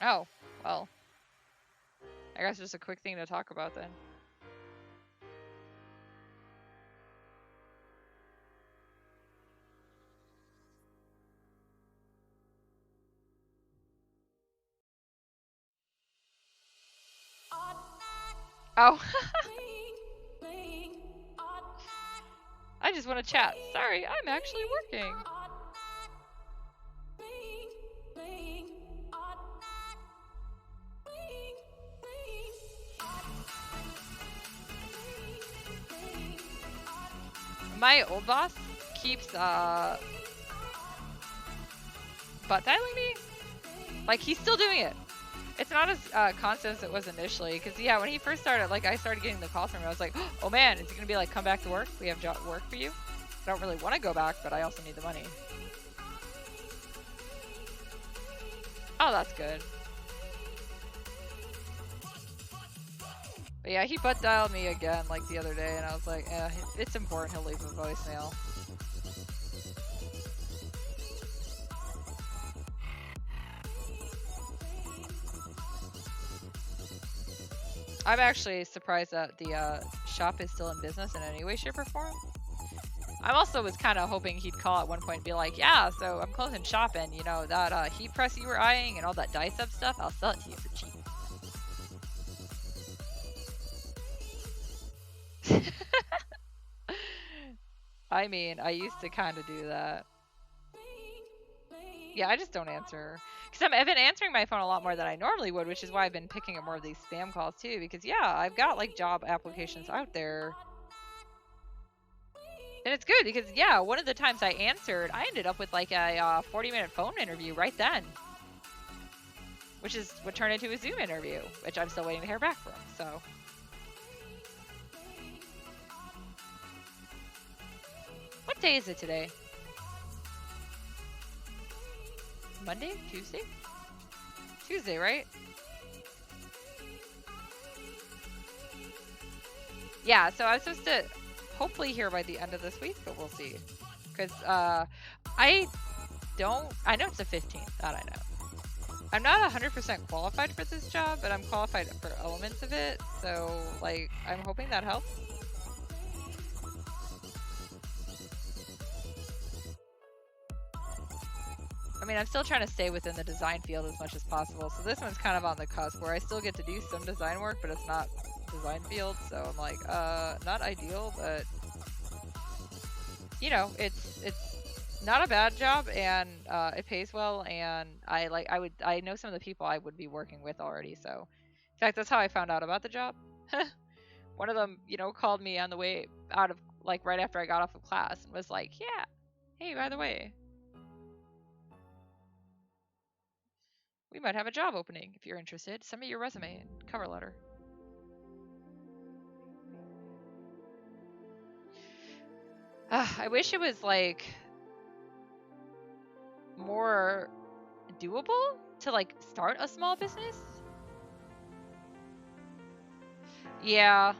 S1: Oh, well. I guess just a quick thing to talk about then. Oh. I just want to chat. Sorry, I'm actually working. My old boss keeps butt dialing me. Like, he's still doing it. It's not as constant as it was initially. Because, yeah, when he first started, like, I started getting the calls from him. I was like, oh, man, is he going to be like, come back to work? We have work for you? I don't really want to go back, but I also need the money. Oh, that's good. But yeah, he butt dialed me again, like, the other day. And I was like, it's important. He'll leave a voicemail. I'm actually surprised that the shop is still in business in any way, shape, or form. I also was kind of hoping he'd call at one point and be like, yeah, so I'm closing shop and, you know, that heat press you were eyeing and all that dye sub stuff, I'll sell it to you for cheap. I mean, I used to kind of do that. Yeah, I just don't answer. Because I've been answering my phone a lot more than I normally would, which is why I've been picking up more of these spam calls too. Because, yeah, I've got like job applications out there. And it's good because, yeah, one of the times I answered, I ended up with like a 40-minute phone interview right then. Which is what turned into a Zoom interview, which I'm still waiting to hear back from, so. What day is it today? Monday? Tuesday? Tuesday, right? Yeah, so I was supposed to hopefully hear by the end of this week, but we'll see. Because I know it's the 15th, that I know. I'm not 100% qualified for this job, but I'm qualified for elements of it, so, like, I'm hoping that helps. I mean, I'm still trying to stay within the design field as much as possible, so this one's kind of on the cusp where I still get to do some design work, but it's not design field, so I'm like, not ideal, but, you know, it's not a bad job, and it pays well, and I know some of the people I would be working with already, so, in fact, that's how I found out about the job. One of them, you know, called me on the way out of, like, right after I got off of class, and was like, yeah, hey, by the way, we might have a job opening. If you're interested, send me your resume and cover letter. I wish it was like more doable to like start a small business. Yeah.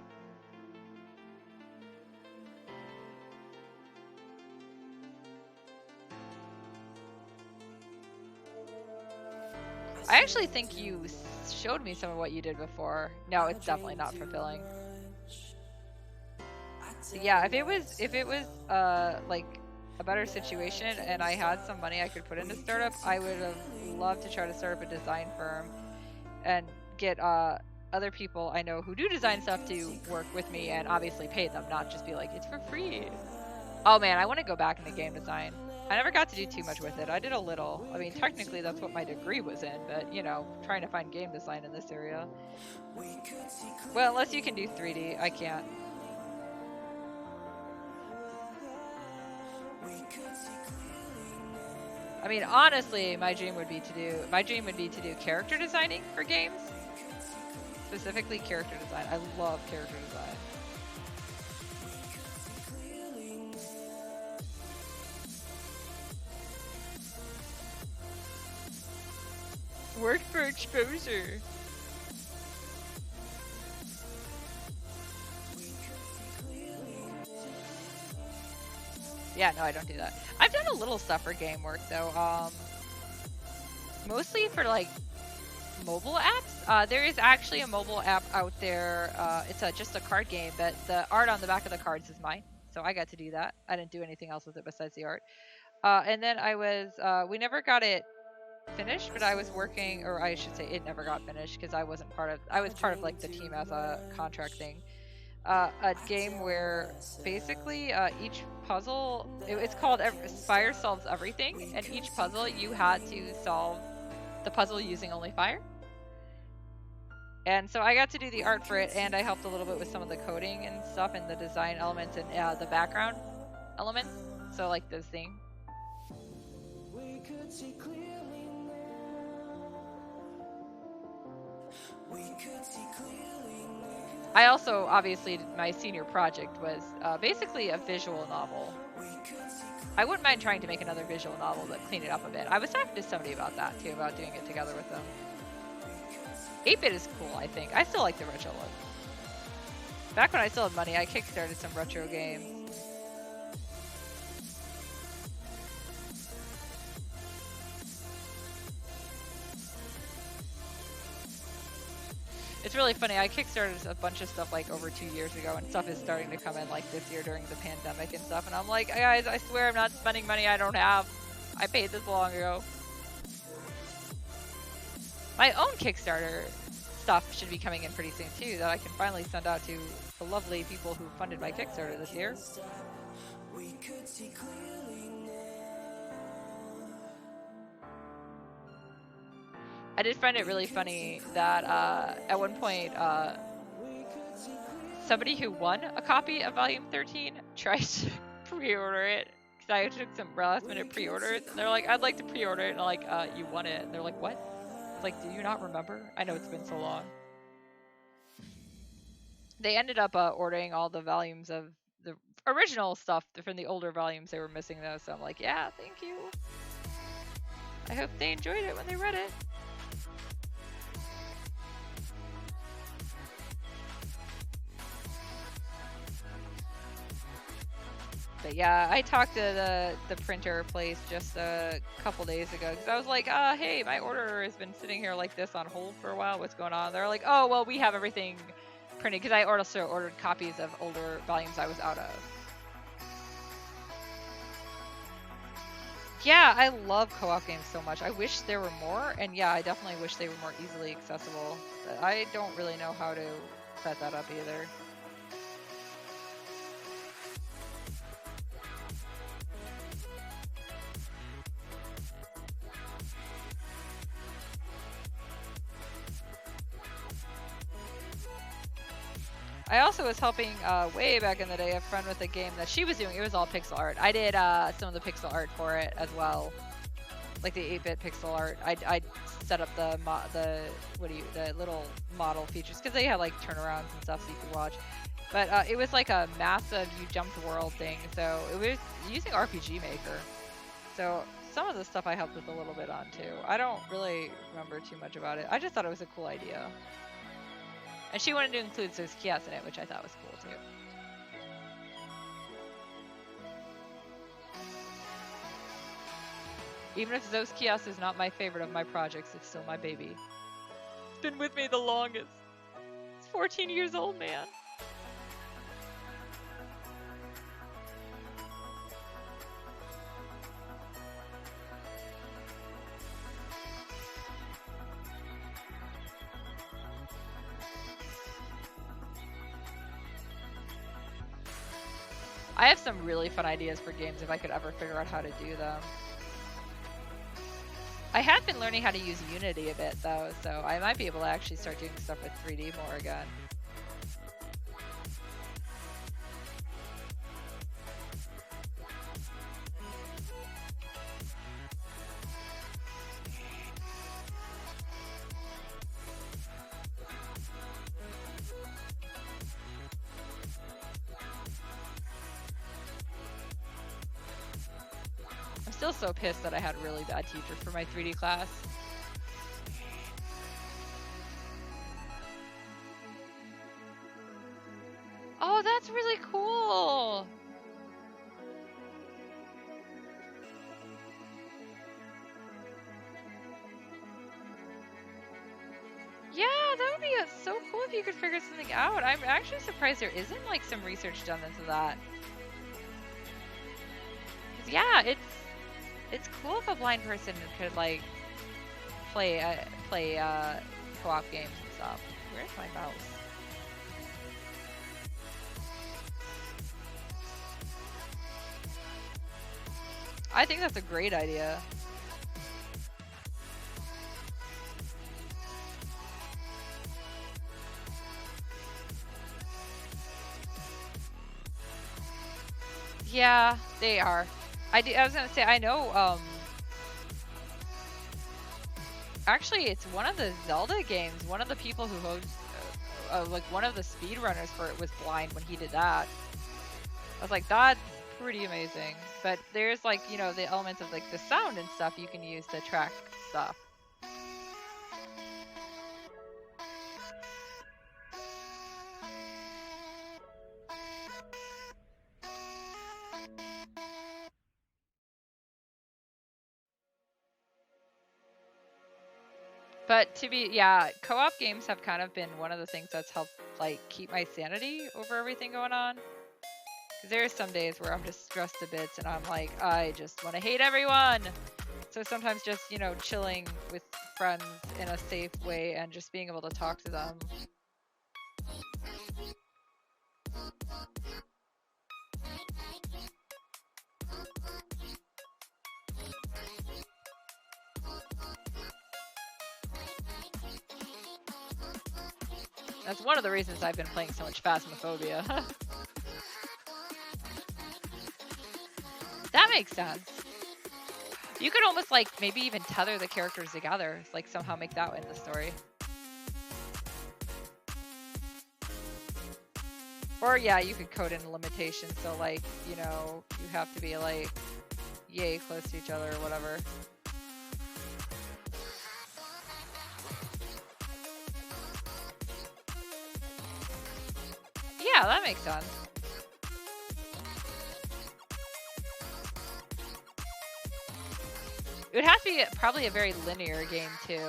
S1: I actually think you showed me some of what you did before. No, it's definitely not fulfilling. So yeah, if it was like a better situation and I had some money I could put into startup, I would have loved to try to start up a design firm and get other people I know who do design stuff to work with me and obviously pay them, not just be like, it's for free. Oh man, I want to go back into game design. I never got to do too much with it. I did a little. I mean, technically that's what my degree was in, but you know, trying to find game design in this area. Well, unless you can do 3D, I can't. I mean, honestly, my dream would be to do character designing for games. Specifically character design. I love character design. Work for exposure. Yeah, no, I don't do that. I've done a little stuff for game work though. Mostly for like mobile apps. There is actually a mobile app out there. It's just a card game, but the art on the back of the cards is mine. So I got to do that. I didn't do anything else with it besides the art. And then we never got it finished, but I was working, or I should say it never got finished because I was part of like the team as a contract thing. A game where basically each puzzle, it's called Fire Solves Everything, and each puzzle you had to solve the puzzle using only fire. And so I got to do the art for it, and I helped a little bit with some of the coding and stuff and the design elements and the background elements. So like those things. I also, obviously, my senior project was basically a visual novel. I wouldn't mind trying to make another visual novel, but clean it up a bit. I was talking to somebody about that, too, about doing it together with them. 8-bit is cool, I think. I still like the retro look. Back when I still had money, I kickstarted some retro games. it's really funny. I kickstarted a bunch of stuff like over 2 years ago, and stuff is starting to come in like this year during the pandemic and stuff. And I'm like, guys, I swear I'm not spending money I don't have. I paid this long ago. My own Kickstarter stuff should be coming in pretty soon too, that I can finally send out to the lovely people who funded my Kickstarter this year. I did find it really funny that at one point somebody who won a copy of Volume 13 tried to pre-order it, because I took some last minute pre-orders, and they're like, I'd like to pre-order it, and I'm like, you won it, and they're like, what? It's like, do you not remember? I know it's been so long. They ended up ordering all the volumes of the original stuff from the older volumes. They were missing those, so I'm like, yeah, thank you. I hope they enjoyed it when they read it. But yeah, I talked to the printer place just a couple days ago, because I was like, hey, my order has been sitting here like this on hold for a while. What's going on? They're like, oh, well, we have everything printed, because I also ordered copies of older volumes I was out of. Yeah, I love co-op games so much. I wish there were more, and yeah, I definitely wish they were more easily accessible. But I don't really know how to set that up either. I also was helping way back in the day a friend with a game that she was doing. It was all pixel art. I did some of the pixel art for it as well, like the 8-bit pixel art. I set up the little model features, because they had like turnarounds and stuff so you could watch. But it was like a massive you jumped world thing, so it was using RPG Maker. So some of the stuff I helped with a little bit on too. I don't really remember too much about it. I just thought it was a cool idea. And she wanted to include those kiosks in it, which I thought was cool too. Even if those kiosks is not my favorite of my projects, it's still my baby. It's been with me the longest. It's 14 years old, man. I have some really fun ideas for games if I could ever figure out how to do them. I have been learning how to use Unity a bit though, so I might be able to actually start doing stuff with 3D more again. I'm still so pissed that I had really bad teachers for my 3D class. Oh, that's really cool! Yeah, that would be so cool if you could figure something out. I'm actually surprised there isn't like some research done into that. 'Cause yeah, it's cool if a blind person could like play co-op games and stuff. Where's my mouse? I think that's a great idea. Yeah, they are. I was gonna say, I know, actually it's one of the Zelda games, one of the people who hosts, like one of the speedrunners for it was blind when he did that. I was like, that's pretty amazing. But there's like, you know, the elements of like the sound and stuff you can use to track stuff. But yeah, co-op games have kind of been one of the things that's helped like keep my sanity over everything going on. Because there's some days where I'm just stressed to bits and I'm like, I just want to hate everyone. So sometimes just, you know, chilling with friends in a safe way and just being able to talk to them. That's one of the reasons I've been playing so much Phasmophobia. That makes sense. You could almost like maybe even tether the characters together, like somehow make that in the story. Or yeah, you could code in limitations, so like, you know, you have to be like yay close to each other or whatever. Yeah, that makes sense. It would have to be probably a very linear game too.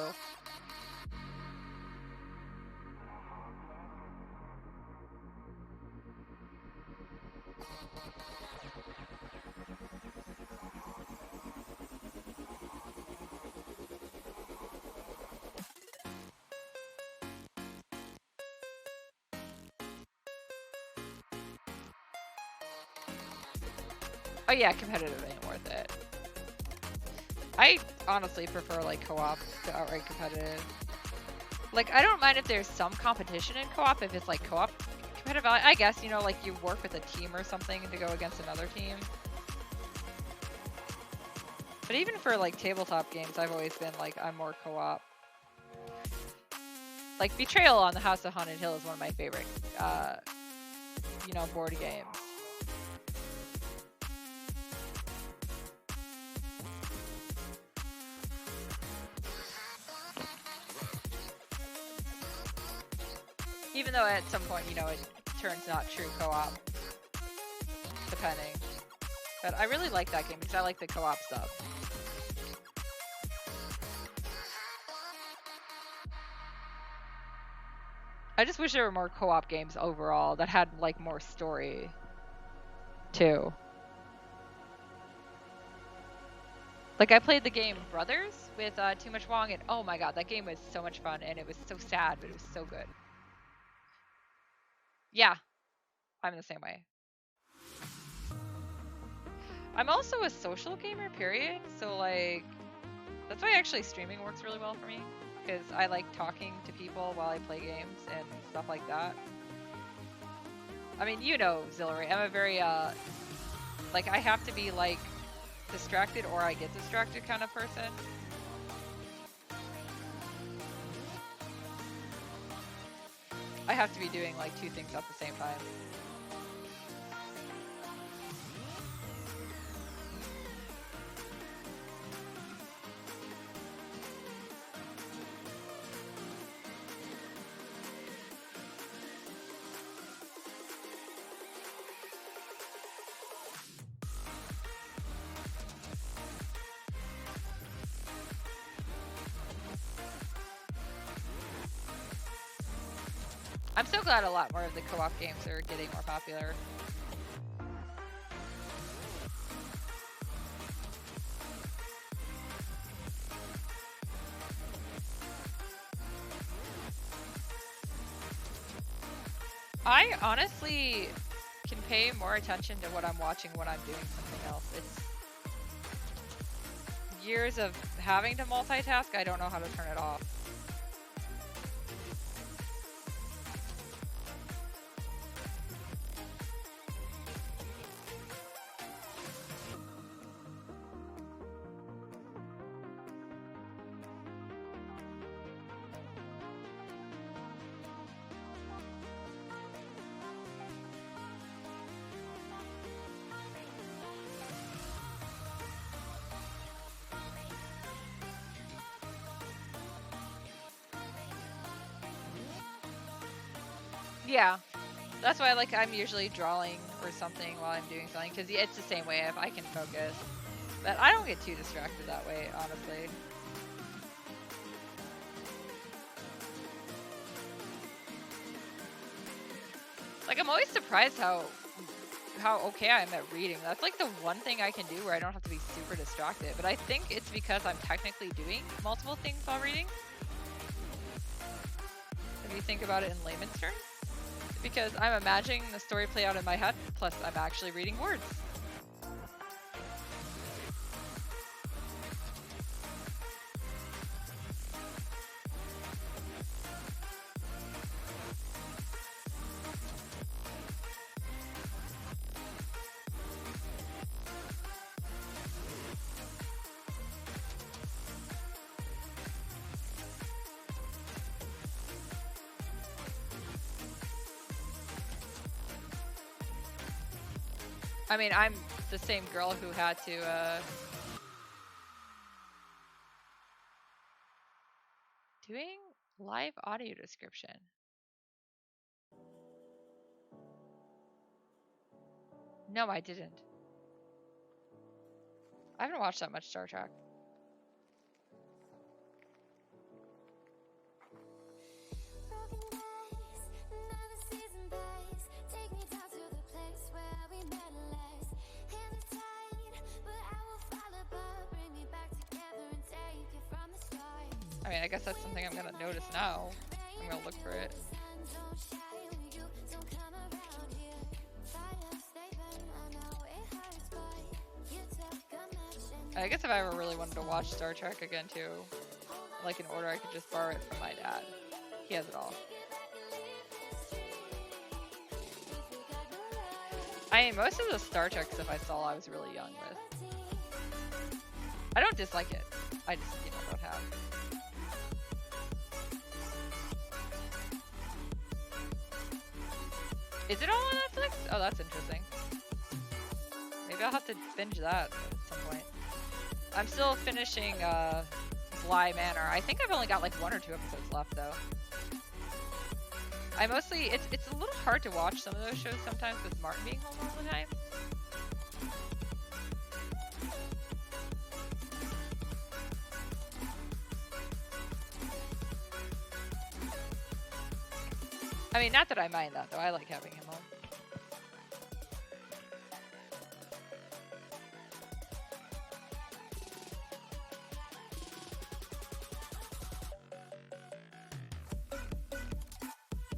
S1: Oh yeah, competitive ain't worth it. I honestly prefer like co-op to outright competitive. Like I don't mind if there's some competition in co-op if it's like co-op competitive. I guess, you know, like you work with a team or something to go against another team. But even for like tabletop games, I've always been like I'm more co-op. Like Betrayal on the House of Haunted Hill is one of my favorite you know, board games. Even though at some point, you know, it turns not true co-op, depending. But I really like that game because I like the co-op stuff. I just wish there were more co-op games overall that had like more story, too. Like I played the game Brothers with Too Much Wong, and oh my god, that game was so much fun, and it was so sad, but it was so good. Yeah, I'm the same way. I'm also a social gamer, period. So like, that's why actually streaming works really well for me, because I like talking to people while I play games and stuff like that. I mean, you know, Zillary, I'm a very like I have to be like distracted or I get distracted kind of person. I have to be doing like two things at the same time. I'm so glad a lot more of the co-op games are getting more popular. I honestly can pay more attention to what I'm watching when I'm doing something else. It's years of having to multitask, I don't know how to turn it off. Yeah, that's why like I'm usually drawing or something while I'm doing something, because it's the same way if I can focus. But I don't get too distracted that way, honestly. Like, I'm always surprised how okay I am at reading. That's like the one thing I can do where I don't have to be super distracted. But I think it's because I'm technically doing multiple things while reading. If you think about it in layman's terms. Because I'm imagining the story play out in my head, plus I'm actually reading words. I mean, I'm the same girl who had to, doing live audio description. No, I didn't. I haven't watched that much Star Trek. I mean, I guess that's something I'm gonna notice now. I'm gonna look for it. I guess if I ever really wanted to watch Star Trek again too, like in order, I could just borrow it from my dad. He has it all. I mean, most of the Star Trek stuff I saw I was really young with. I don't dislike it. I just, you know, don't have. Is it all on Netflix? Oh, that's interesting. Maybe I'll have to binge that at some point. I'm still finishing Bly Manor. I think I've only got like 1 or 2 episodes left though. I mostly, it's a little hard to watch some of those shows sometimes with Martin being home all the time. I mean, not that I mind that though. I like having him home.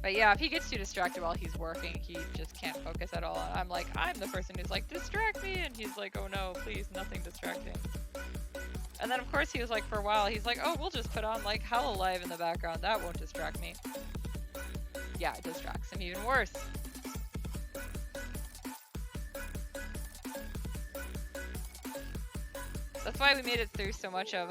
S1: But yeah, if he gets too distracted while he's working, he just can't focus at all. And I'm like, I'm the person who's like, distract me! And he's like, oh no, please, nothing distracting. And then of course he was like, for a while, he's like, oh, we'll just put on like Hololive in the background. That won't distract me. Yeah, it distracts him even worse. That's why we made it through so much of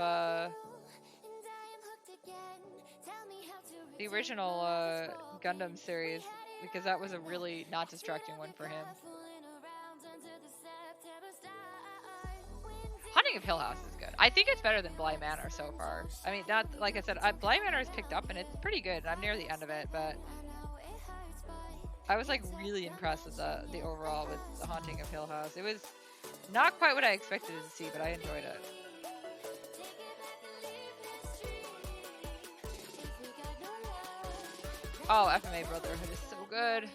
S1: the original Gundam series, because that was a really not distracting one for him. Haunting of Hill House is good. I think it's better than Bly Manor so far. I mean, not like I said, Bly Manor is picked up and it's pretty good. I'm near the end of it, but I was like really impressed with the overall with the Haunting of Hill House. It was not quite what I expected to see, but I enjoyed it. Oh, FMA Brotherhood is so good.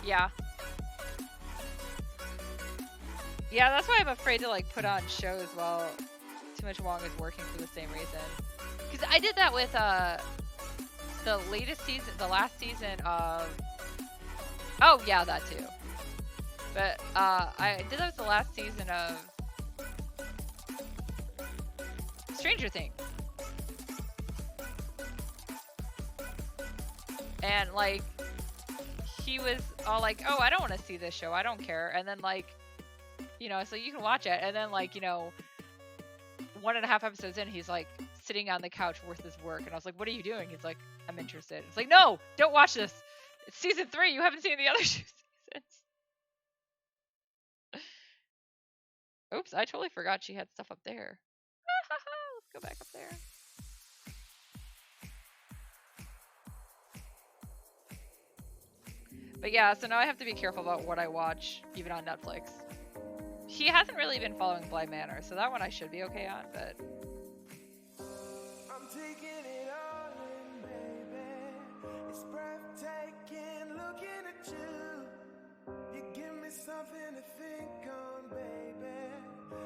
S1: Yeah. Yeah, that's why I'm afraid to like put on shows while Too Much Wong is working for the same reason. Because I did that with the latest season, the last season of... Oh, yeah, that too. But I did that with the last season of Stranger Things. And like, he was all like, oh, I don't want to see this show. I don't care. And then like, you know, so you can watch it. And then like, you know, 1.5 episodes in, he's like sitting on the couch worth his work. And I was like, what are you doing? He's like, I'm interested. It's like, no, don't watch this. It's season 3. You haven't seen the other 2 seasons. Oops, I totally forgot she had stuff up there. Let's go back up there. But yeah, so now I have to be careful about what I watch, even on Netflix. he hasn't really been following Blind Manor, so that one I should be okay on, but
S3: I'm taking it all in, baby. It's breathtaking looking at you. You give me something to think on, baby.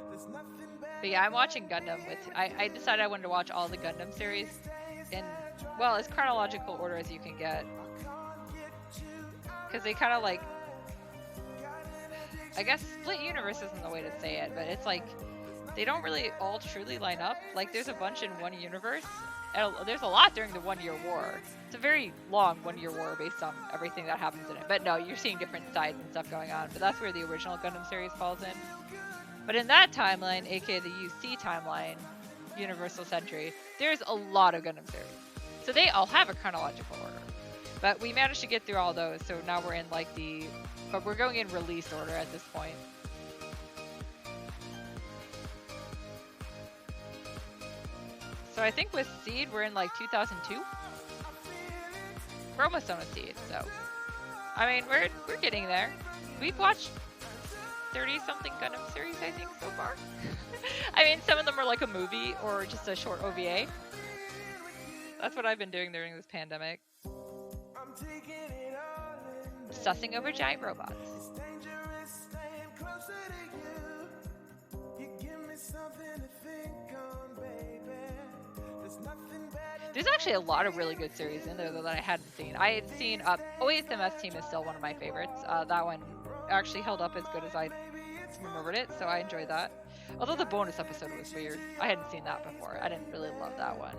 S3: There's nothing better.
S1: But yeah, I'm watching Gundam with. I decided I wanted to watch all the Gundam series in, well, as chronological order as you can get, because they kind of like, I guess split universe isn't the way to say it, but it's like they don't really all truly line up. Like there's a bunch in one universe, and there's a lot during the 1 Year War. It's a very long 1 Year War based on everything that happens in it. But no, you're seeing different sides and stuff going on. But that's where the original Gundam series falls in. But in that timeline, aka the UC timeline, Universal Century, there's a lot of Gundam series. So they all have a chronological order. But we managed to get through all those, so now we're in like the, but we're going in release order at this point. So I think with Seed, we're in like 2002. We're almost done with Seed, so. I mean, we're getting there. We've watched 30-something Gundam series, I think, so far. I mean, some of them are like a movie or just a short OVA. That's what I've been doing during this pandemic. Sussing over giant robots. There's actually a lot of really good series in there though that I hadn't seen. I had seen OASMS Team is still one of my favorites. That one actually held up as good as I remembered it, so I enjoyed that. Although the bonus episode was weird. I hadn't seen that before. I didn't really love that one.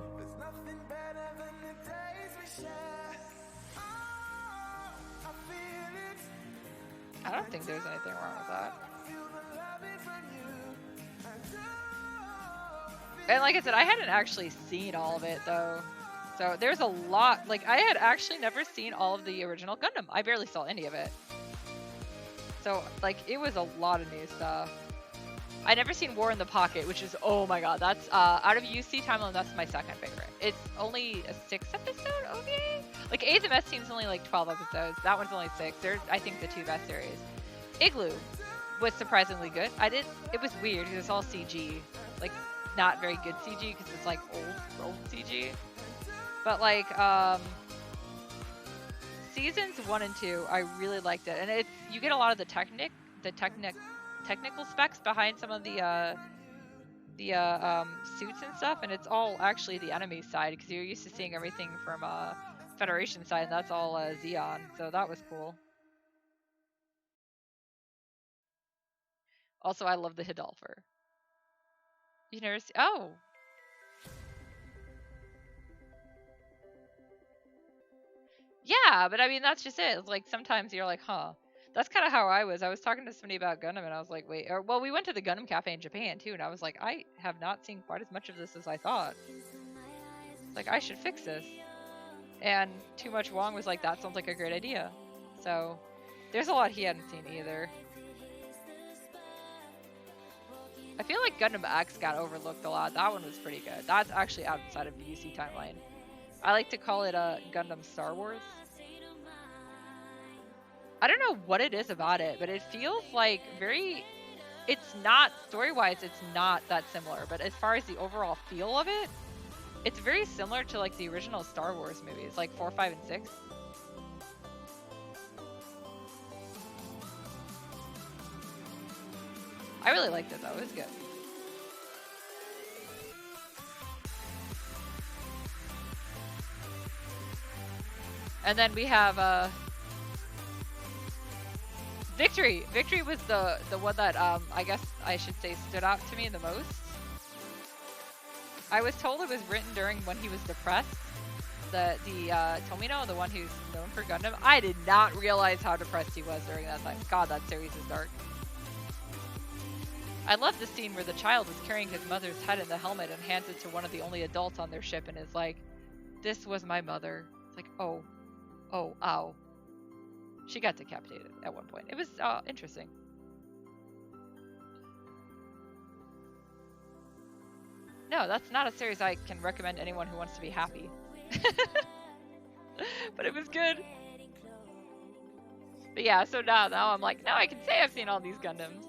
S1: I don't think there's anything wrong with that. And like I said, I hadn't actually seen all of it though. So there's a lot, like I had actually never seen all of the original Gundam. I barely saw any of it. So like it was a lot of new stuff. I never seen War in the Pocket, which is, oh my god, that's out of UC timeline, that's my second favorite. It's only a 6-episode OVA? Like ASMS Team's only like 12 episodes. That one's only 6. They're, I think, the two best series. Igloo was surprisingly good. It was weird because it's all CG. Like, not very good CG because it's like old CG. But like, seasons 1 and 2, I really liked it. And it's, you get a lot of the technical specs behind some of the suits and stuff, and it's all actually the enemy side because you're used to seeing everything from Federation side, and that's all Xeon, so that was cool. Also, I love the Hidalfer. You never see? Oh. Yeah, but I mean that's just it. It's like sometimes you're like, huh. That's kind of how I was. I was talking to somebody about Gundam, and I was like, wait. Or, well, we went to the Gundam Cafe in Japan, too, and I was like, I have not seen quite as much of this as I thought. Like, I should fix this. And Too Much Wong was like, that sounds like a great idea. So, there's a lot he hadn't seen either. I feel like Gundam X got overlooked a lot. That one was pretty good. That's actually outside of the UC timeline. I like to call it Gundam Star Wars. I don't know what it is about it, but it feels like it's not, story-wise, it's not that similar, but as far as the overall feel of it, it's very similar to like the original Star Wars movies, like 4, 5, and 6. I really liked it though, it was good. And then we have, Victory! Victory was the one that, I guess I should say stood out to me the most. I was told it was written during when he was depressed. The Tomino, the one who's known for Gundam, I did not realize how depressed he was during that time. God, that series is dark. I love the scene where the child is carrying his mother's head in the helmet and hands it to one of the only adults on their ship and is like, this was my mother. It's like, oh, ow. She got decapitated at one point. It was interesting. No, that's not a series I can recommend anyone who wants to be happy. But it was good. But yeah, so now I'm like, now I can say I've seen all these Gundams.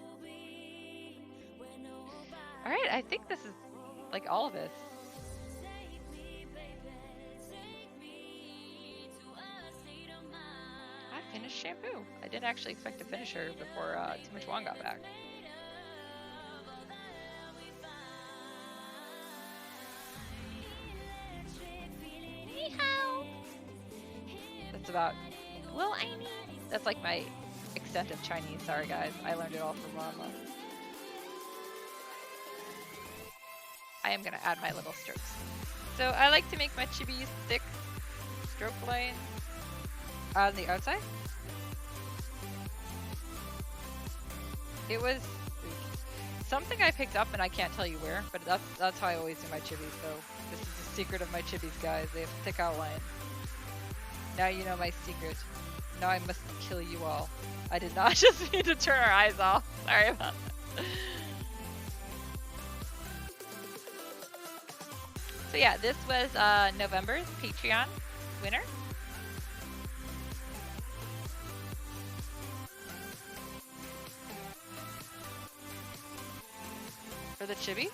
S1: All right, I think this is like all of this. I finished shampoo. I didn't actually expect to finish her before Too Much Wong got back. That's about. Well, I mean, that's like my extent of Chinese. Sorry, guys. I learned it all from Mama. I am gonna add my little strokes. So I like to make my chibis thick stroke lines on the outside. It was something I picked up and I can't tell you where, but that's how I always do my chibis. So this is the secret of my chibis, guys. They have thick outline. Now you know my secret. Now I must kill you all. I did not just need to turn our eyes off. Sorry about that. So yeah, this was November's Patreon winner. For the chibi.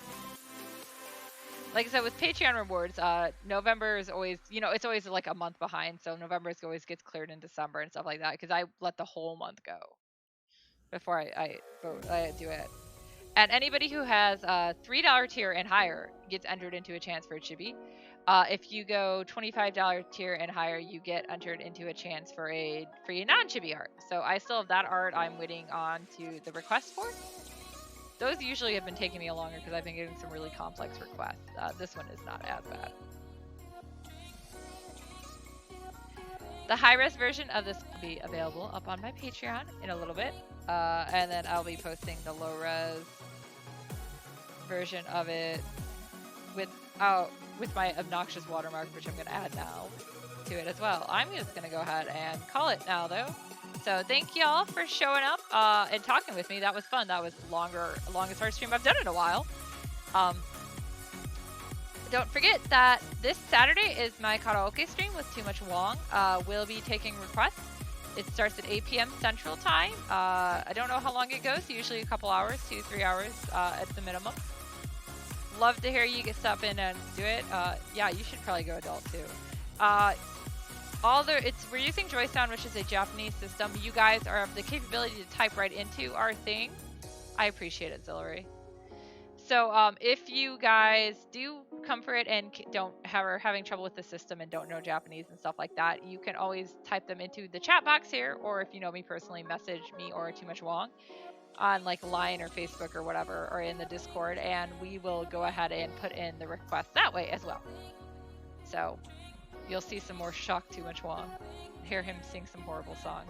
S1: Like I said, with Patreon rewards, November is always, you know, it's always like a month behind. So November always gets cleared in December and stuff like that because I let the whole month go before I do it. And anybody who has a $3 tier and higher gets entered into a chance for a chibi. If you go $25 tier and higher, you get entered into a chance for a free non-chibi art. So I still have that art I'm waiting on to the request for. Those usually have been taking me longer because I've been getting some really complex requests. This one is not as bad. The high-res version of this will be available up on my Patreon in a little bit. And then I'll be posting the low-res version of it with my obnoxious watermark, which I'm going to add now to it as well. I'm just going to go ahead and call it now, though. So thank y'all for showing up and talking with me. That was fun. That was the longest art stream I've done in a while. Don't forget that this Saturday is my karaoke stream with Too Much Wong. We'll be taking requests. It starts at 8 p.m. Central Time. I don't know how long it goes. Usually a couple hours, 2-3 hours at the minimum. Love to hear you get stop in and do it. Yeah, you should probably go adult too. We're using Joy Sound, which is a Japanese system. You guys have the capability to type right into our thing. I appreciate it, Zillery. So if you guys do come for it and are having trouble with the system and don't know Japanese and stuff like that, you can always type them into the chat box here, or if you know me personally, message me or Too Much Wong on like Line or Facebook or whatever, or in the Discord, and we will go ahead and put in the request that way as well. So you'll see some more shock Too Much Wong. Hear him sing some horrible song.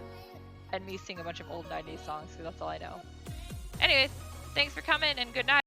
S1: And me sing a bunch of old 90s songs, because that's all I know. Anyways, thanks for coming, and good night.